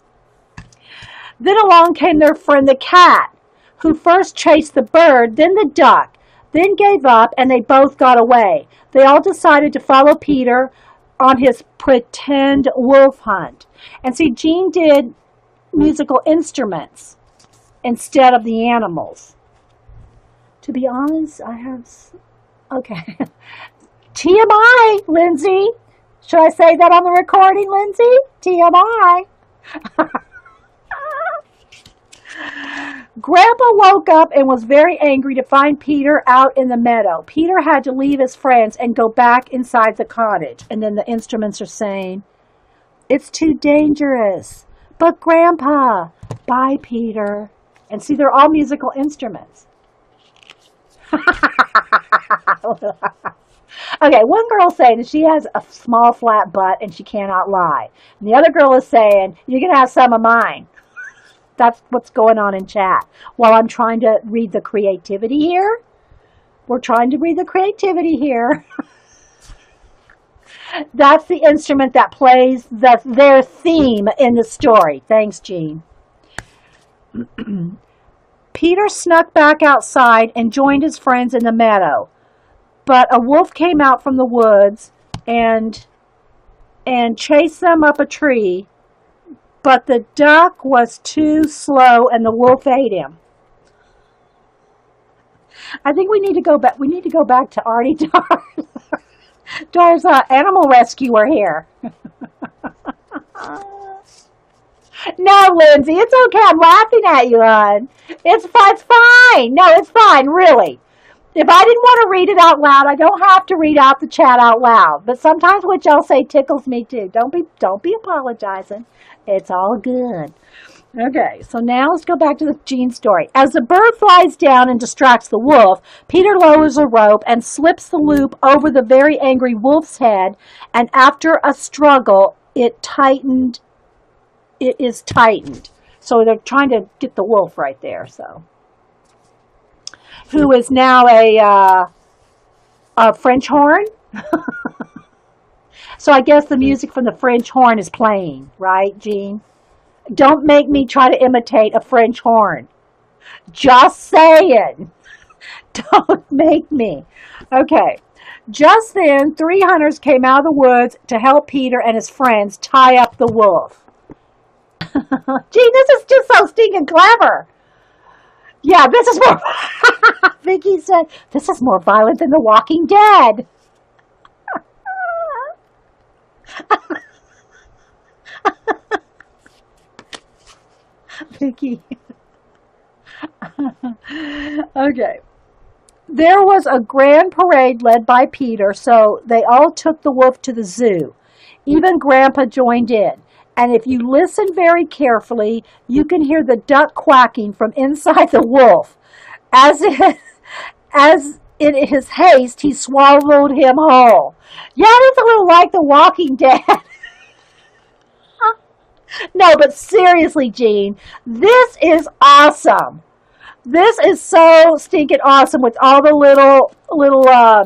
Then along came their friend the cat, who first chased the bird, then the duck, then gave up, and they both got away. They all decided to follow Peter on his pretend wolf hunt. And see, Jean did musical instruments instead of the animals. To be honest, okay. TMI, Lindsay. Should I say that on the recording, Lindsay? TMI. Grandpa woke up and was very angry to find Peter out in the meadow. Peter had to leave his friends and go back inside the cottage. And then the instruments are saying, "It's too dangerous." But Grandpa, bye, Peter. And see, they're all musical instruments. Okay, one girl saying that she has a small flat butt and she cannot lie. And the other girl is saying, you can have some of mine. That's what's going on in chat. While I'm trying to read the creativity here. We're trying to read the creativity here. That's the instrument that plays their theme in the story. Thanks, Jean. Peter snuck back outside and joined his friends in the meadow. But a wolf came out from the woods and chased them up a tree. But the duck was too slow and the wolf ate him. I think we need to go back. We need to go back to Artie Dar's animal rescuer here. No, Lindsay, it's okay. I'm laughing at you, hon. It's fine. No, it's fine, really. If I didn't want to read it out loud, I don't have to read out the chat out loud. But sometimes what y'all say tickles me too. Don't be apologizing. It's all good. Okay, so now let's go back to the Jean story. As the bird flies down and distracts the wolf, Peter lowers a rope and slips the loop over the very angry wolf's head, and after a struggle, it is tightened. So they're trying to get the wolf right there, so. Who is now a French horn? So I guess the music from the French horn is playing, right, Jean? Don't make me try to imitate a French horn. Just saying. Don't make me. Okay. Just then, 3 hunters came out of the woods to help Peter and his friends tie up the wolf. Gee, this is just so stinking clever. Yeah, this is more... Vicky said, this is more violent than The Walking Dead. Vicky. Okay. There was a grand parade led by Peter, so they all took the wolf to the zoo. Even Grandpa joined in. And if you listen very carefully, you can hear the duck quacking from inside the wolf. As in his haste, he swallowed him whole. Yeah, it's a little like The Walking Dead. No, but seriously, Jean, this is awesome. This is so stinking awesome with all the little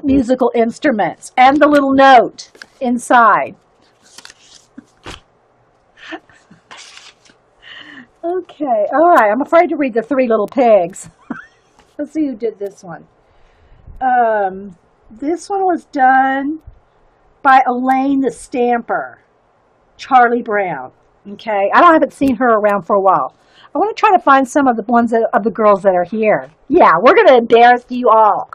musical instruments and the little note inside. Okay, all right. I'm afraid to read the 3 Little Pigs. Let's see who did this one. This one was done by Elaine the Stamper, Charlie Brown. Okay, I haven't seen her around for a while. I want to try to find some of the ones of the girls that are here. Yeah, we're going to embarrass you all.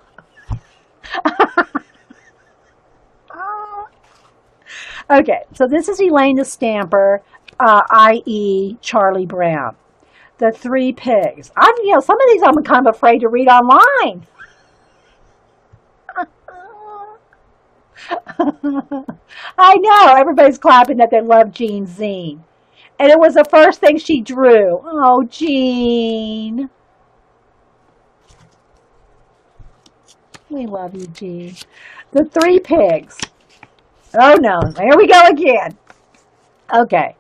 Okay, so this is Elaine the Stamper, i.e. Charlie Brown. The 3 Pigs. Some of these I'm kind of afraid to read online. I know, everybody's clapping that they love Jean's zine. And it was the first thing she drew. Oh, Jean. We love you, Jean. The 3 Pigs. Oh, no. Here we go again. Okay.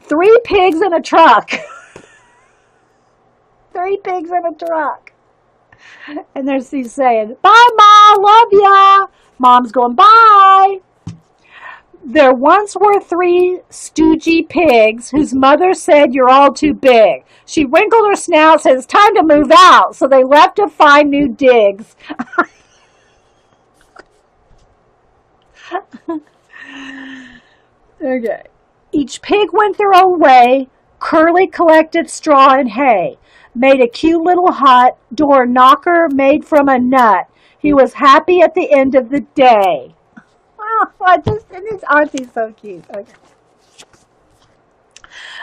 3 pigs in a truck. 3 pigs in a truck. And there's he's saying, bye, Ma, love ya. Mom's going, bye. There once were 3 stoogey pigs whose mother said, you're all too big. She wrinkled her snout, said, it's time to move out. So they left to find new digs. Okay. Each pig went their own way. Curly collected straw and hay. Made a cute little hut. Door knocker made from a nut. He was happy at the end of the day. Oh, aren't these so cute? Okay.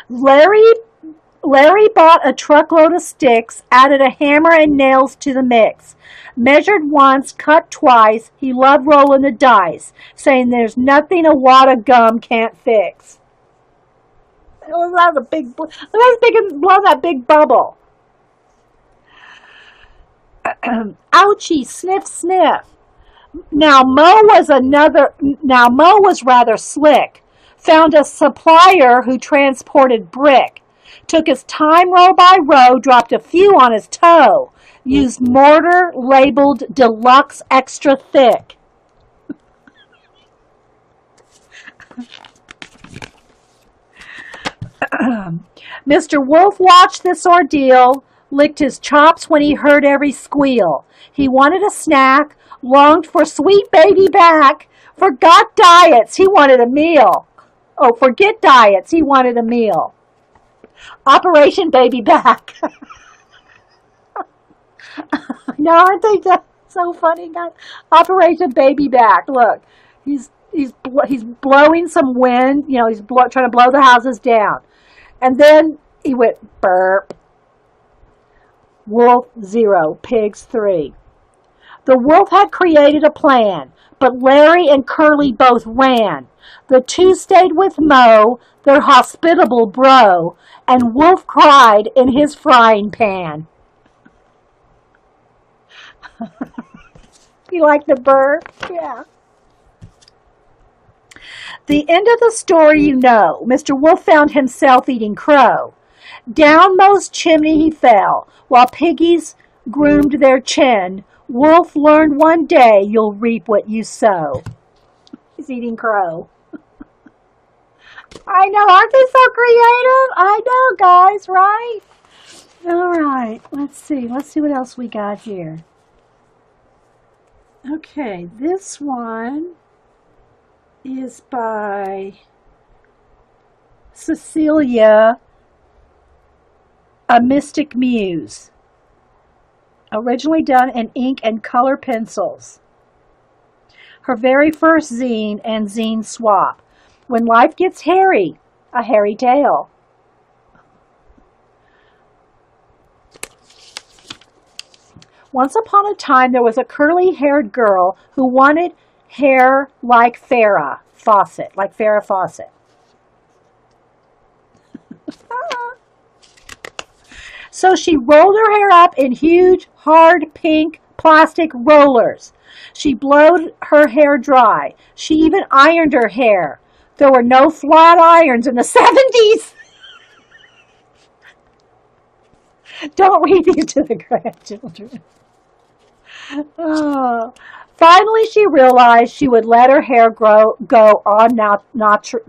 Larry bought a truckload of sticks, added a hammer and nails to the mix. Measured once, cut twice. He loved rolling the dice, saying there's nothing a wad of gum can't fix. That was a big, look how big and blow that big bubble. Ouchie, sniff, sniff. Now Mo was rather slick. Found a supplier who transported brick. Took his time row by row, dropped a few on his toe. Used mortar labeled deluxe extra thick. Mr. Wolf watched this ordeal, licked his chops when he heard every squeal. He wanted a snack, longed for sweet baby back, forgot diets, he wanted a meal. Oh, forget diets, he wanted a meal. Operation Baby Back. No, I think that's so funny, guys. Operation Baby Back. Look, he's blowing some wind. You know, he's trying to blow the houses down. And then he went burp. Wolf 0, pigs 3. The wolf had created a plan, but Larry and Curly both ran. The two stayed with Mo, their hospitable bro, and Wolf cried in his frying pan. You like the burp? Yeah. The end of the story you know. Mr. Wolf found himself eating crow. Down Mo's chimney he fell, while piggies groomed their chin. Wolf learned one day you'll reap what you sow. He's eating crow. I know, aren't they so creative? I know, guys, right? All right, let's see what else we got here. Okay, this one is by Cecilia, A Mystic Muse. Originally done in ink and color pencils. Her very first zine and zine swap. When life gets hairy, a hairy tale. Once upon a time, there was a curly-haired girl who wanted hair like Farrah Fawcett, So she rolled her hair up in huge, hard, pink plastic rollers. She blowed her hair dry. She even ironed her hair. There were no flat irons in the 70s. Don't read these to the grandchildren. Oh. Finally, she realized she would let her hair go natural.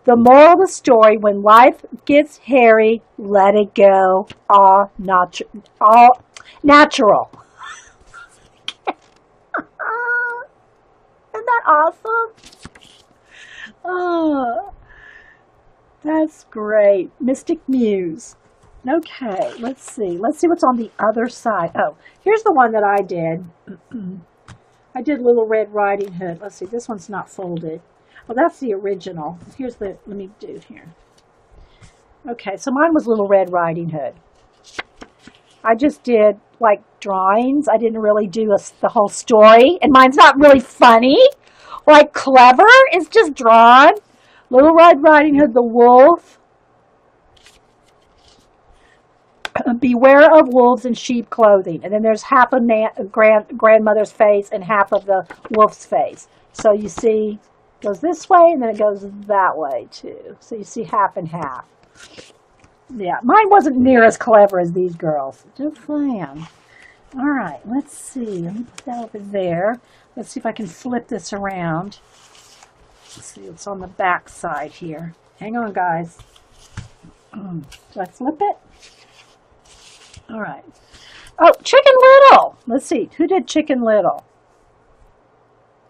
The moral of the story, when life gets hairy, let it go all natural. Isn't that awesome? Oh, that's great. Mystic Muse. Okay, let's see. Let's see what's on the other side. Oh, here's the one that I did. I did Little Red Riding Hood. Let's see. This one's not folded. Well, that's the original. Here's the, let me do here. Okay, so mine was Little Red Riding Hood. I just did like drawings. I didn't really do the whole story. And mine's not really funny, like clever. It's just drawn. Little Red Riding Hood, the wolf. Beware of wolves in sheep clothing. And then there's half of grandmother's face and half of the wolf's face. So you see, it goes this way and then it goes that way too. So you see half and half. Yeah, mine wasn't near as clever as these girls. Just saying. All right, let's see. Let me put that over there. Let's see if I can flip this around. Let's see what's on the back side here. Hang on, guys. Do I flip it? All right. Oh, Chicken Little. Let's see. Who did Chicken Little?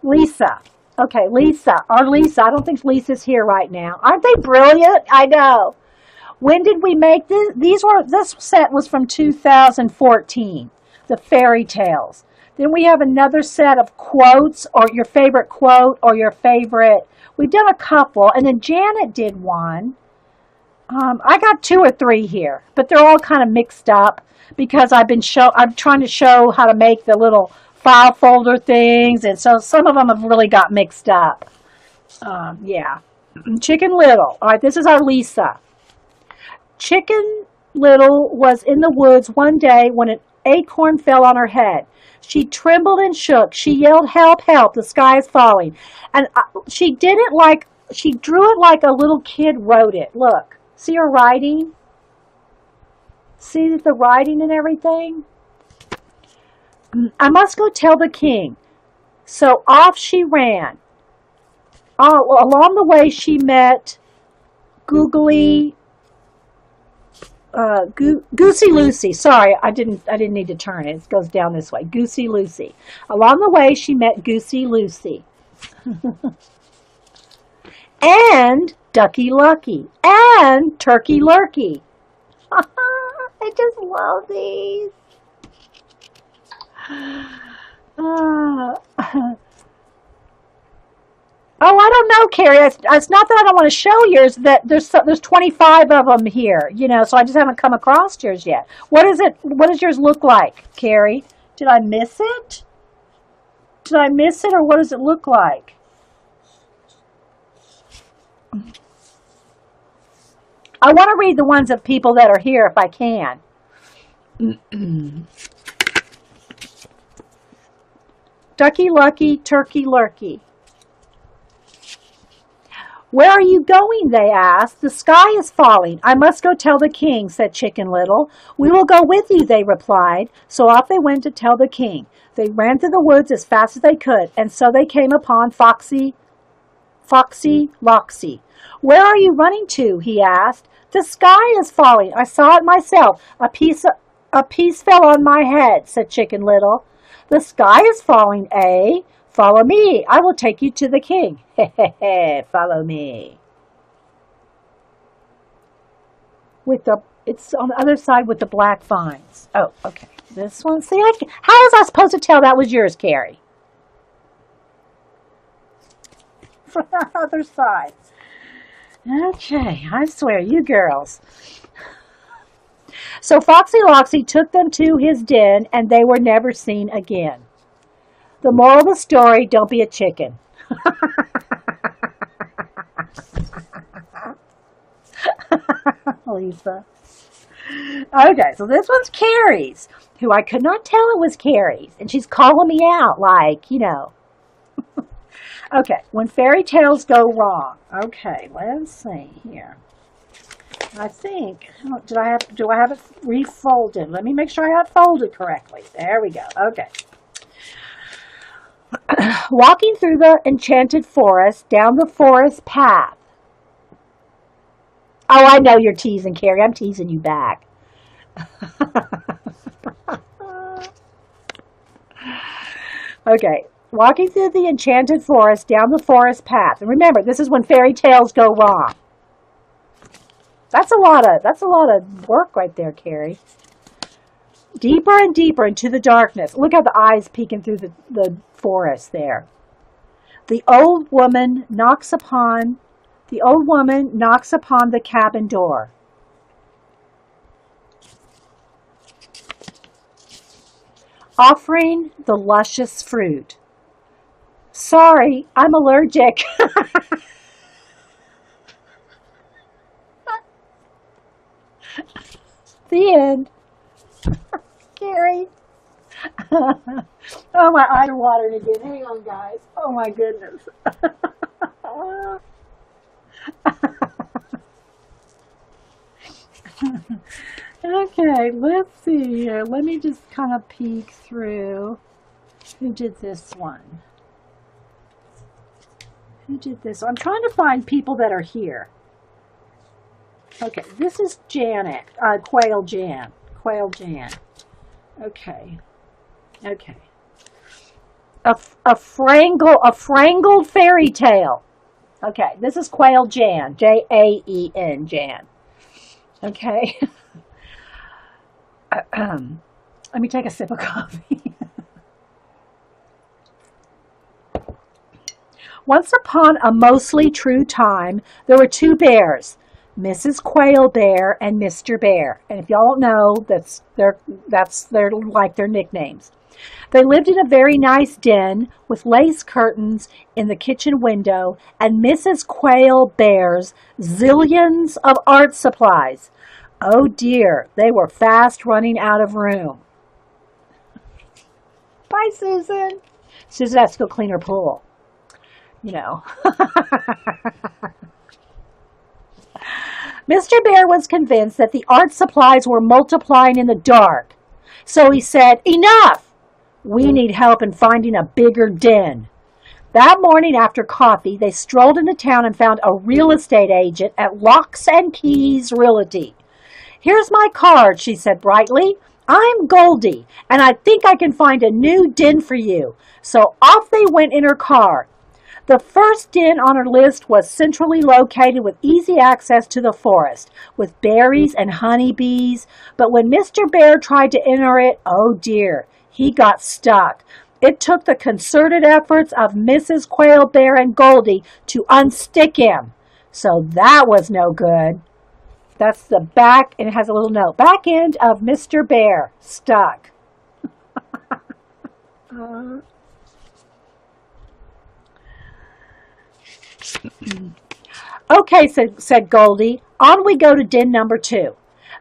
Lisa. Okay, Lisa. Our Lisa. I don't think Lisa's here right now. Aren't they brilliant? I know. When did we make this? This set was from 2014. The fairy tales. Then we have another set of quotes, or your favorite quote, or your favorite. We've done a couple, and then Janet did one. I got 2 or 3 here, but they're all kind of mixed up because I'm trying to show how to make the little file folder things, and so some of them have really got mixed up. Yeah. Chicken Little. All right, this is our Lisa. Chicken Little was in the woods one day when an acorn fell on her head. She trembled and shook. She yelled, "Help, help, the sky is falling." And she did it like, she drew it like a little kid wrote it. Look, see her writing? See the writing and everything? I must go tell the king. So off she ran. Oh, well, along the way she met Googly, Goosey Lucy. Sorry, I didn't need to turn it. It goes down this way. Goosey Lucy. Along the way she met Goosey Lucy. And Ducky Lucky. And Turkey Lurkey. I just love these. Oh, I don't know, Carrie. It's not that I don't want to show yours. That there's 25 of them here, so I just haven't come across yours yet. What is it? What does yours look like, Carrie? Did I miss it? Did I miss it, or what does it look like? I want to read the ones of people that are here if I can. Ducky Lucky, Turkey Lurkey. "Where are you going?" they asked. "The sky is falling. I must go tell the king," said Chicken Little. "We will go with you," they replied. So off they went to tell the king. They ran through the woods as fast as they could, and so they came upon Foxy Loxy. "Where are you running to?" he asked. "The sky is falling. I saw it myself. A piece fell on my head," said Chicken Little. "The sky is falling, eh? Follow me. I will take you to the king." Follow me. It's on the other side with the black vines. Oh, okay. This one. See, how was I supposed to tell that was yours, Carrie? From the other side. Okay, I swear, you girls. So Foxy Loxy took them to his den, and they were never seen again. The moral of the story, don't be a chicken. Lisa. Okay, so this one's Carrie's, who I could not tell it was Carrie's. And she's calling me out like, Okay, when fairy tales go wrong. Okay, let's see here. I think, do I have it refolded? Let me make sure I have it folded correctly. There we go. Okay. Walking through the enchanted forest, down the forest path. Oh, I know you're teasing, Carrie. I'm teasing you back. Okay. Walking through the enchanted forest, down the forest path. And remember, this is when fairy tales go wrong. That's a lot of work right there, Carrie. Deeper and deeper into the darkness. Look at the eyes peeking through the forest there. The old woman knocks upon the cabin door. Offering the luscious fruit. "Sorry, I'm allergic." The end. Carrie. Oh, my eyes are watering again. Hang on, guys. Oh, my goodness. Okay, let's see here. Let me just kind of peek through. Who did this one? I'm trying to find people that are here. Okay, this is Janet. Quail Jan. Okay. A frangled fairy tale. Okay, this is Quail Jan. Jaen, Jan. Okay. Let me take a sip of coffee. Once upon a mostly true time, there were two bears. Mrs. Quail Bear and Mr. Bear. And if y'all don't know, that's their like their nicknames. They lived in a very nice den with lace curtains in the kitchen window and Mrs. Quail Bear's zillions of art supplies. Oh dear, they were fast running out of room. Bye, Susan. Susan has to go clean her pool. You know. Mr. Bear was convinced that the art supplies were multiplying in the dark. So he said, "Enough! We need help in finding a bigger den." That morning after coffee, they strolled into town and found a real estate agent at Locks and Keys Realty. "Here's my card," she said brightly. "I'm Goldie, and I think I can find a new den for you." So off they went in her car. The first den on her list was centrally located with easy access to the forest, with berries and honeybees. But when Mr. Bear tried to enter it, oh dear, he got stuck. It took the concerted efforts of Mrs. Quail Bear and Goldie to unstick him. So that was no good. That's the back, and it has a little note. Back end of Mr. Bear, stuck. "Okay," said Goldie. "On we go to den number 2.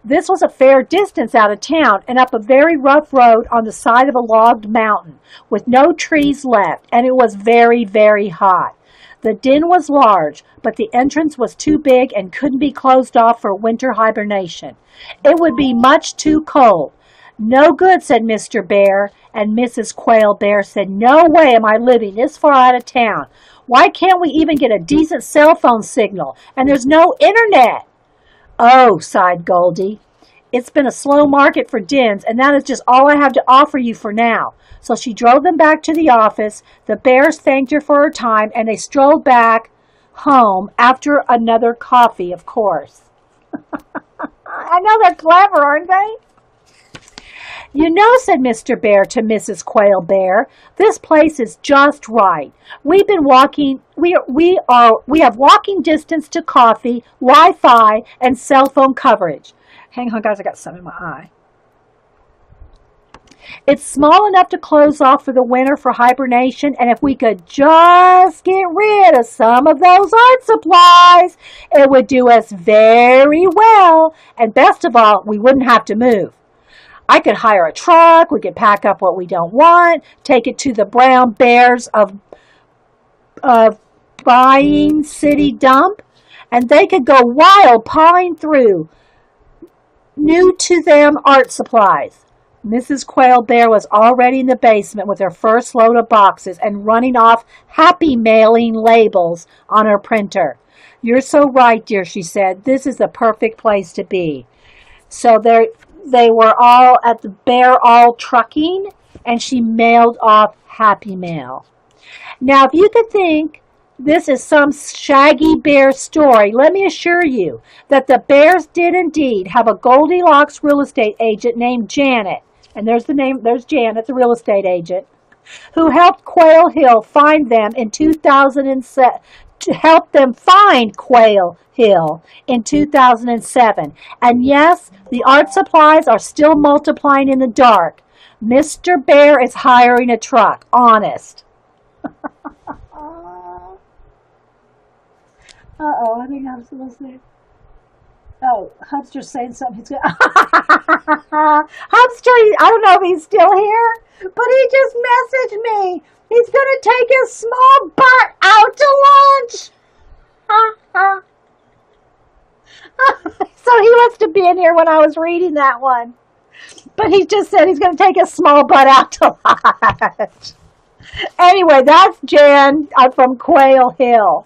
This was a fair distance out of town and up a very rough road on the side of a logged mountain with no trees left, and it was very, very hot. The den was large, but the entrance was too big and couldn't be closed off for winter hibernation. It would be much too cold. "No good," said Mr. Bear, and Mrs. Quail Bear said, "No way am I living this far out of town. Why can't we even get a decent cell phone signal? And there's no internet." "Oh," sighed Goldie, "it's been a slow market for dens, and that is just all I have to offer you for now." So she drove them back to the office. The bears thanked her for her time, and they strolled back home after another coffee, of course. I know they're clever, aren't they? "You know," said Mr. Bear to Mrs. Quail Bear, "this place is just right. We've been walking. We have walking distance to coffee, Wi-Fi, and cell phone coverage." Hang on, guys, I got something in my eye. "It's small enough to close off for the winter for hibernation, and if we could just get rid of some of those art supplies, it would do us very well. And best of all, we wouldn't have to move. I could hire a truck, we could pack up what we don't want, take it to the brown bears of buying city dump, and they could go wild pawing through new to them art supplies." Mrs. Quail Bear was already in the basement with her first load of boxes and running off happy mailing labels on her printer. "You're so right, dear," she said. "This is the perfect place to be." So they were all at the Bear All Trucking, and she mailed off Happy Mail. Now, if you could think this is some Shaggy Bear story, let me assure you that the bears did indeed have a Goldilocks real estate agent named Janet. And there's Janet, the real estate agent, who helped Quail Hill find them in 2007. To help them find Quail Hill in 2007. And yes, the art supplies are still multiplying in the dark. Mr. Bear is hiring a truck. Honest. Uh-oh, I think I'm supposed to... Oh, Hubster's saying something. He's gonna... Hubster, I don't know if he's still here, but he just messaged me. He's going to take his small butt out to lunch. So he must have been here when I was reading that one. But he just said he's going to take his small butt out to lunch. Anyway, that's Jan from Quail Hill.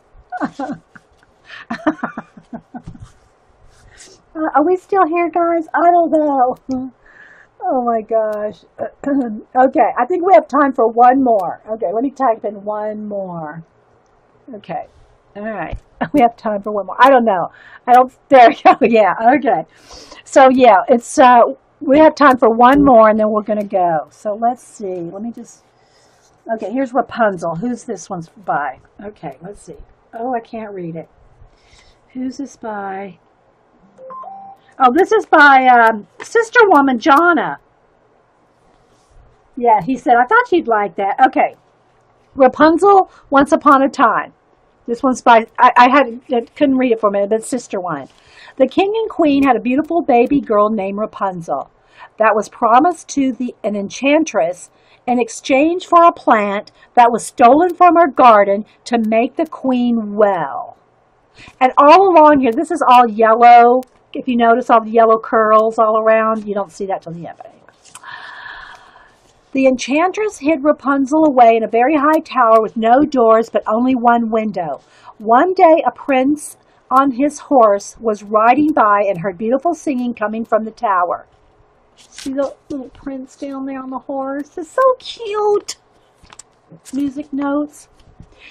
Are we still here, guys? I don't know. Oh my gosh. Okay, I think we have time for one more. Okay, let me type in one more. Okay, all right. We have time for one more. I don't know. There we go. Yeah, okay. So yeah, it's, we have time for one more and then we're going to go. So let's see. Let me just, okay, here's Rapunzel. Who's this one's by? Okay, let's see. Oh, I can't read it. Who's this by? Oh, this is by Sister Woman Jonna. Yeah, he said, I thought you'd like that. Okay. Rapunzel, Once Upon a Time. This one's by, I couldn't read it for a minute, but it's Sister One. The king and queen had a beautiful baby girl named Rapunzel that was promised to an enchantress in exchange for a plant that was stolen from her garden to make the queen well. And all along here, this is all yellow. If you notice all the yellow curls all around, you don't see that till the end. But anyway. The enchantress hid Rapunzel away in a very high tower with no doors but only one window. One day a prince on his horse was riding by and heard beautiful singing coming from the tower. See the little prince down there on the horse? It's so cute. Music notes.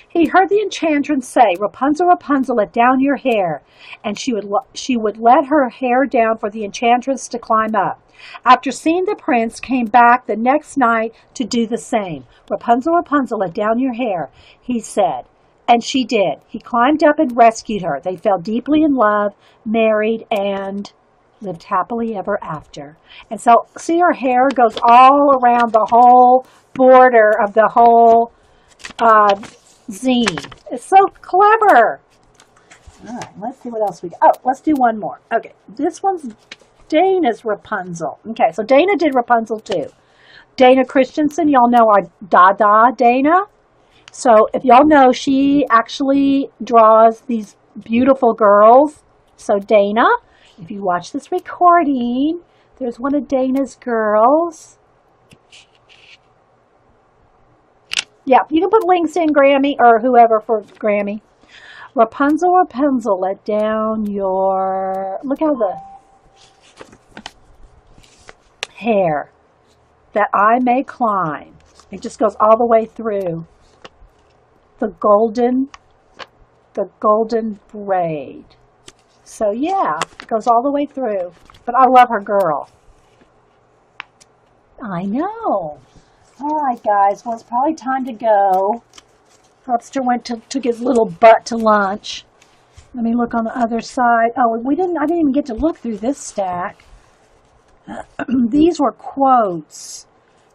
He heard the enchantress say, Rapunzel, Rapunzel, let down your hair. And she would let her hair down for the enchantress to climb up. After seeing the prince, came back the next night to do the same. Rapunzel, Rapunzel, let down your hair, he said. And she did. He climbed up and rescued her. They fell deeply in love, married, and lived happily ever after. And so, see, her hair goes all around the whole border of the whole zine. It's so clever. All right, let's see what else we got. Oh, let's do one more. Okay, this one's Dana's Rapunzel. Okay, so Dana did Rapunzel too. Dana Christensen, y'all know our Dada Dana. So if y'all know, she actually draws these beautiful girls. So Dana, if you watch this recording, there's one of Dana's girls. Yeah, you can put links in, Grammy, or whoever for Grammy. Rapunzel, Rapunzel, let down your... Look how the hair that I may climb. It just goes all the way through. The golden braid. So yeah, it goes all the way through. But I love her girl. I know. All right, guys. Well, it's probably time to go. Webster took his little butt to lunch. Let me look on the other side. Oh, I didn't even get to look through this stack. These were quotes.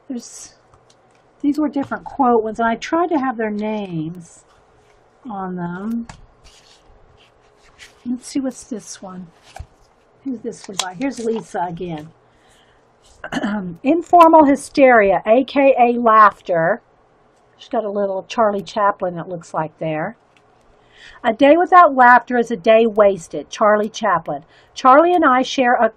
These were different quote ones, and I tried to have their names on them. Let's see what's this one. Who's this one by? Here's Lisa again. Informal hysteria, aka laughter. She's got a little Charlie Chaplin, it looks like there. A day without laughter is a day wasted. Charlie Chaplin. Charlie and I share a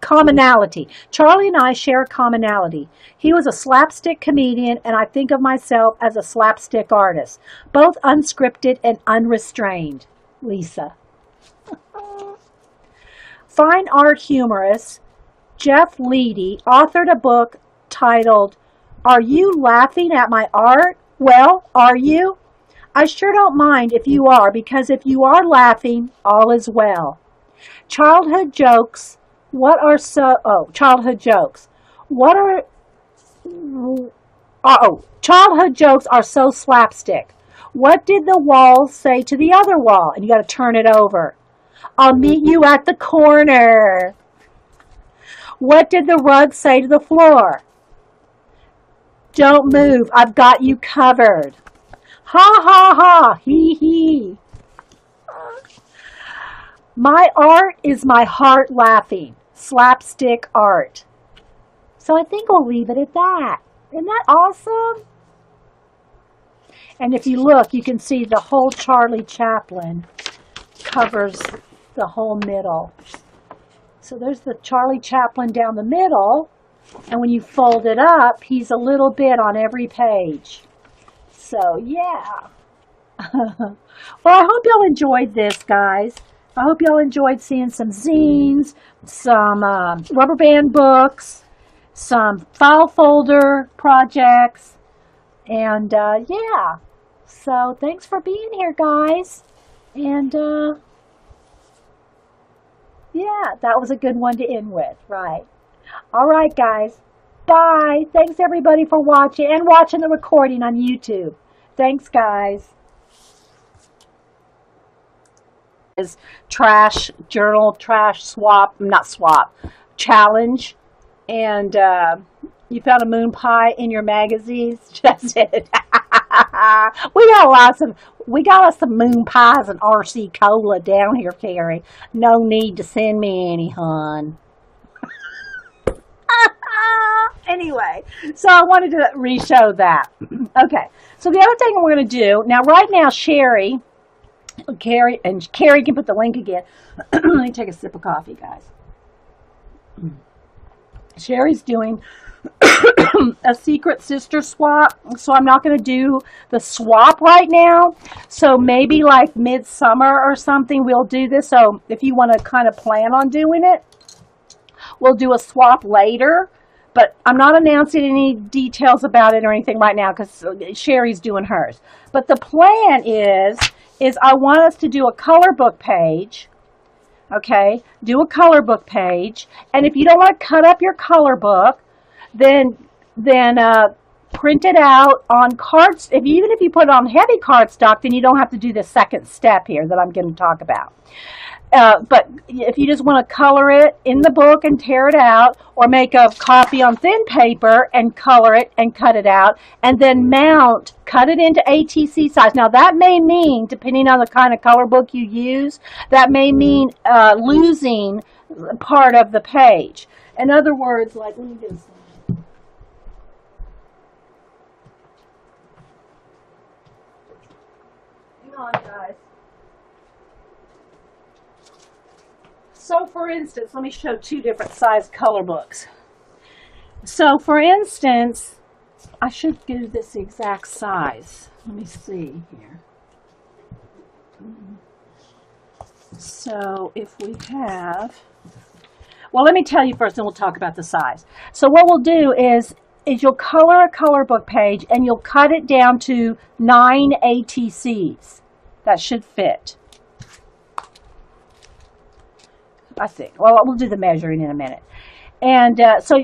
commonality. Charlie and I share a commonality. He was a slapstick comedian, and I think of myself as a slapstick artist, both unscripted and unrestrained. Lisa. Fine art humorist Jeff Leedy authored a book titled, Are You Laughing at My Art? Well, are you? I sure don't mind if you are, because if you are laughing, all is well. Childhood jokes. Childhood jokes. Childhood jokes are so slapstick. What did the wall say to the other wall? And you got to turn it over. I'll meet you at the corner. What did the rug say to the floor? Don't move. I've got you covered. Ha ha ha. Hee hee. My art is my heart laughing. Slapstick art. So I think we'll leave it at that. Isn't that awesome? And if you look, you can see the whole Charlie Chaplin covers the whole middle. So there's the Charlie Chaplin down the middle. And when you fold it up, he's a little bit on every page. So, yeah. Well, I hope y'all enjoyed this, guys. I hope y'all enjoyed seeing some zines, some rubber band books, some file folder projects, and yeah. So thanks for being here, guys. And yeah, that was a good one to end with, right? All right, guys. Bye. Thanks, everybody, for watching and watching the recording on YouTube. Thanks, guys. is trash journal, trash swap, not swap, challenge. And you found a moon pie in your magazines. That's it. We got us some moon pies and RC cola down here, Terry. No need to send me any, hon. Anyway, so I wanted to re-show that. Okay, so the other thing we're going to do now, right now, Carrie can put the link again. Let me take a sip of coffee, guys. Sherry's doing a secret sister swap, so I'm not going to do the swap right now. So maybe like midsummer or something, we'll do this. So if you want to kind of plan on doing it, we'll do a swap later. But I'm not announcing any details about it or anything right now because Sherry's doing hers. But the plan is I want us to do a color book page. Okay, do a color book page. And if you don't want to cut up your color book, then print it out on cards. Even if you put it on heavy cardstock, then you don't have to do the second step here that I'm going to talk about. But if you just want to color it in the book and tear it out, or make a copy on thin paper and color it and cut it out, and then cut it into ATC size. Now that may mean, depending on the kind of color book you use, that may mean losing part of the page. In other words, like, let me do this. Hang on, guys. So for instance, let me show two different size color books. So for instance, I should do this exact size. Let me see here. So if we have, well, let me tell you first, and we'll talk about the size. So what we'll do is you'll color a color book page and you'll cut it down to 9 ATCs. That should fit, I think. Well, we'll do the measuring in a minute. And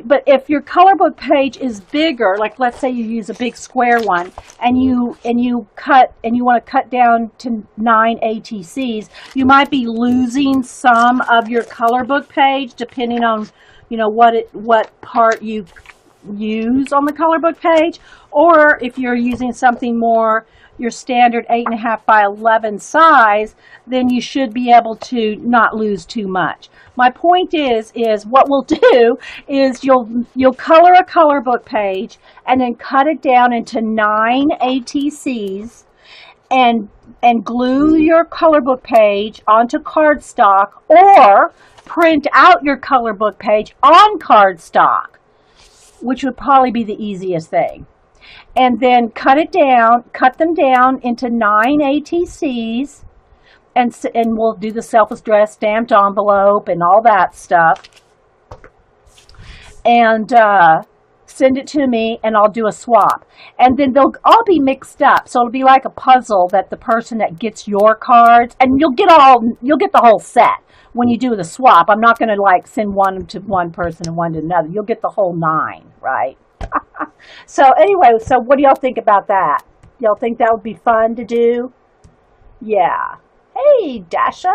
but if your color book page is bigger, like let's say you use a big square one, and you want to cut down to 9 ATCs, you might be losing some of your color book page depending on what part you use on the color book page, or if you're using something more your standard 8.5 by 11 size, then you should be able to not lose too much. My point is what we'll do is you'll color a color book page and then cut it down into 9 ATCs and glue your color book page onto cardstock, or print out your color book page on cardstock, which would probably be the easiest thing. And then cut them down into 9 ATCs, and we'll do the self-addressed stamped envelope and all that stuff. And send it to me, and I'll do a swap. And then they'll all be mixed up, so it'll be like a puzzle that the person that gets your cards, and you'll get the whole set when you do the swap. I'm not going to like send one to one person and one to another. You'll get the whole 9, right? So anyway, so what do y'all think about that? Y'all think that would be fun to do? Yeah. Hey, Dasha.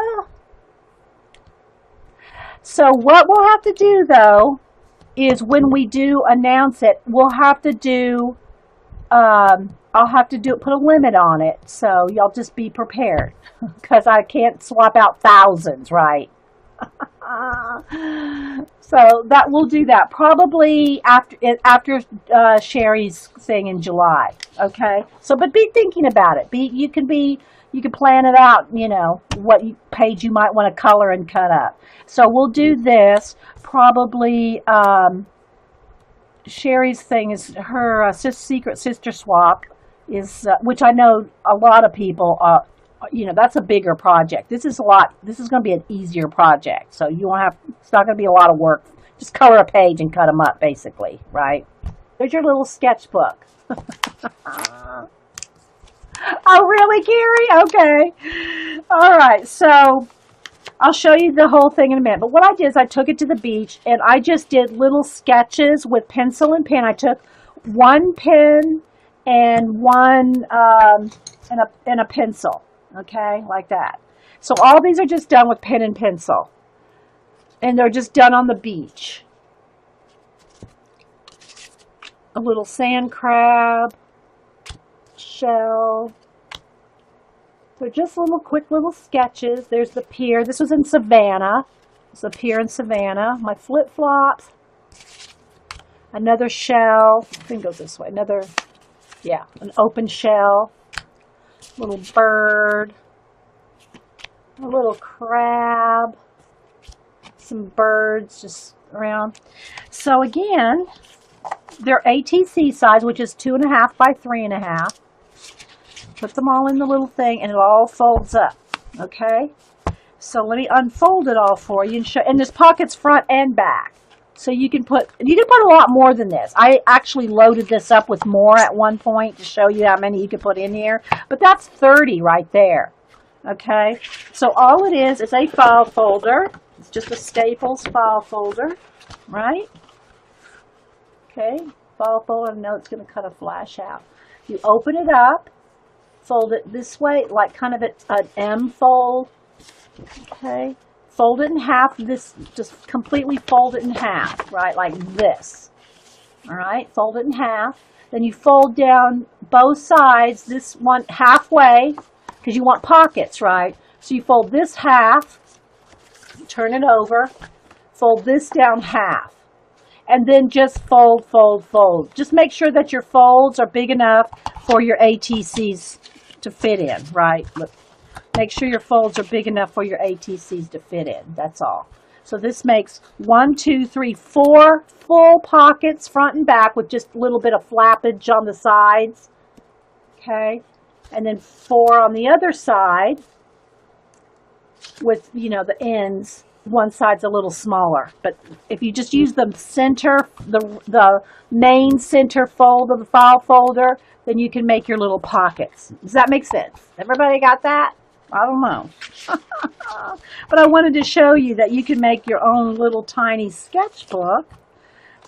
So what we'll have to do, though, is when we do announce it, we'll have to do, I'll have to put a limit on it. So y'all just be prepared, because I can't swap out thousands, right? So that we'll do that probably after Sherry's thing in July. Okay. So, but be thinking about it. You can plan it out. What page you might want to color and cut up. So we'll do this probably. Sherry's thing is her secret sister swap is, which I know a lot of people that's a bigger project. This is going to be an easier project. So it's not going to be a lot of work. Just color a page and cut them up, basically, right? There's your little sketchbook. Oh, really, Carrie? Okay. All right. So I'll show you the whole thing in a minute. But what I did is I took it to the beach, and I just did little sketches with pencil and pen. I took one pen and one and a pencil. Okay, like that. So all these are just done with pen and pencil. And they're just done on the beach. A little sand crab, shell. They're just little quick little sketches. There's the pier. This was in Savannah. It's a pier in Savannah. My flip-flops. Another shell. I think it goes this way. Another, yeah, an open shell. Little bird. A little crab. Some birds just around. So again, they're ATC size, which is 2.5 by 3.5. Put them all in the little thing, and it all folds up. Okay. So let me unfold it all for you and show. And there's pockets front and back, so you can put a lot more than this. I actually loaded this up with more at one point to show you how many you could put in here. But that's 30 right there. Okay. So all it is a file folder. It's just a Staples file folder, right? Okay, file folder. I know it's going to kind of flash out. You open it up, fold it this way, like kind of an M fold. Okay, fold it in half. This, just completely fold it in half, right? Like this. All right, fold it in half. Then you fold down both sides, this one halfway, because you want pockets, right? So you fold this half. Turn it over, fold this down half, and then just fold, fold, fold. Just make sure that your folds are big enough for your ATCs to fit in, right? Look, make sure your folds are big enough for your ATCs to fit in. That's all. So this makes 1, 2, 3, 4 full pockets front and back with just a little bit of flappage on the sides. Okay, and then 4 on the other side. With, you know, the ends, one side's a little smaller. But if you just use the center, the main center fold of the file folder, then you can make your little pockets. Does that make sense? Everybody got that? I don't know. But I wanted to show you that you can make your own little tiny sketchbook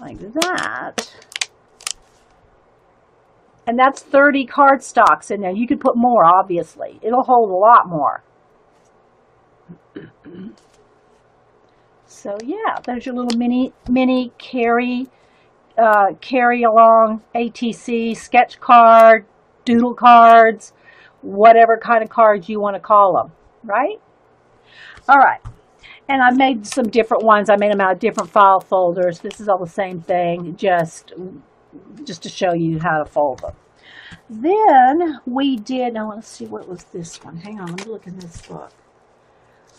like that. And that's 30 cardstocks in there. You could put more, obviously. It'll hold a lot more. So yeah, there's your little mini carry along ATC sketch card, doodle cards, whatever kind of cards you want to call them, right? All right, and I made some different ones. I made them out of different file folders. This is all the same thing, just to show you how to fold them. Then we did. I want to see what was this one. Hang on, let me look in this book.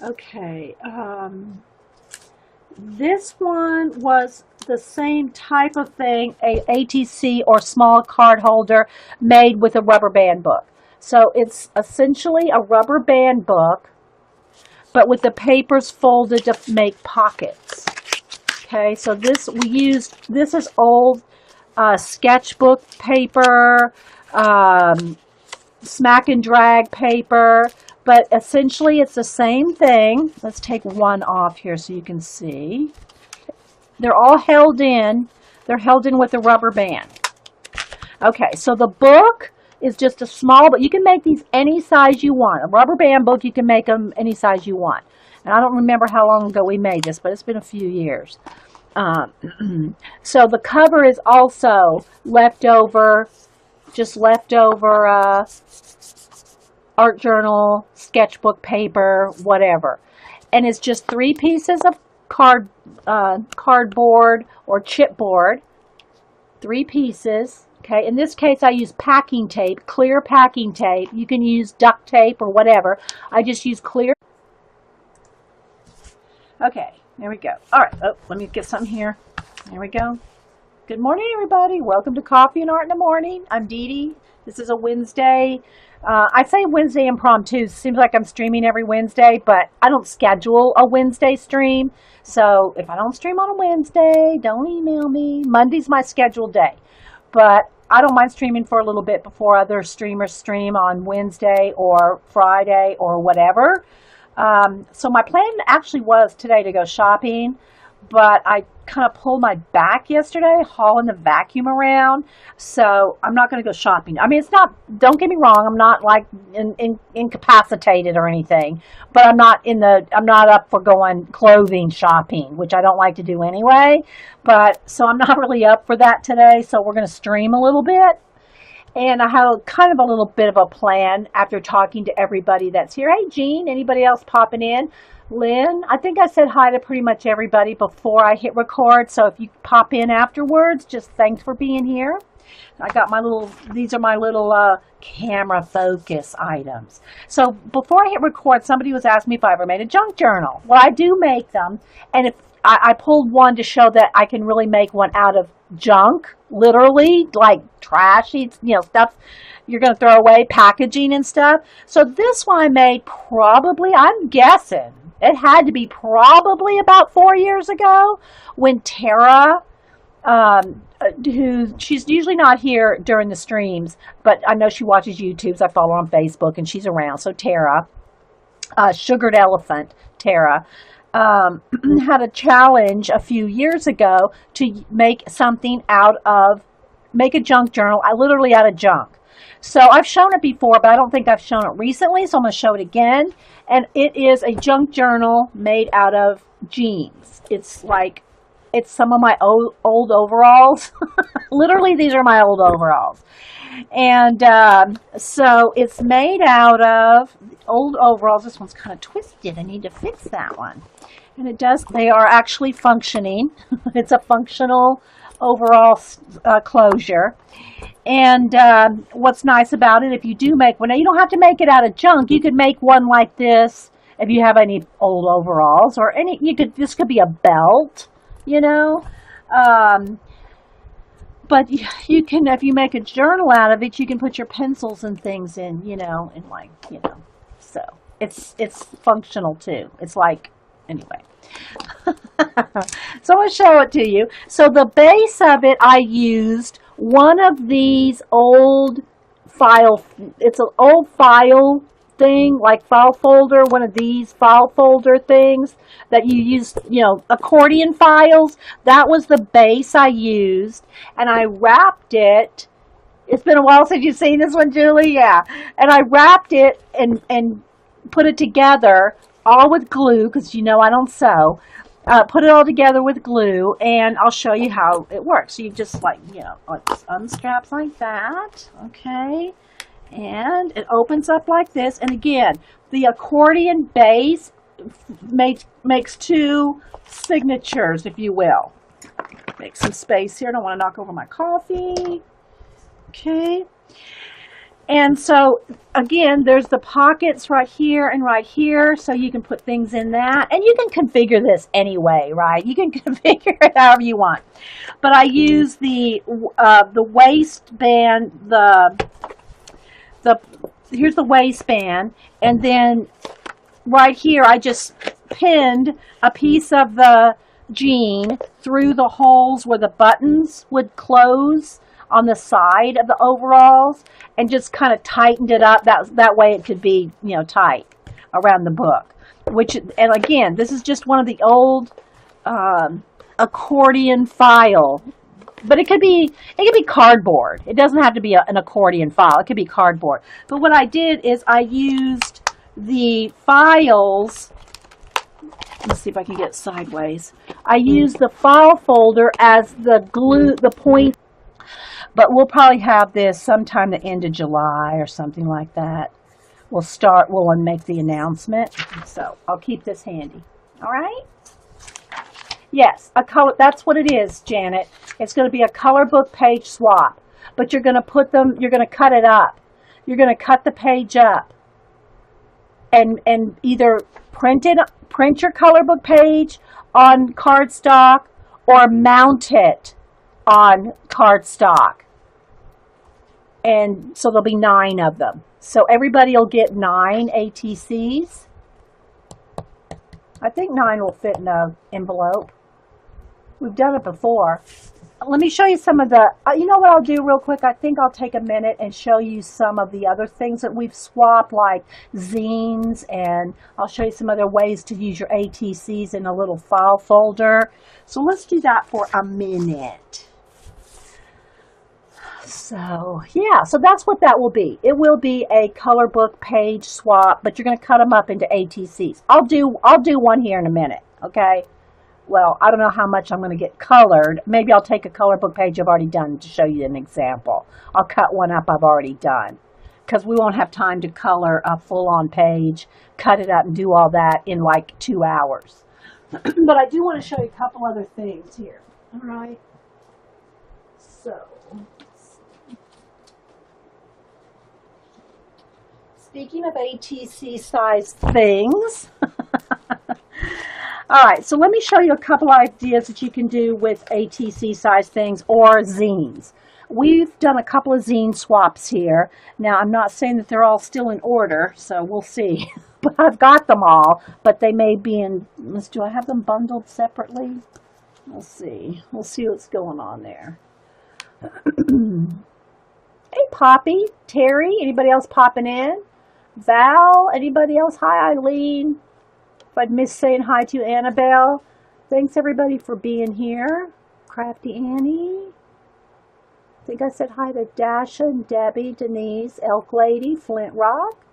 Okay, this one was the same type of thing, a ATC or small card holder made with a rubber band book. So it's essentially a rubber band book, but with the papers folded to make pockets. Okay, so this is old sketchbook paper, smack and drag paper. But essentially, it's the same thing. Let's take one off here so you can see. They're all held in. They're held in with a rubber band. Okay, so the book is just a small, but you can make these any size you want. A rubber band book, you can make them any size you want. And I don't remember how long ago we made this, but it's been a few years. So the cover is also leftover art journal, sketchbook paper, whatever. And it's just 3 pieces of cardboard or chipboard. 3 pieces. Okay, in this case I use packing tape, clear packing tape. You can use duct tape or whatever. I just use clear. Okay, there we go. All right, let me get something here. There we go. Good morning, everybody. Welcome to Coffee and Art in the Morning. I'm Dee Dee. This is a Wednesday. I say Wednesday impromptu. Seems like I'm streaming every Wednesday, but I don't schedule a Wednesday stream. So if I don't stream on a Wednesday, don't email me. Monday's my scheduled day. But I don't mind streaming for a little bit before other streamers stream on Wednesday or Friday or whatever. So my plan actually was today to go shopping, but I kind of pulled my back yesterday hauling the vacuum around, so I'm not going to go shopping. I mean, it's not, don't get me wrong, I'm not like incapacitated or anything, but I'm not up for going clothing shopping, which I don't like to do anyway, but so I'm not really up for that today, so we're going to stream a little bit. And I have kind of a little bit of a plan after talking to everybody that's here. Hey, Jean, anybody else popping in? Lynn, I think I said hi to pretty much everybody before I hit record. So if you pop in afterwards, just thanks for being here. I got these are my little camera focus items. So before I hit record, somebody was asking me if I ever made a junk journal. Well, I do make them. And if I pulled one to show that I can really make one out of junk, literally, like trash, stuff you're going to throw away, packaging and stuff. So this one I made probably, I'm guessing, it had to be probably about 4 years ago when Tara, she's usually not here during the streams, but I know she watches YouTubes. I follow her on Facebook and she's around. So Tara, Sugared Elephant, Tara, had a challenge a few years ago to make a junk journal, literally out of junk. So I've shown it before, but I don't think I've shown it recently, so I'm going to show it again. And it is a junk journal made out of jeans. It's some of my old overalls. Literally, these are my old overalls. And so it's made out of old overalls. This one's kind of twisted. I need to fix that one. And it does, they are actually functioning. It's a functional overall closure. And what's nice about it, if you do make one, now you don't have to make it out of junk. You could make one like this if you have any old overalls, or this could be a belt, but you can, if you make a journal out of it, you can put your pencils and things in, so it's functional too. It's like, anyway. So I'm going to show it to you. So the base of it, I used one of these old it's an old file thing, like file folder, one of these file folder things that you use, accordion files. That was the base I used, and I wrapped it. It's been a while since you've seen this one, Julie. Yeah. And I wrapped it and put it together all with glue, because I don't sew. Put it all together with glue, and I'll show you how it works. So you just unstraps like that, okay? And it opens up like this. And again, the accordion base makes two signatures, if you will. Make some space here. I don't want to knock over my coffee. Okay. And so, again, there's the pockets right here and right here, so you can put things in that. And you can configure this anyway, right? You can configure it however you want. But I use the waistband, here's the waistband, and then right here I just pinned a piece of the jean through the holes where the buttons would close on the side of the overalls, and just kind of tightened it up. That way it could be, tight around the book. And again, this is just one of the old accordion file, but it could be cardboard. It doesn't have to be an accordion file. It could be cardboard. But what I did is I used the files. Let's see if I can get it sideways. I used the file folder as the glue, the point. But we'll probably have this sometime the end of July or something like that. We'll make the announcement. So I'll keep this handy. All right? Yes, that's what it is, Janet. It's going to be a color book page swap. But you're going to cut it up. You're going to cut the page up. And either print your color book page on cardstock, or mount it on cardstock. And so there'll be 9 of them. So everybody will get 9 ATCs. I think 9 will fit in an envelope. We've done it before. let me show you some of the, you know what I'll do real quick? I think I'll take a minute and show you some of the other things that we've swapped, like zines, and I'll show you some other ways to use your ATCs in a little file folder. So let's do that for a minute. So yeah, so that's what that will be. It will be a color book page swap, but you're going to cut them up into ATCs. I'll do one here in a minute, okay? Well, I don't know how much I'm going to get colored. Maybe I'll take a color book page I've already done to show you an example. I'll cut one up I've already done because we won't have time to color a full-on page, cut it up, and do all that in like 2 hours. But I do want to show you a couple other things here. All right. So, speaking of ATC size things, all right, so let me show you a couple ideas that you can do with ATC size things or zines. We've done a couple of zine swaps here. Now, I'm not saying that they're all still in order, so we'll see. But I've got them all, but they may be in, do I have them bundled separately? We'll see. We'll see what's going on there. Hey, Poppy, Terry, anybody else popping in? Val, anybody else? Hi, Eileen. If I'd missed saying hi to Annabelle. Thanks, everybody, for being here. Crafty Annie. I think I said hi to Dasha and Debbie, Denise, Elk Lady, Flint Rock.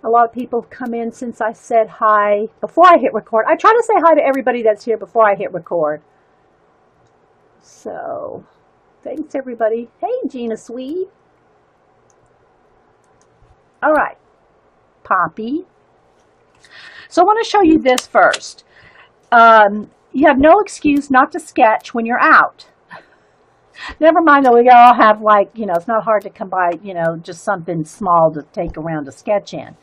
A lot of people have come in since I said hi before I hit record. I try to say hi to everybody that's here before I hit record. So, thanks, everybody. Hey, Gina Sweet. All right, Poppy. So I want to show you this first. You have no excuse not to sketch when you're out. Never mind that we all have, like, you know, it's not hard to come by, you know, just something small to take around to sketch in.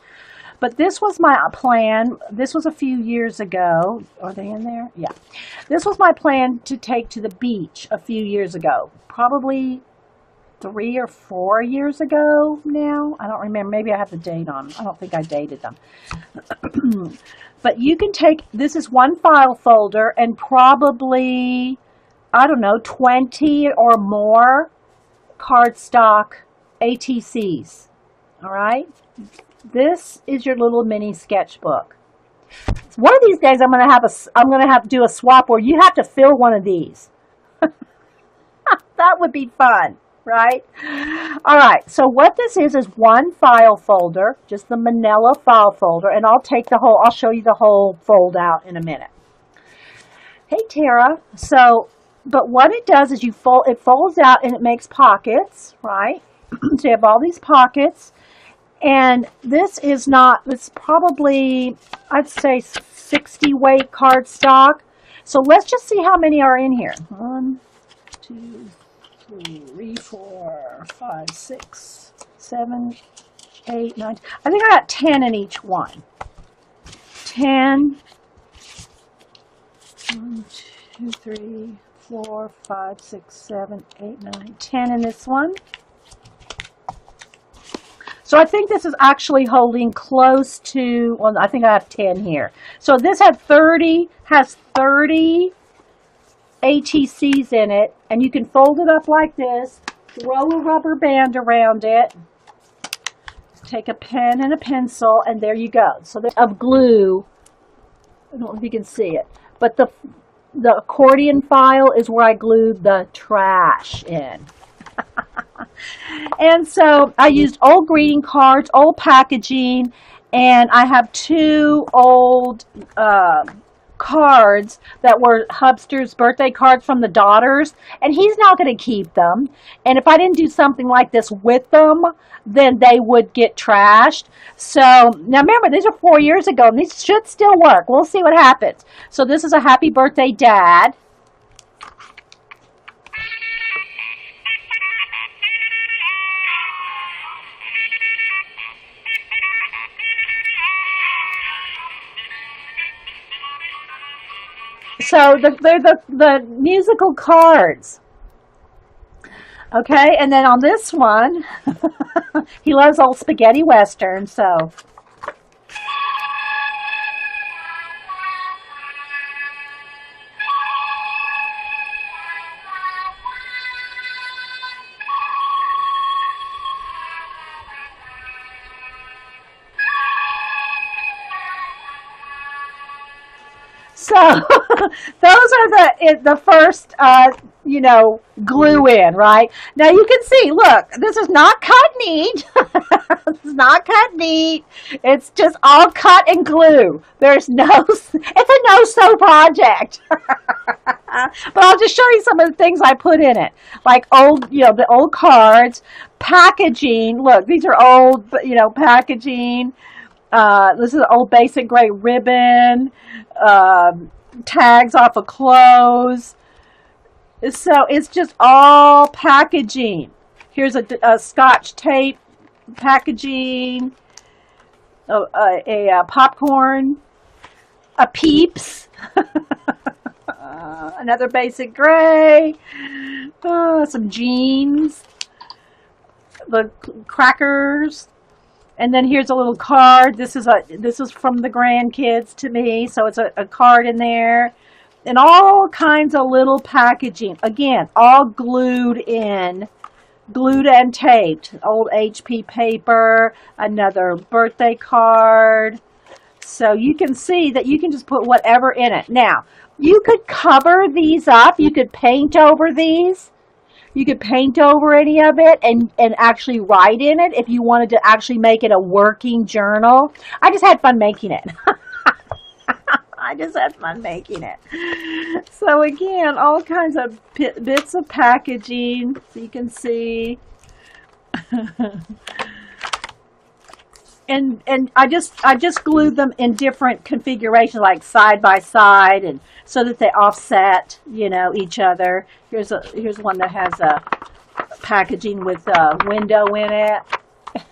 But this was my plan. This was a few years ago. Are they in there? Yeah. This was my plan to take to the beach a few years ago. Probably 3 or 4 years ago now. I don't remember. Maybe I have the date on. I don't think I dated them. But you can take, this is one file folder and probably, I don't know, 20 or more cardstock ATCs. All right? This is your little mini sketchbook. One of these days I'm going to have to do a swap where you have to fill one of these. That would be fun, right? All right, so what this is one file folder, just the manila file folder, and I'll show you the whole fold out in a minute. Hey, Tara. So, but what it does is it folds out and it makes pockets, right? So you have all these pockets, and it's probably, I'd say 60 weight cardstock. So let's just see how many are in here. 1, 2, 3, 4, 5, 6, 7, 8, 9. I think I got 10 in each one. 10. 1, 2, 3, 4, 5, 6, 7, 8, 9, 10 in this one. So I think this is actually holding close to, well, I think I have 10 here. So this has 30 ATCs in it, and you can fold it up like this, throw a rubber band around it, take a pen and a pencil, and there you go. So there's of glue. I don't know if you can see it, but the accordion file is where I glued the trash in. And so I used old greeting cards, old packaging, and I have 2 old cards that were Hubster's birthday cards from the daughters, and he's not going to keep them. And if I didn't do something like this with them, then they would get trashed. So now remember, these are 4 years ago, and these should still work. We'll see what happens. So this is a happy birthday, Dad. So they're the musical cards. Okay, and then on this one, he loves old spaghetti western, so. So those are the first, glue in, right? Now you can see, look, this is not cut neat. It's not cut neat. It's just all cut and glue. It's a no-sew project. But I'll just show you some of the things I put in it. Like the old cards, packaging. Look, these are old, packaging. This is old basic gray ribbon, tags off of clothes. So it's just all packaging. Here's a Scotch tape packaging, a popcorn, a Peeps, another basic gray, some jeans, the crackers. And then here's a little card. This is from the grandkids to me, so it's a card in there, and all kinds of little packaging. Again, all glued and taped. Old HP paper, another birthday card. So you can see that you can just put whatever in it. Now, you could cover these up. You could paint over these. You could paint over any of it and actually write in it if you wanted to actually make it a working journal. I just had fun making it. I just had fun making it. So again, all kinds of bits of packaging, so you can see. And I just glued them in different configurations, like side by side, and so that they offset, each other. Here's one that has a packaging with a window in it.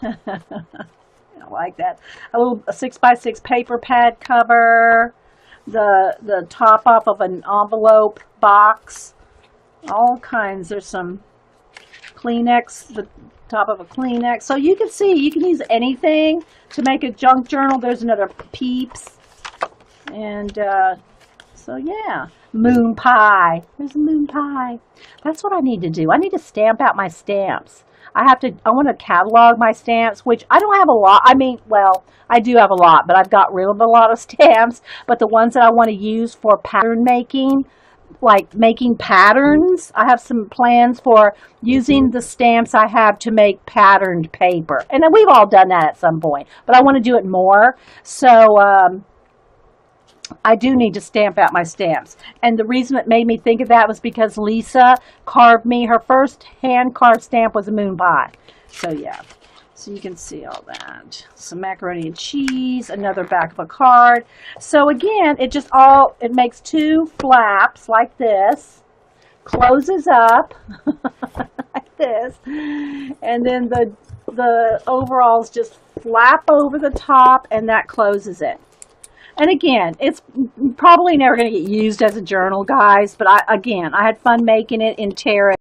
I like that. A 6x6 paper pad cover. The top off of an envelope box. All kinds. There's some Kleenex. The top of a Kleenex. So you can see, you can use anything to make a junk journal. There's another Peeps. And so yeah, moon pie. There's a moon pie. That's what I need to do. I need to stamp out my stamps. I want to catalog my stamps, which I don't have a lot. I mean, well, I do have a lot, but I've got rid of a lot of stamps. But the ones that I want to use for pattern making, like making patterns, I have some plans for using the stamps I have to make patterned paper. And then we've all done that at some point, but I want to do it more. So I do need to stamp out my stamps. And the reason it made me think of that was because Lisa carved me, her first hand-carved stamp was a moon pie. So yeah, so you can see all that. Some macaroni and cheese, another back of a card. So again, it makes two flaps like this, closes up like this, and then the overalls just flap over the top, and that closes it. And again, it's probably never going to get used as a journal, guys, but I had fun making it in Terra.